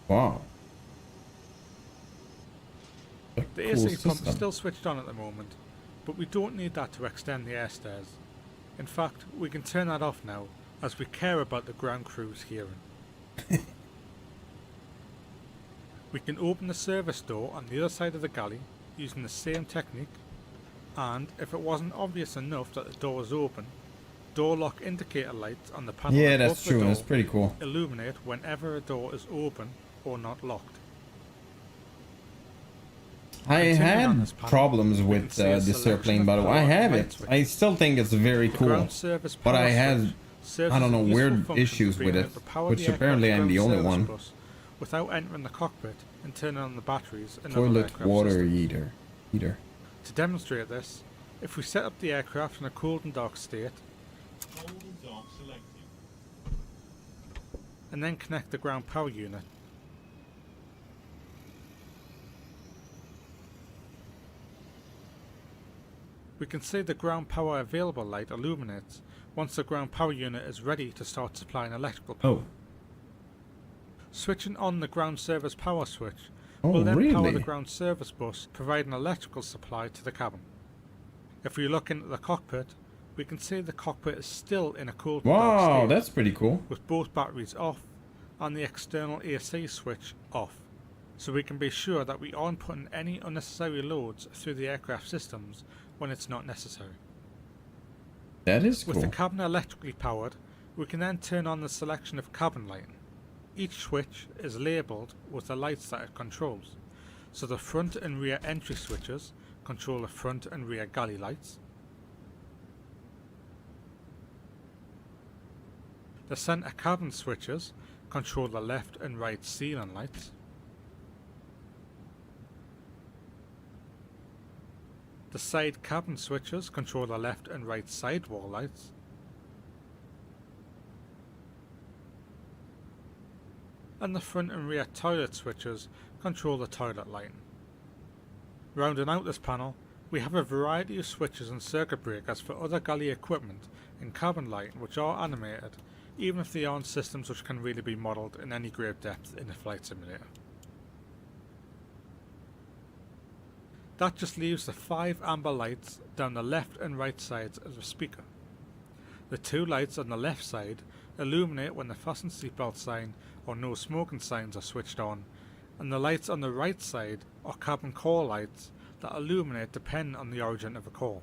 Wow. The AC pump is still switched on at the moment, but we don't need that to extend the air stairs. In fact, we can turn that off now, as we care about the ground crew's hearing. We can open the service door on the other side of the galley using the same technique, and if it wasn't obvious enough that the door is open, door lock indicator lights on the panel yeah, above that's the true. door That's pretty cool. illuminate whenever a door is open or not locked. I had problems with this airplane, by the way. I have it. I still think it's very cool, but I had, I don't know, weird issues with it, which apparently I'm the only one. Without entering the cockpit and turning on the batteries and Toilet water heater. To demonstrate this, if we set up the aircraft in a cold and dark state, and then connect the ground power unit, we can see the ground power available light illuminates once the ground power unit is ready to start supplying electrical power. Oh. Switching on the ground service power switch will then power the ground service bus, providing electrical supply to the cabin. If we look into the cockpit, we can see the cockpit is still in a cool Wow, state, that's pretty cool. with both batteries off and the external AC switch off, so we can be sure that we aren't putting any unnecessary loads through the aircraft systems when it's not necessary. That is With the cool. cabin electrically powered, we can then turn on the selection of cabin lighting. Each switch is labelled with the lights that it controls, so the front and rear entry switches control the front and rear galley lights. The centre cabin switches control the left and right ceiling lights. The side cabin switches control the left and right sidewall lights. And the front and rear toilet switches control the toilet lighting. Rounding out this panel, we have a variety of switches and circuit breakers for other galley equipment and cabin lighting which are animated, even if they aren't systems which can really be modelled in any great depth in a flight simulator. That just leaves the 5 amber lights down the left and right sides of the speaker. The 2 lights on the left side illuminate when the fasten seatbelt sign or no smoking signs are switched on, and the lights on the right side are cabin call lights that illuminate depending on the origin of a call.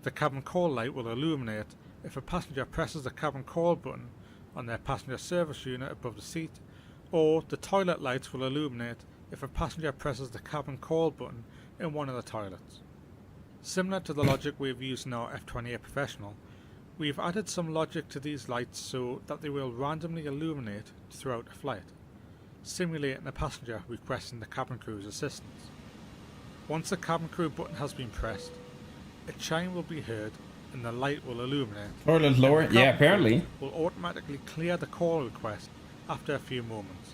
The cabin call light will illuminate if a passenger presses the cabin call button on their passenger service unit above the seat, or the toilet lights will illuminate if a passenger presses the cabin call button in one of the toilets. Similar to the logic we've used in our F-28 Professional, we've added some logic to these lights so that they will randomly illuminate throughout the flight, simulating a passenger requesting the cabin crew's assistance. Once the cabin crew button has been pressed, a chime will be heard and the light will illuminate. Toilet lower? And the Yeah, cabin crew apparently. will automatically clear the call request after a few moments.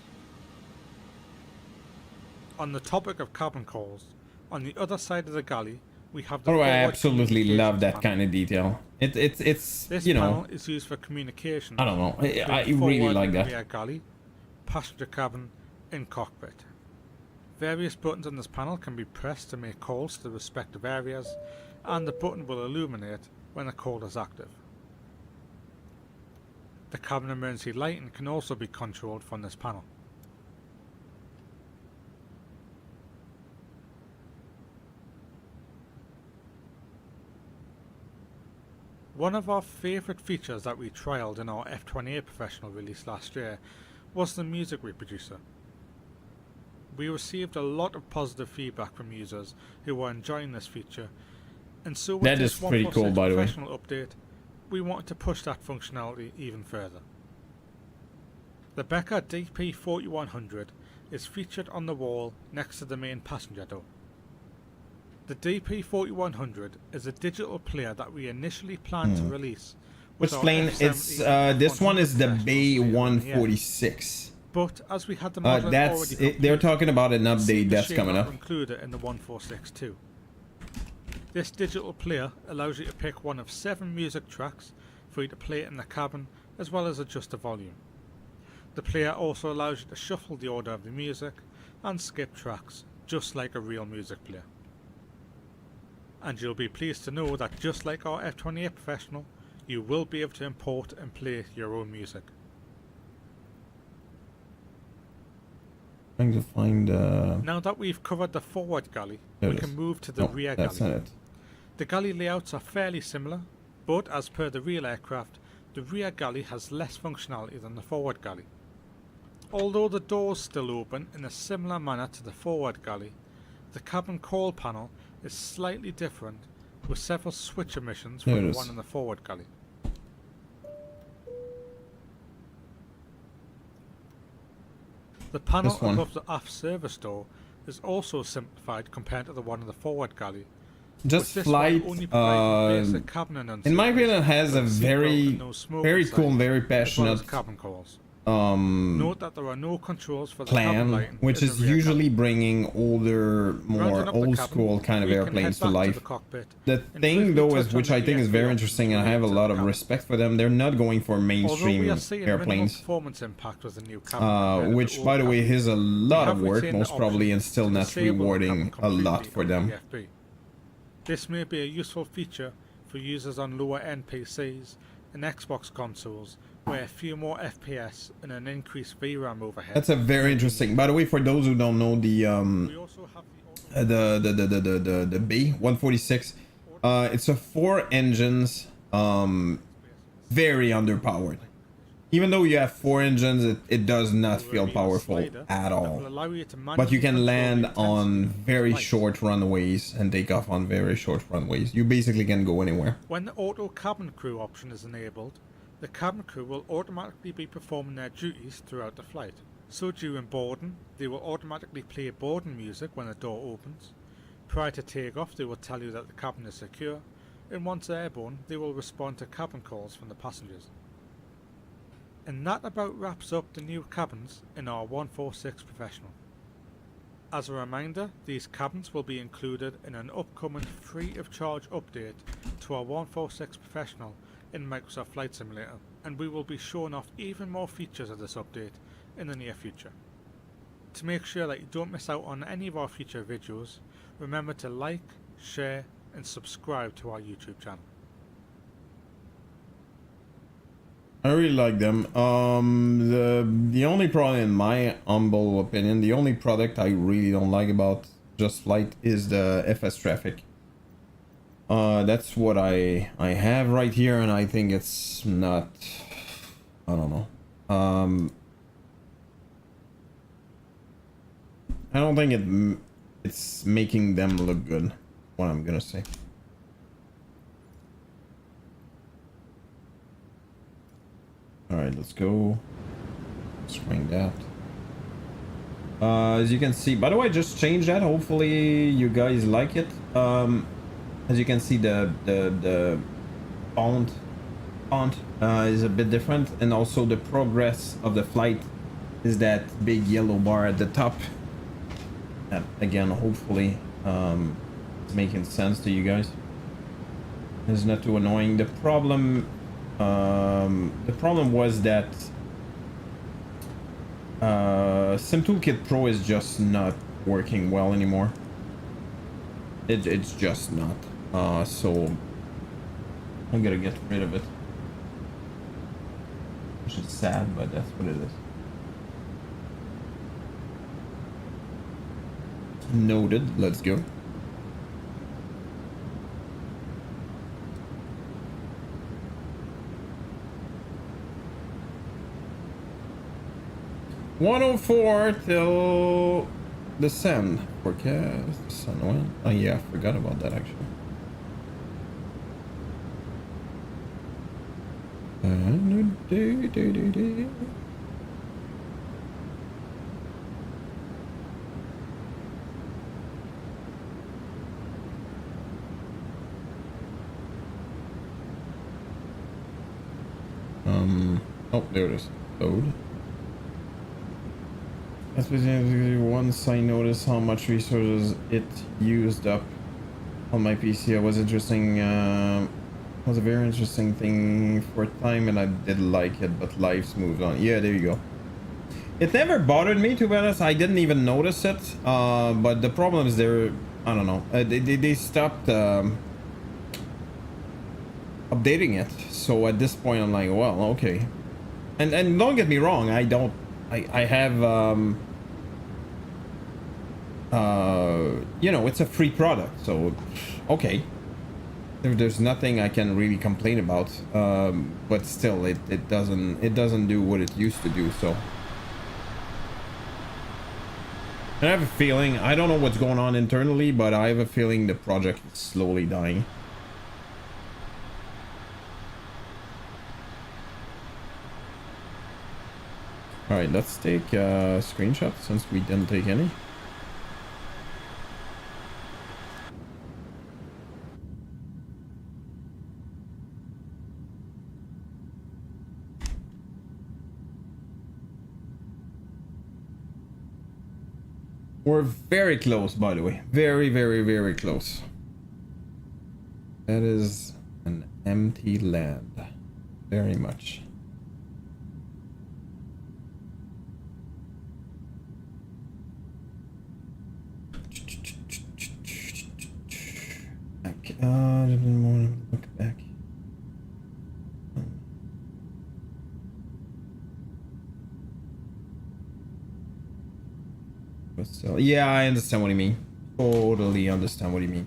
On the topic of cabin calls, on the other side of the galley, we have the Oh, I forward absolutely communications love that panel. kind of detail. It's This you know, panel is used for communication. I don't know. I between really forward like and that. rear galley, passenger cabin, and cockpit. Various buttons on this panel can be pressed to make calls to the respective areas, and the button will illuminate when the call is active. The cabin emergency lighting can also be controlled from this panel. One of our favourite features that we trialled in our F-28 Professional release last year was the music reproducer. We received a lot of positive feedback from users who were enjoying this feature, and so with That this is pretty cool, 146 by the way. Professional update, we wanted to push that functionality even further. The Becker DP4100 is featured on the wall next to the main passenger door. The DP4100 is a digital player that we initially planned to release. Which with our plane? F-70 It's this one is the Professional CRN. B146. But as we had the model That's already it, they're complete, talking about an it seemed update a that's shame coming not up. to include it in the 146 too. This digital player allows you to pick one of 7 music tracks for you to play it in the cabin, as well as adjust the volume. The player also allows you to shuffle the order of the music and skip tracks, just like a real music player. And you'll be pleased to know that just like our F-28 Professional, you will be able to import and play your own music. Trying to find Now that we've covered the forward galley, There we it can is. move to the no, rear that's galley. not it. The galley layouts are fairly similar, but as per the real aircraft, the rear galley has less functionality than the forward galley. Although the doors still open in a similar manner to the forward galley, the cabin call panel is slightly different, with several switch emissions There from it the is. one in the forward galley. The panel This one. above the aft service door is also simplified compared to the one in the forward galley. Just with this one flight. only providing basic cabin In my announcements, opinion, has a with seatbelt very, and no smoking very cool and signs, very as well as passionate cabin calls. Note that there are no controls for the cabin plan, lighting which in the is rear usually cabin. bringing older, more Rounding up the old cabin, school kind of we can airplanes head to back life. the cockpit The and thing briefly though touch is, on which the I think is EFB very options interesting, and I have a related to lot the of cabin. respect for them. They're not going for Although we mainstream are seeing minimal airplanes, performance impact with the new cabin compared to the which, old by the way, cabin, is a lot have of work, retained the most probably, option and still to not disable the rewarding cabin a lot completely for on the them. EFB. This may be a useful feature for users on lower end PCs and Xbox consoles where a few more FPS and an increased VRAM overhead. That's a very interesting. By the way, for those who don't know, the We also have the B146, it's a 4 engines, very underpowered. Even though you have 4 engines, it does not feel powerful at all. But you can land on very short runways and take off on very short runways. You basically can go anywhere. When the auto cabin crew option is enabled, the cabin crew will automatically be performing their duties throughout the flight. So during boarding, they will automatically play boarding music when the door opens. Prior to takeoff, they will tell you that the cabin is secure, and once airborne, they will respond to cabin calls from the passengers. And that about wraps up the new cabins in our 146 Professional. As a reminder, these cabins will be included in an upcoming free of charge update to our 146 Professional in Microsoft Flight Simulator, and we will be showing off even more features of this update in the near future. To make sure that you don't miss out on any of our future videos, remember to like, share and subscribe to our YouTube channel. I really like them. The only problem, in my humble opinion, the only product I really don't like about Just Flight is the FS traffic. That's what I have right here, and I think it's not. I don't know. I don't think it's making them look good. What I'm gonna say. All right, let's go. Swing that. As you can see, by the way, I just changed that. Hopefully you guys like it. As you can see, the font is a bit different, and also the progress of the flight is that big yellow bar at the top. Again, hopefully it's making sense to you guys. It's not too annoying. The problem was that SimToolkit Pro is just not working well anymore. It's just not. So I'm gonna get rid of it, which is sad, but that's what it is. Noted. Let's go. $104 till the sun forecast. The sun went. Oh yeah, I forgot about that actually. Oh, there it is. Load. Especially once I noticed how much resources it used up on my PC, it was interesting. Was a very interesting thing for time, and I did like it, but life's moved on. Yeah, there you go. It never bothered me, to be honest. I didn't even notice it. But the problem is I don't know. They stopped updating it. So at this point, I'm like, well, okay. And don't get me wrong. I have you know, it's a free product, so okay. There's nothing I can really complain about, but still, it doesn't do what it used to do. So I have a feeling, I don't know what's going on internally, but I have a feeling the project is slowly dying. All right, let's take a screenshot since we didn't take any. We're very close, by the way. Very, very, very close. That is an empty land. Very much. Look back. But still, yeah, I understand what you mean. Totally understand what you mean.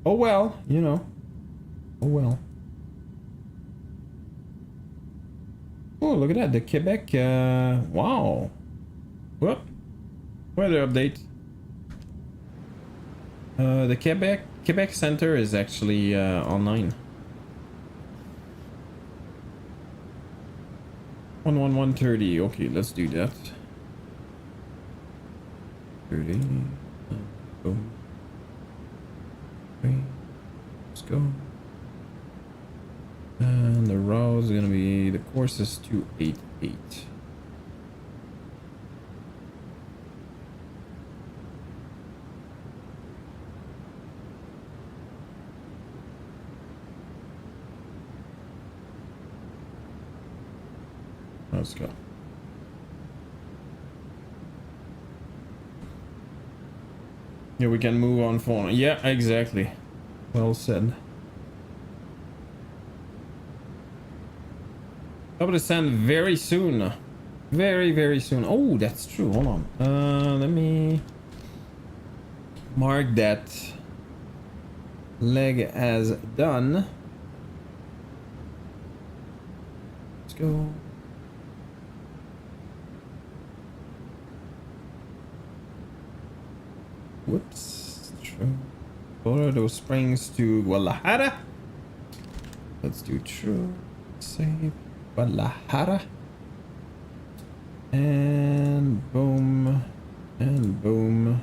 Oh well, you know. Oh well. Oh, look at that. The Quebec, wow. Whoop. Weather update. The Quebec Center is actually online. 11130. Okay, let's do that. 30. Boom. 3. Let's go. And the route is gonna be, the course is 288. Let's go. Yeah, we can move on phone. Yeah, exactly. Well said. Top of the sand very soon. Very, very soon. Oh, that's true. Hold on. Let me mark that leg as done. Let's go. Whoops. True. Colorado Springs to Guadalajara. Let's do true. Save. Guadalajara. And boom. And boom.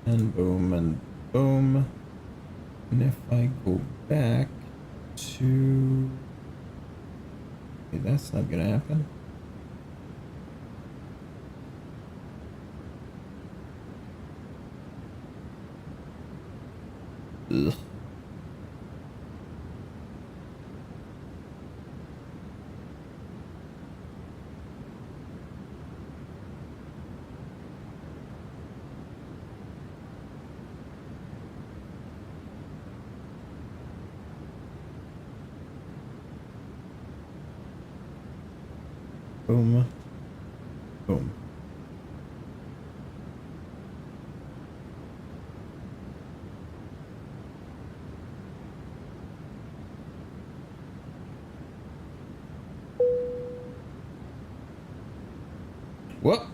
And boom. And boom. And if I go back to... Okay, that's not gonna happen. Ugh. Boom. Boom. What?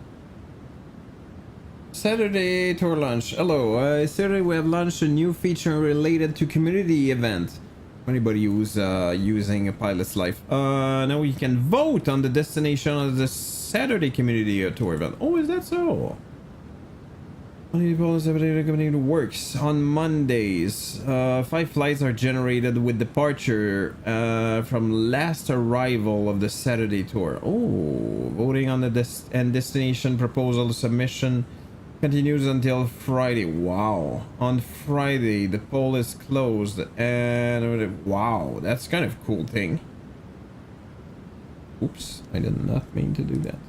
Saturday tour lunch. Hello. Saturday we have launched a new feature related to community event. Anybody who's using a pilot's life. Now we can vote on the destination of the Saturday community tour event. Oh, is that so? Community works on Mondays. 5 flights are generated with departure from last arrival of the Saturday tour. Oh, voting on the destination proposal submission continues until Friday. Wow. On Friday, the poll is closed and wow, that's kind of a cool thing. Oops, I did not mean to do that.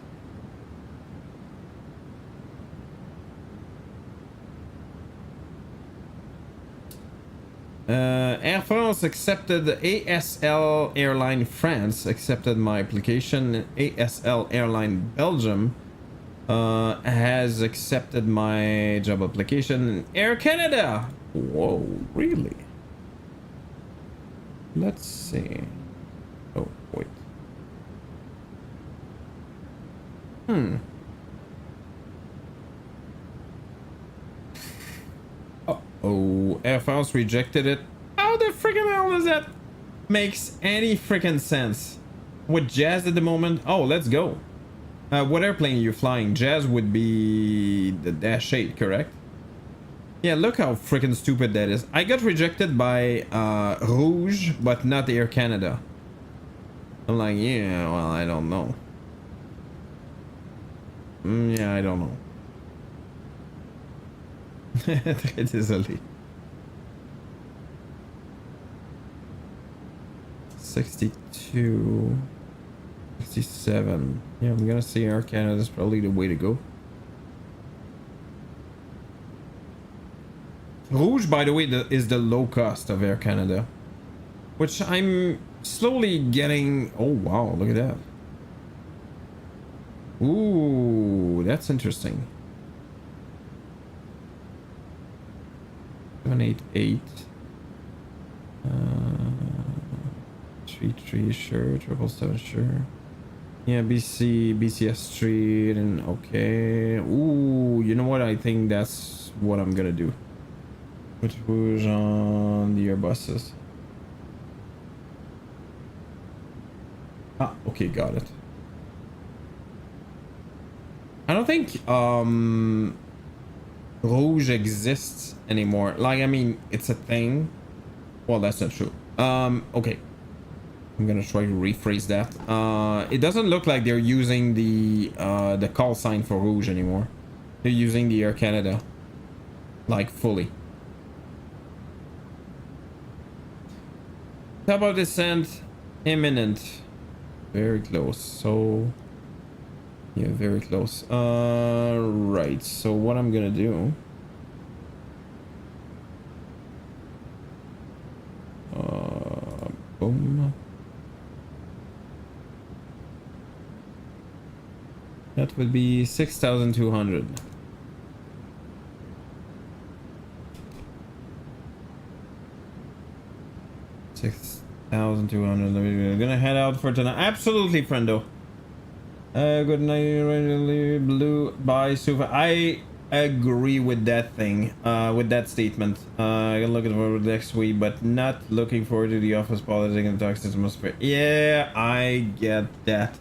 Air France accepted ASL Airline France accepted my application. ASL Airline Belgium has accepted my job application. Air Canada. Whoa, really? Let's see. Oh, wait. Oh, Air France rejected it. How the freaking hell does that makes any freaking sense? With Jazz at the moment? Oh, let's go. What airplane are you flying? Jazz would be the Dash 8, correct? Yeah, look how freaking stupid that is. I got rejected by Rouge, but not Air Canada. I'm like, yeah, well, I don't know. Yeah, I don't know. Très désolé. 62, 67. Yeah, I'm gonna say Air Canada is probably the way to go. Rouge, by the way, is the low cost of Air Canada, which I'm slowly getting. Oh wow, look at that. Ooh, that's interesting. 788. 33 sure, 777 sure. Yeah, BCS Street and okay. Ooh, you know what? I think that's what I'm gonna do. Put Rouge on the Airbuses. Ah, okay, got it. I don't think Rouge exists anymore. Like, I mean, it's a thing. Well, that's not true. Okay. I'm gonna try to rephrase that. It doesn't look like they're using the call sign for Rouge anymore. They're using the Air Canada, like, fully. Top of descent imminent. Very close. So yeah, very close. Right. So what I'm gonna do? Boom. That would be 6,200. We're gonna head out for tonight. Absolutely, friendo. Good night, blue. Bye, super. I agree with that thing. With that statement. I'm looking forward to next week, but not looking forward to the office politics and toxic atmosphere. Yeah, I get that.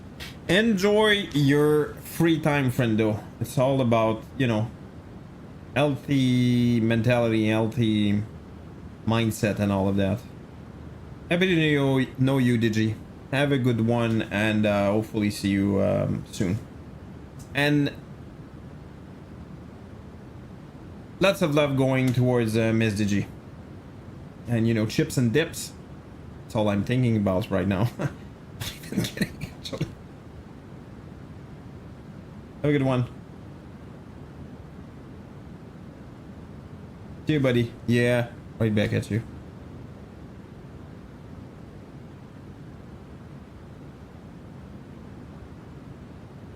Enjoy your free time, friendo. It's all about, you know, healthy mentality, healthy mindset, and all of that. Happy to know you, Digi. Have a good one, and hopefully see you soon. And lots of love going towards Miss Digi. And, you know, chips and dips. That's all I'm thinking about right now. I'm even kidding, actually. Have a good one. See you, buddy. Yeah, right back at you.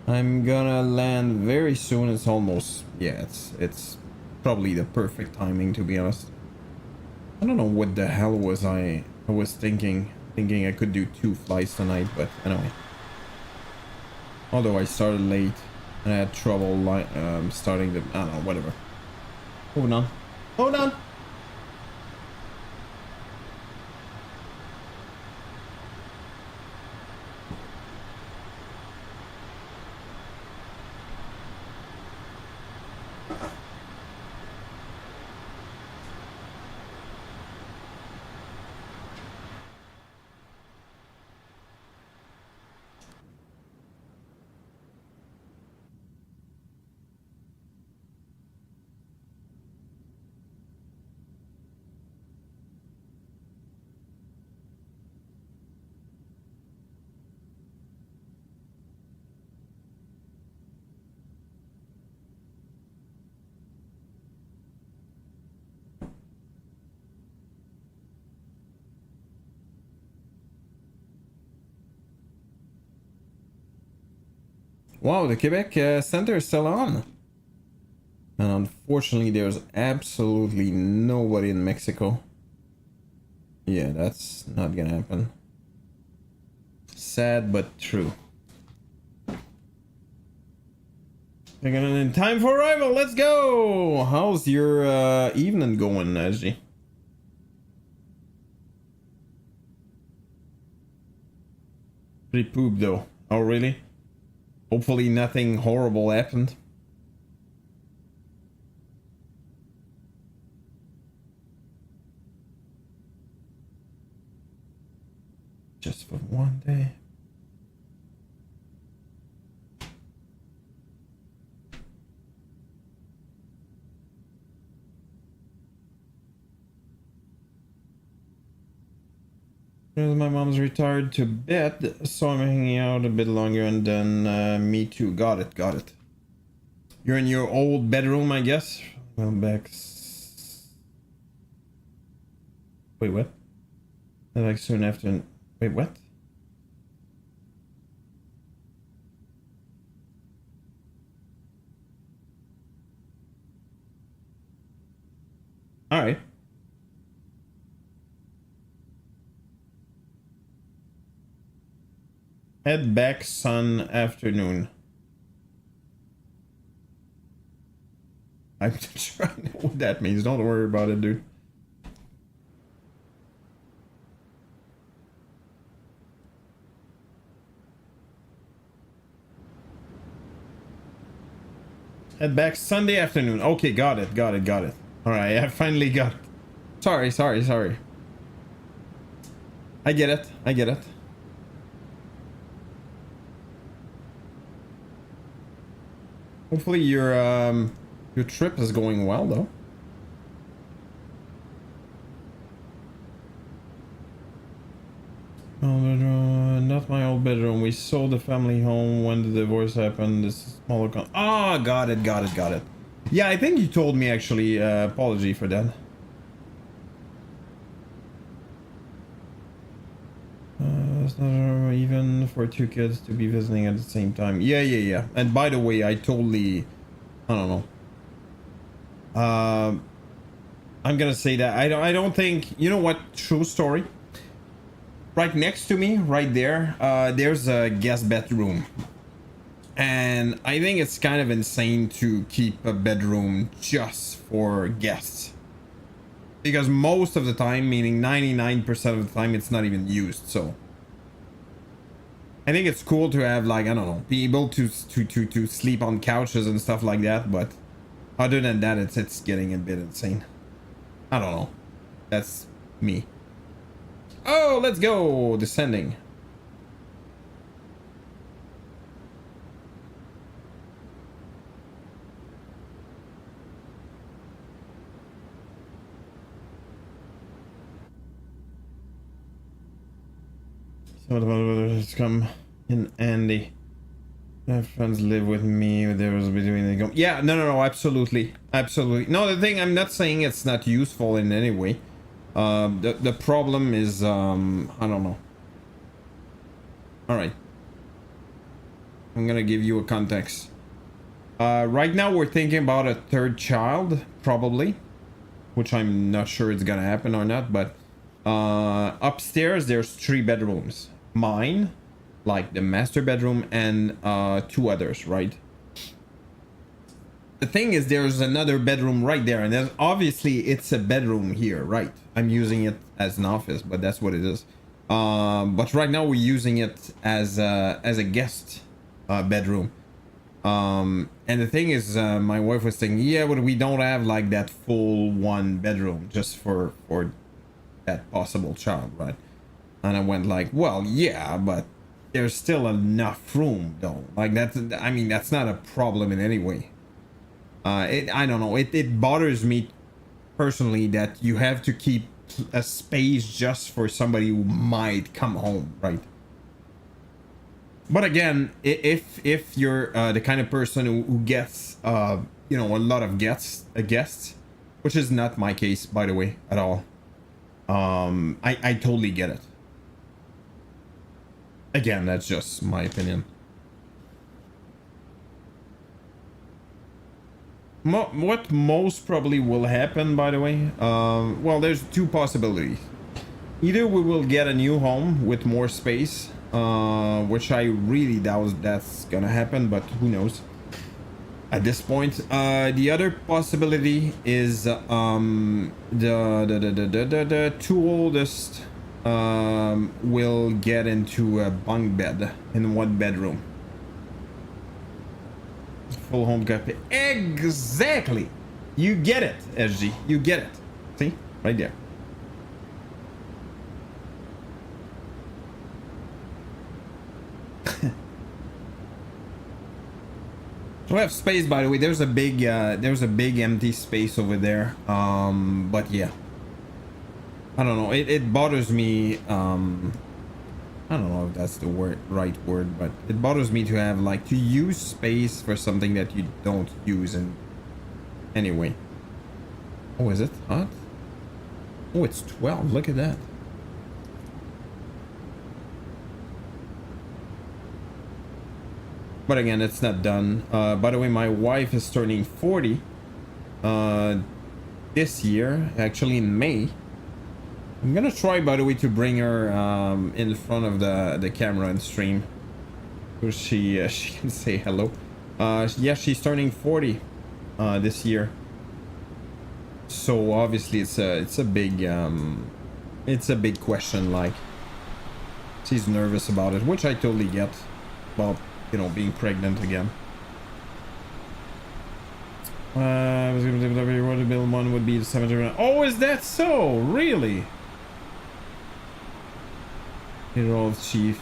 I'm gonna land very soon. It's almost, yeah, it's probably the perfect timing, to be honest. I don't know what the hell was I was thinking I could do 2 flights tonight, but anyway. Although I started late and I had trouble starting the, I don't know, whatever. Hold on. Hold on. Wow, the Quebec Center is still on. And unfortunately, there's absolutely nobody in Mexico. Yeah, that's not gonna happen. Sad, but true. They're gonna in time for arrival. Let's go! How's your evening going, Najee? Pretty poop, though. Oh, really? Hopefully nothing horrible happened. Just for one day. My mom's retired to bed, so I'm hanging out a bit longer, and then me too. Got it, got it. You're in your old bedroom, I guess. Well, back Wait, what? Like soon after. Wait, what? All right. Head back sun afternoon. I'm trying to know what that means. Don't worry about it, dude. Head back Sunday afternoon. Okay, got it. All right, I finally got it. Sorry. I get it. Hopefully your trip is going well, though. Not my old bedroom. We sold the family home when the divorce happened. This is smaller got it. Yeah, I think you told me, actually. Apology for that. It's not even for two kids to be visiting at the same time. Yeah. And by the way, I don't know. I'm gonna say that I don't think, you know what, true story. Right next to me, right there, there's a guest bedroom. And I think it's kind of insane to keep a bedroom just for guests. Because most of the time, meaning 99% of the time, it's not even used, so. I think it's cool to have, like, I don't know, be able to sleep on couches and stuff like that, but other than that, it's getting a bit insane. I don't know. That's me. Oh, let's go! Descending. So what about others come in Andy? My friends live with me, there was between the yeah, no, absolutely. No, the thing, I'm not saying it's not useful in any way. The problem is, I don't know. All right. I'm gonna give you a context. Right now we're thinking about a third child, probably, which I'm not sure it's gonna happen or not, but upstairs there's 3 bedrooms. Mine, like the master bedroom, and 2 others, right? The thing is, there's another bedroom right there, and then obviously it's a bedroom here, right? I'm using it as an office, but that's what it is. But right now we're using it as a guest bedroom. And the thing is, my wife was saying, yeah, but we don't have like that full 1 bedroom just for that possible child, right? And I went like, well, yeah, but there's still enough room though. Like that's not a problem in any way. I don't know. It bothers me personally that you have to keep a space just for somebody who might come home, right? But again, if you're the kind of person who gets a lot of guests, which is not my case, by the way, at all. I totally get it. Again, that's just my opinion. What most probably will happen, by the way, well, there's 2 possibilities. Either we will get a new home with more space, which I really doubt that's gonna happen, but who knows at this point. The other possibility is the 2 oldest will get into a bunk bed in 1 bedroom. Full home copy. Exactly. You get it, SG. You get it. See? Right there. So we have space, by the way. There's a big empty space over there. But yeah. I don't know. It bothers me. I don't know if that's the right word, but it bothers me to have like to use space for something that you don't use in anyway. Oh, is it hot? Oh, it's 12. Look at that. But again, it's not done. By the way, my wife is turning 40 this year, actually in May. I'm gonna try, by the way, to bring her in front of the camera and stream, so she can say hello. Yeah, she's turning 40 this year. So obviously it's a big question. Like, she's nervous about it, which I totally get, about, you know, being pregnant again. I was gonna say the bill one would be the 70. Oh, is that so? Really? Hero Chief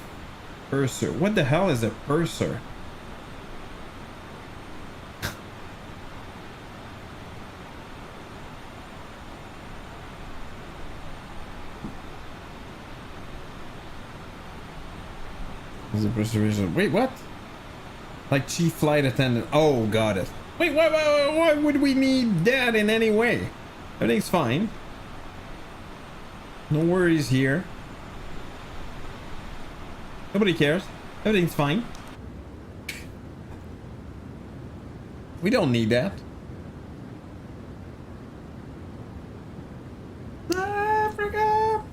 Purser. What the hell is a purser? Is it persuasion? Wait, what? Like chief flight attendant. Oh, got it. Wait, why would we need that in any way? Everything's fine. No worries here. Nobody cares. Everything's fine. We don't need that. Africa.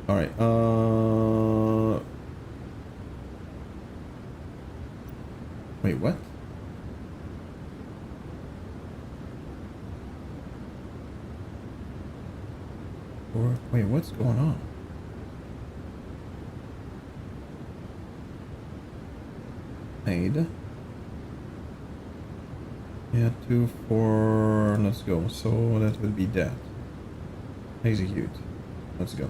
All right. Wait, what? Or wait, what's going on? Made. Yeah, 2, 4. Let's go. So that would be that. Execute. Let's go.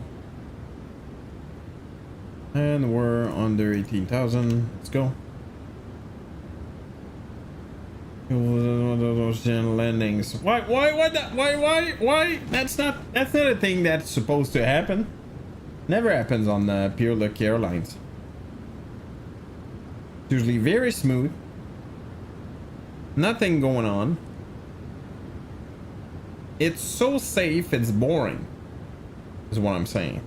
And we're under 18,000. Let's go. Ocean landings. Why? That's not a thing that's supposed to happen. Never happens on Peerluk Airlines. It's usually very smooth. Nothing going on. It's so safe, it's boring, is what I'm saying.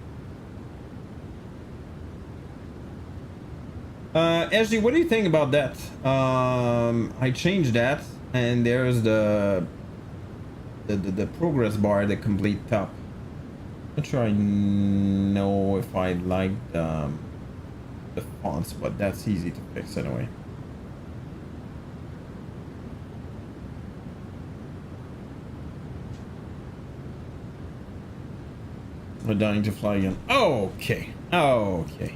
SG, what do you think about that? I changed that, and there's the progress bar, the complete top. Not sure I know if I like the fonts, but that's easy to fix anyway. We're dying to fly again. Okay. Okay.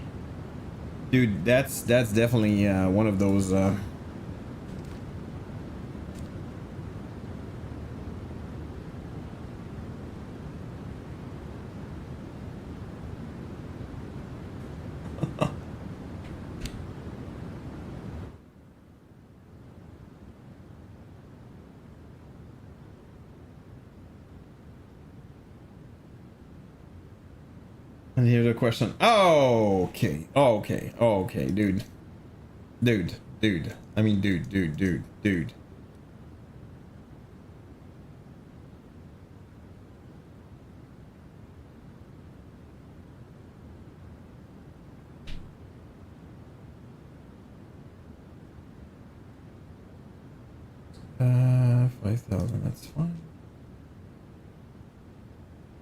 Dude, that's definitely one of those And here's a question. Oh, okay, dude. I mean, dude. Uh, 5,000. That's fine.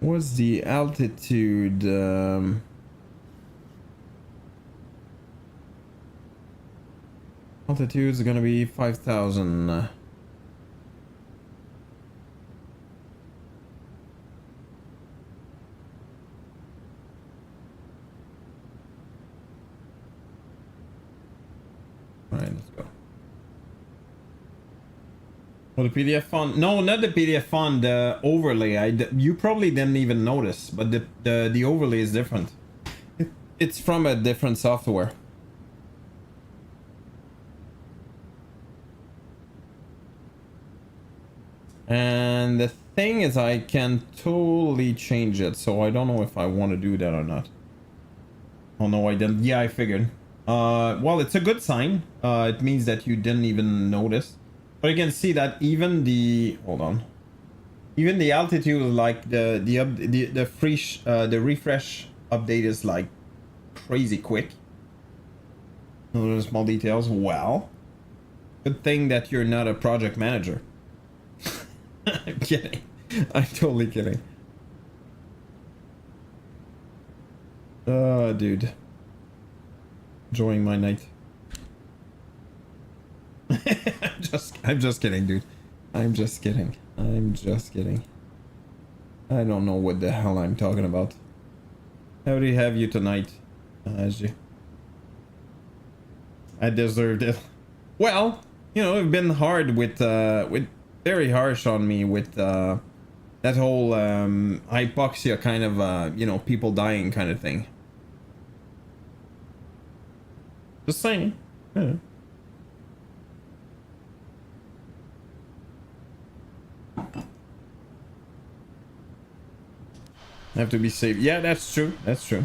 What's the altitude? Altitude is gonna be 5,000. Alright, let's go. Oh, the PDF font? No, not the PDF font. The overlay. You probably didn't even notice, but the overlay is different. It's from a different software. And the thing is, I can totally change it, so I don't know if I want to do that or not. Oh no, I didn't. Yeah, I figured. Well, it's a good sign. It means that you didn't even notice. But you can see that even the... Hold on. Even the altitude, like the refresh update is like crazy quick. Those small details. Well, good thing that you're not a project manager. I'm kidding. I'm totally kidding. Dude. Enjoying my night. I'm just kidding, dude. I'm just kidding. I'm just kidding. I don't know what the hell I'm talking about. How do you have you tonight, Ajay? I deserved it. Well, you know, it's been hard with very harsh on me with that whole hypoxia kind of you know, people dying kind of thing. Just saying. Yeah. Have to be safe. Yeah, that's true. That's true.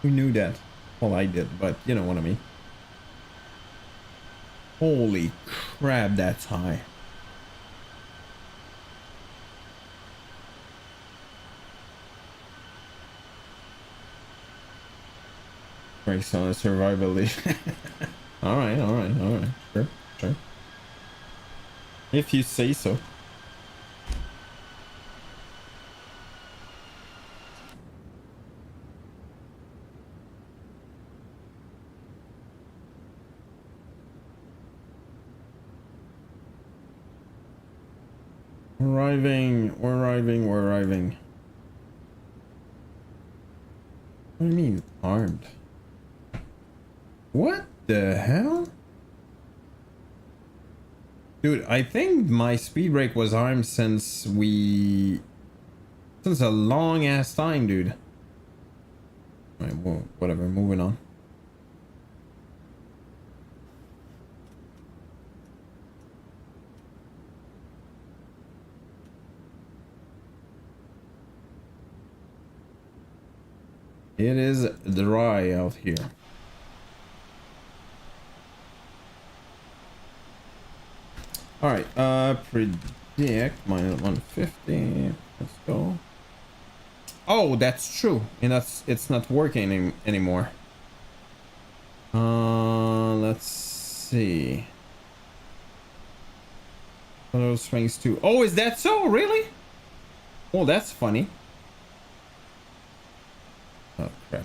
Who knew that? Well, I did, but you know what I mean. Holy crap, that's high. Race on a survival league. Alright, alright, alright. Sure, sure. If you say so. We're arriving. What do you mean, armed? What the hell? Dude, I think my speed brake was armed since a long ass time, dude. Alright, well, whatever, moving on. It is dry out here. Alright, predict minus 150. Let's go. Oh, that's true. And it's not working anymore. Let's see. What are those strings too? Oh, is that so? Really? Oh, that's funny. Oh, crap.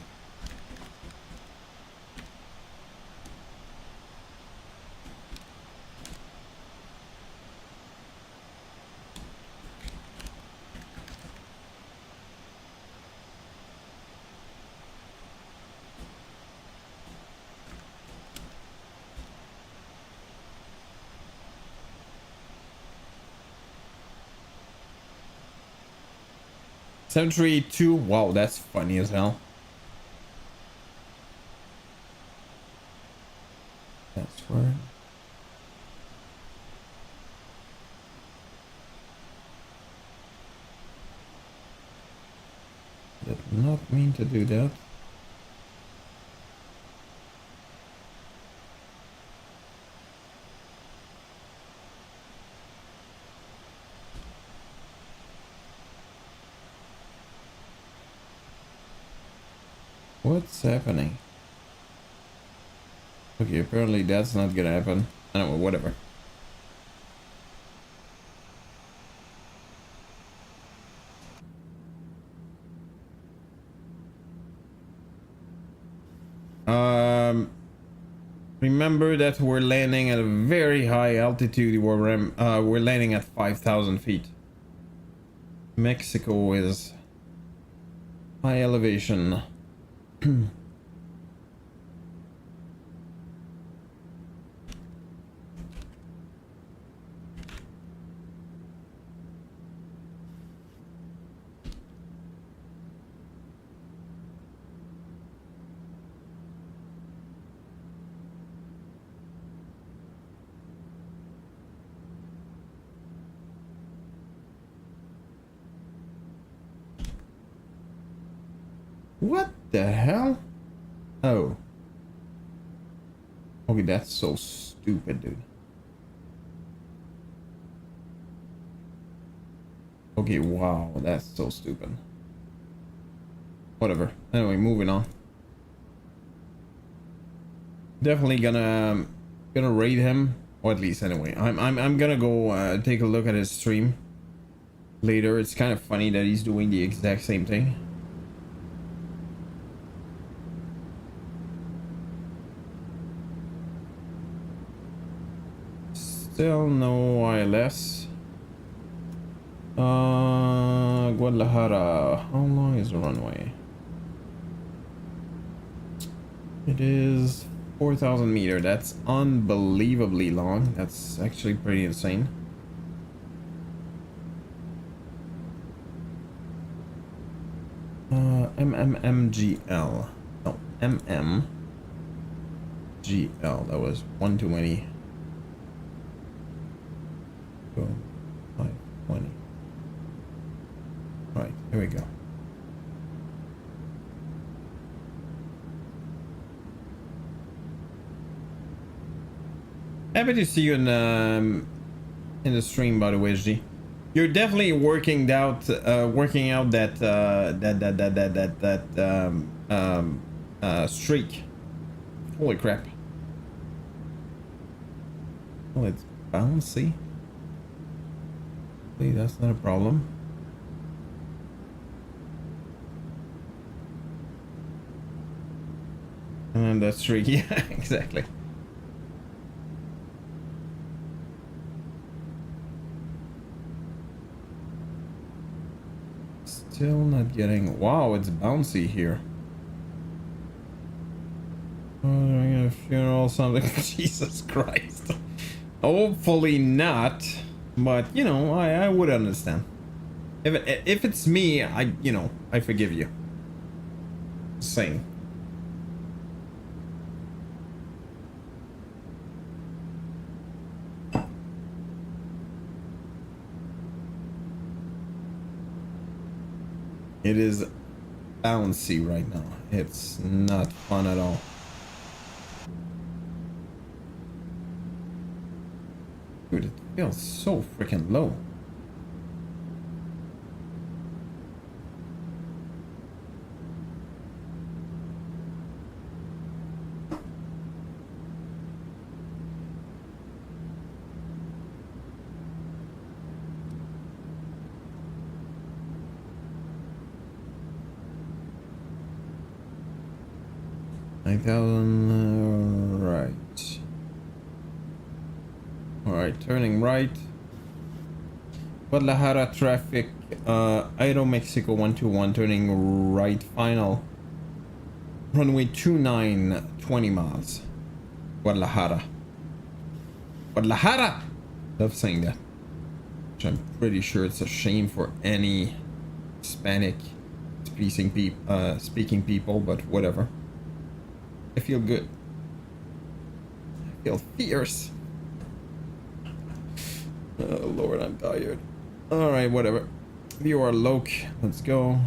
Century 2. Wow, that's funny as hell. That's where. Did not mean to do that. What's happening? Okay, apparently that's not gonna happen. Anyway, whatever. Remember that we're landing at a very high altitude. We're landing at 5,000 feet. Mexico is high elevation. What the hell? Oh. Okay, that's so stupid, dude. Okay, wow, that's so stupid. Whatever. Anyway, moving on. Definitely gonna raid him, or at least anyway. I'm gonna go take a look at his stream later. It's kind of funny that he's doing the exact same thing. Still no ILS. Guadalajara. How long is the runway? It is 4,000 meter. That's unbelievably long. That's actually pretty insane. MMMGL. No, MMGL. That was one too many. Go 520. Right, here we go. Happy to see you in the stream, by the way, SG. You're definitely working out that streak. Holy crap! Oh, it's bouncy. See, that's not a problem. And that streak, yeah, exactly. Still not getting. Wow, it's bouncy here. Oh, doing a funeral, something. Jesus Christ. Hopefully not, but you know, I would understand. If it's me, I forgive you. Same. It is bouncy right now. It's not fun at all. Dude, it feels so freaking low. Right. Alright, turning right. Guadalajara traffic, Aeromexico 121, turning right final. Runway 29, 20 miles. Guadalajara. Guadalajara! Love saying that. Which I'm pretty sure it's a shame for any Hispanic speaking people, but whatever. I feel good. I feel fierce. Oh Lord, I'm tired. Alright, whatever. You are Loke. Let's go.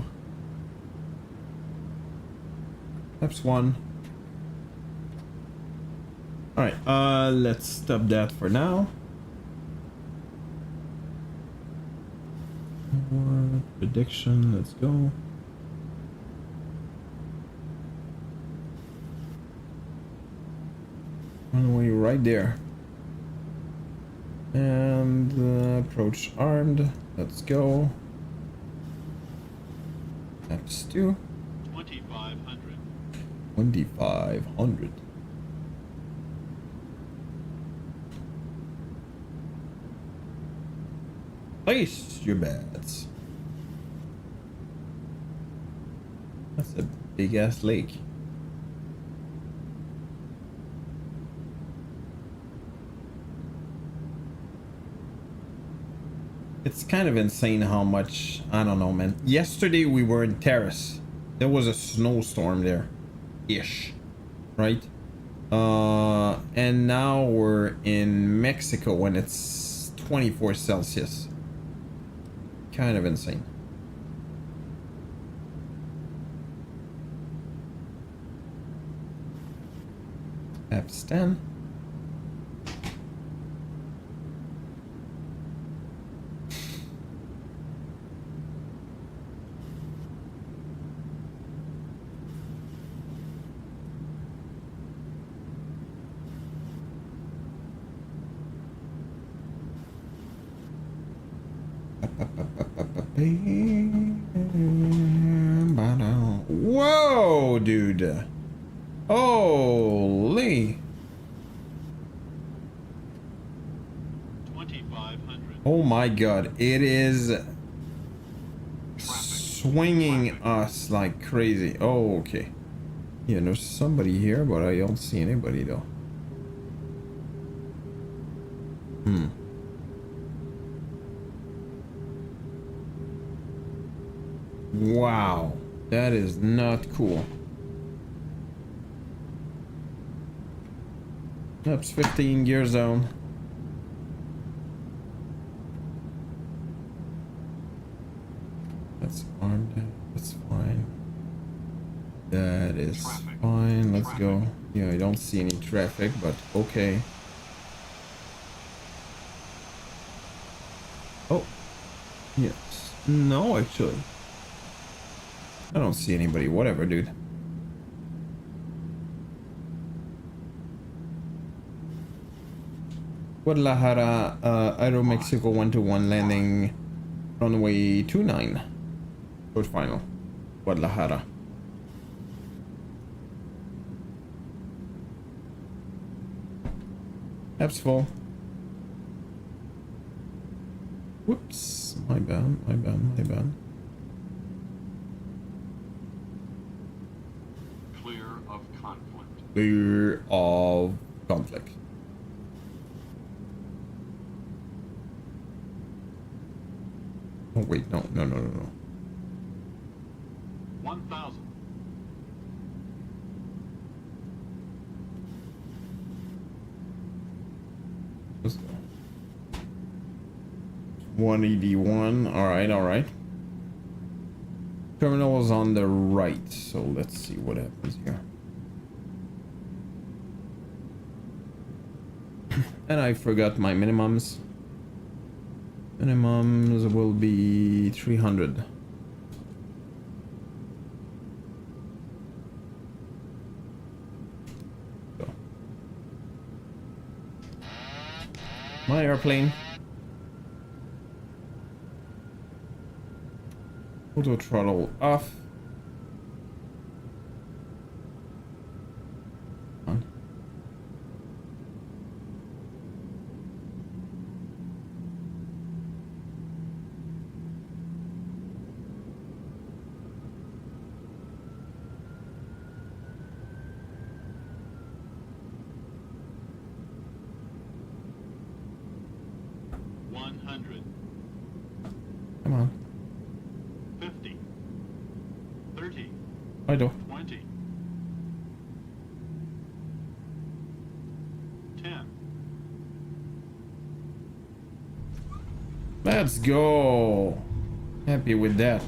Steps 1. Alright, let's stop that for now. Prediction, let's go. Runway right there. And approach armed. Let's go. Taps 2. 2500. 2500. Place your bets. That's a big ass lake. It's kind of insane how much, I don't know, man. Yesterday we were in Terrace. There was a snowstorm there. Ish. Right? And now we're in Mexico when it's 24 Celsius. Kind of insane. Apps 10. Whoa, dude. Holy. 2500. Oh my god. It is swinging us like crazy. Oh, okay. Yeah, there's somebody here, but I don't see anybody though. Wow, that is not cool. That's 15 gear zone. That's armed. That's fine. That is fine. Let's go. Yeah, I don't see any traffic, but okay. Oh, yes. No, actually. I don't see anybody. Whatever, dude. Guadalajara, Aeromexico 121 landing runway 29. Short final. Guadalajara. App's full. Whoops. My bad, my bad, my bad. Clear of conflict. Clear of conflict. Oh wait, no. 1000. Let's go. 181. Alright. Terminal is on the right, so let's see what happens here. And I forgot my minimums. Minimums will be 300. So. My airplane. Auto throttle off. On. Come on. 50. 30. I do. 20. 10. Let's go. Happy with that.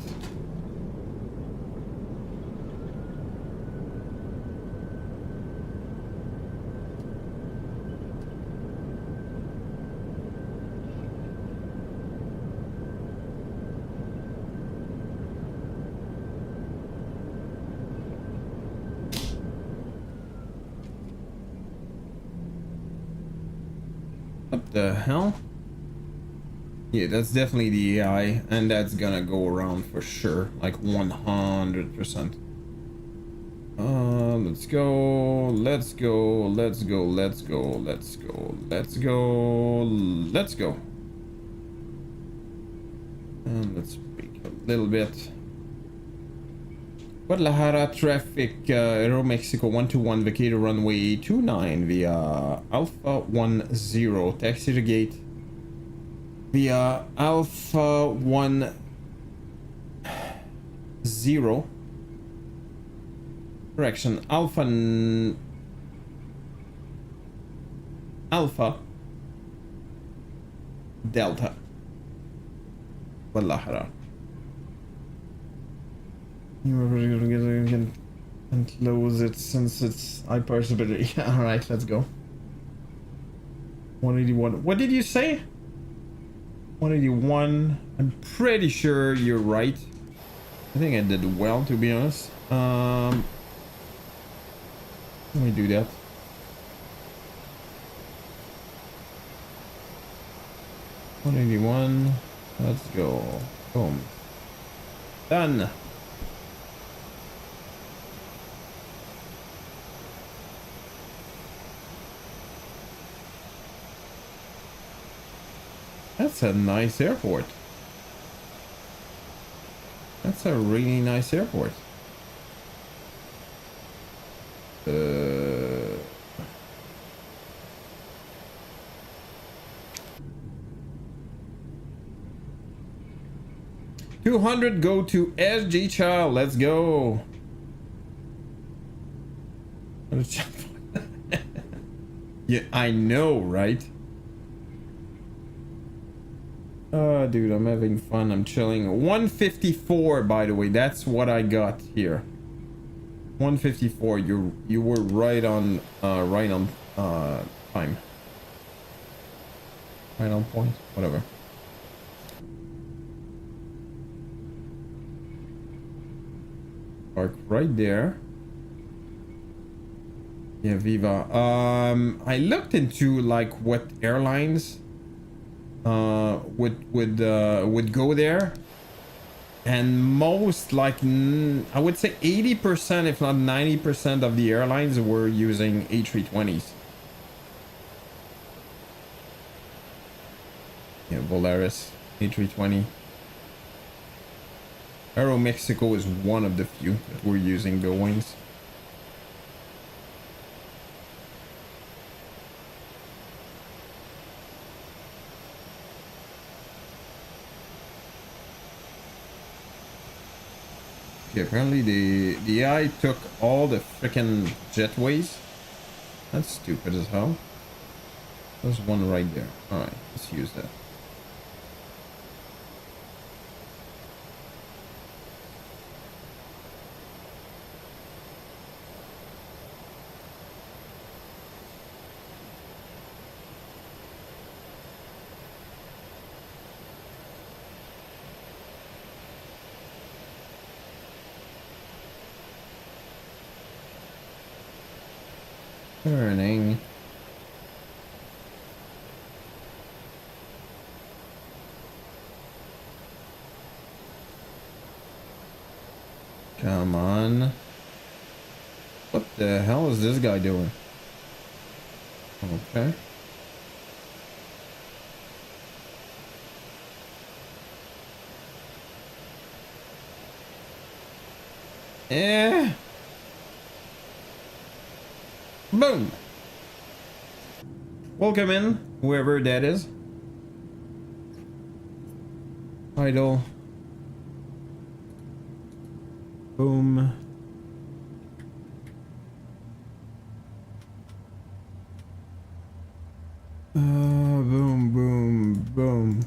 What the hell? Yeah, that's definitely the AI, and that's gonna go around for sure, like 100%. Let's go, let's go, let's go, let's go, let's go, let's go, let's go. And let's break a little bit. Guadalajara traffic, Aeromexico 121 vacator runway 29 via Alpha 10, taxi to gate via Alpha 10, correction, Alpha Delta, Guadalajara. You can close it since it's high possibility. Alright, let's go. 181. What did you say? 181. I'm pretty sure you're right. I think I did well, to be honest. Let me do that. $181. Let's go. Boom. Done. That's a nice airport. That's a really nice airport. 200 go to SG Child. Let's go. Yeah, I know, right? Oh, dude, I'm having fun. I'm chilling. 154, by the way. That's what I got here. 154. You were right on time. Right on point. Whatever. Park right there. Yeah, Viva. I looked into like what airlines would go there, and most, like, I would say 80%, if not 90% of the airlines were using A320s. Yeah, Volaris, A320. Aero Mexico is one of the few that were using Go Wings. Okay, apparently the AI took all the freaking jetways. That's stupid as hell. There's one right there. Alright, let's use that. Turning. Come on. What the hell is this guy doing? Okay. Eh. Boom. Welcome in, whoever that is. Idle. Boom. Boom, boom, boom.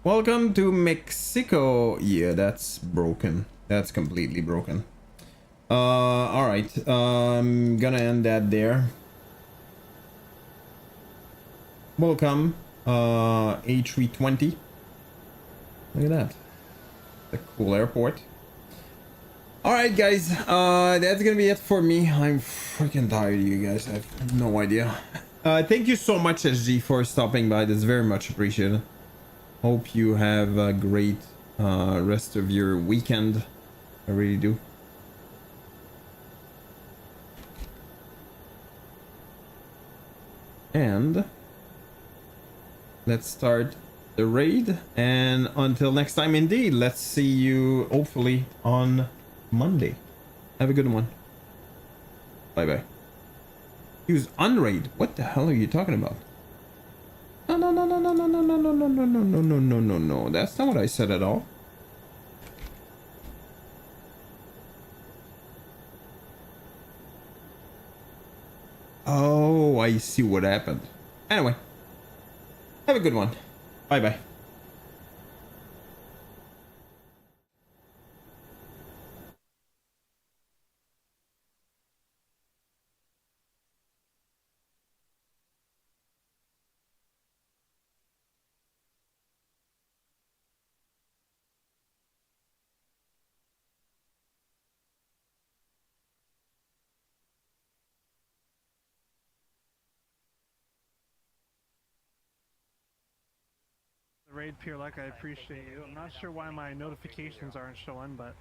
Welcome to Mexico. Yeah, that's broken. That's completely broken. All right. I'm gonna end that there. Welcome, A320. Look at that. The cool airport. All right, guys. That's gonna be it for me. I'm freaking tired of you guys. I have no idea. Thank you so much, SG, for stopping by. That's very much appreciated. Hope you have a great rest of your weekend. I really do. And let's start the raid, and until next time, indeed, let's see you hopefully on Monday. Have a good one. Bye bye. Use unraid. What the hell are you talking about? No, no, no, no, no, no, no, no, no, no, no, no, no, no, no, no. That's not what I said at all. Oh, I see what happened. Anyway, have a good one. Bye bye. raid, Peerluk. I appreciate you. I'm not sure why my notifications aren't showing, but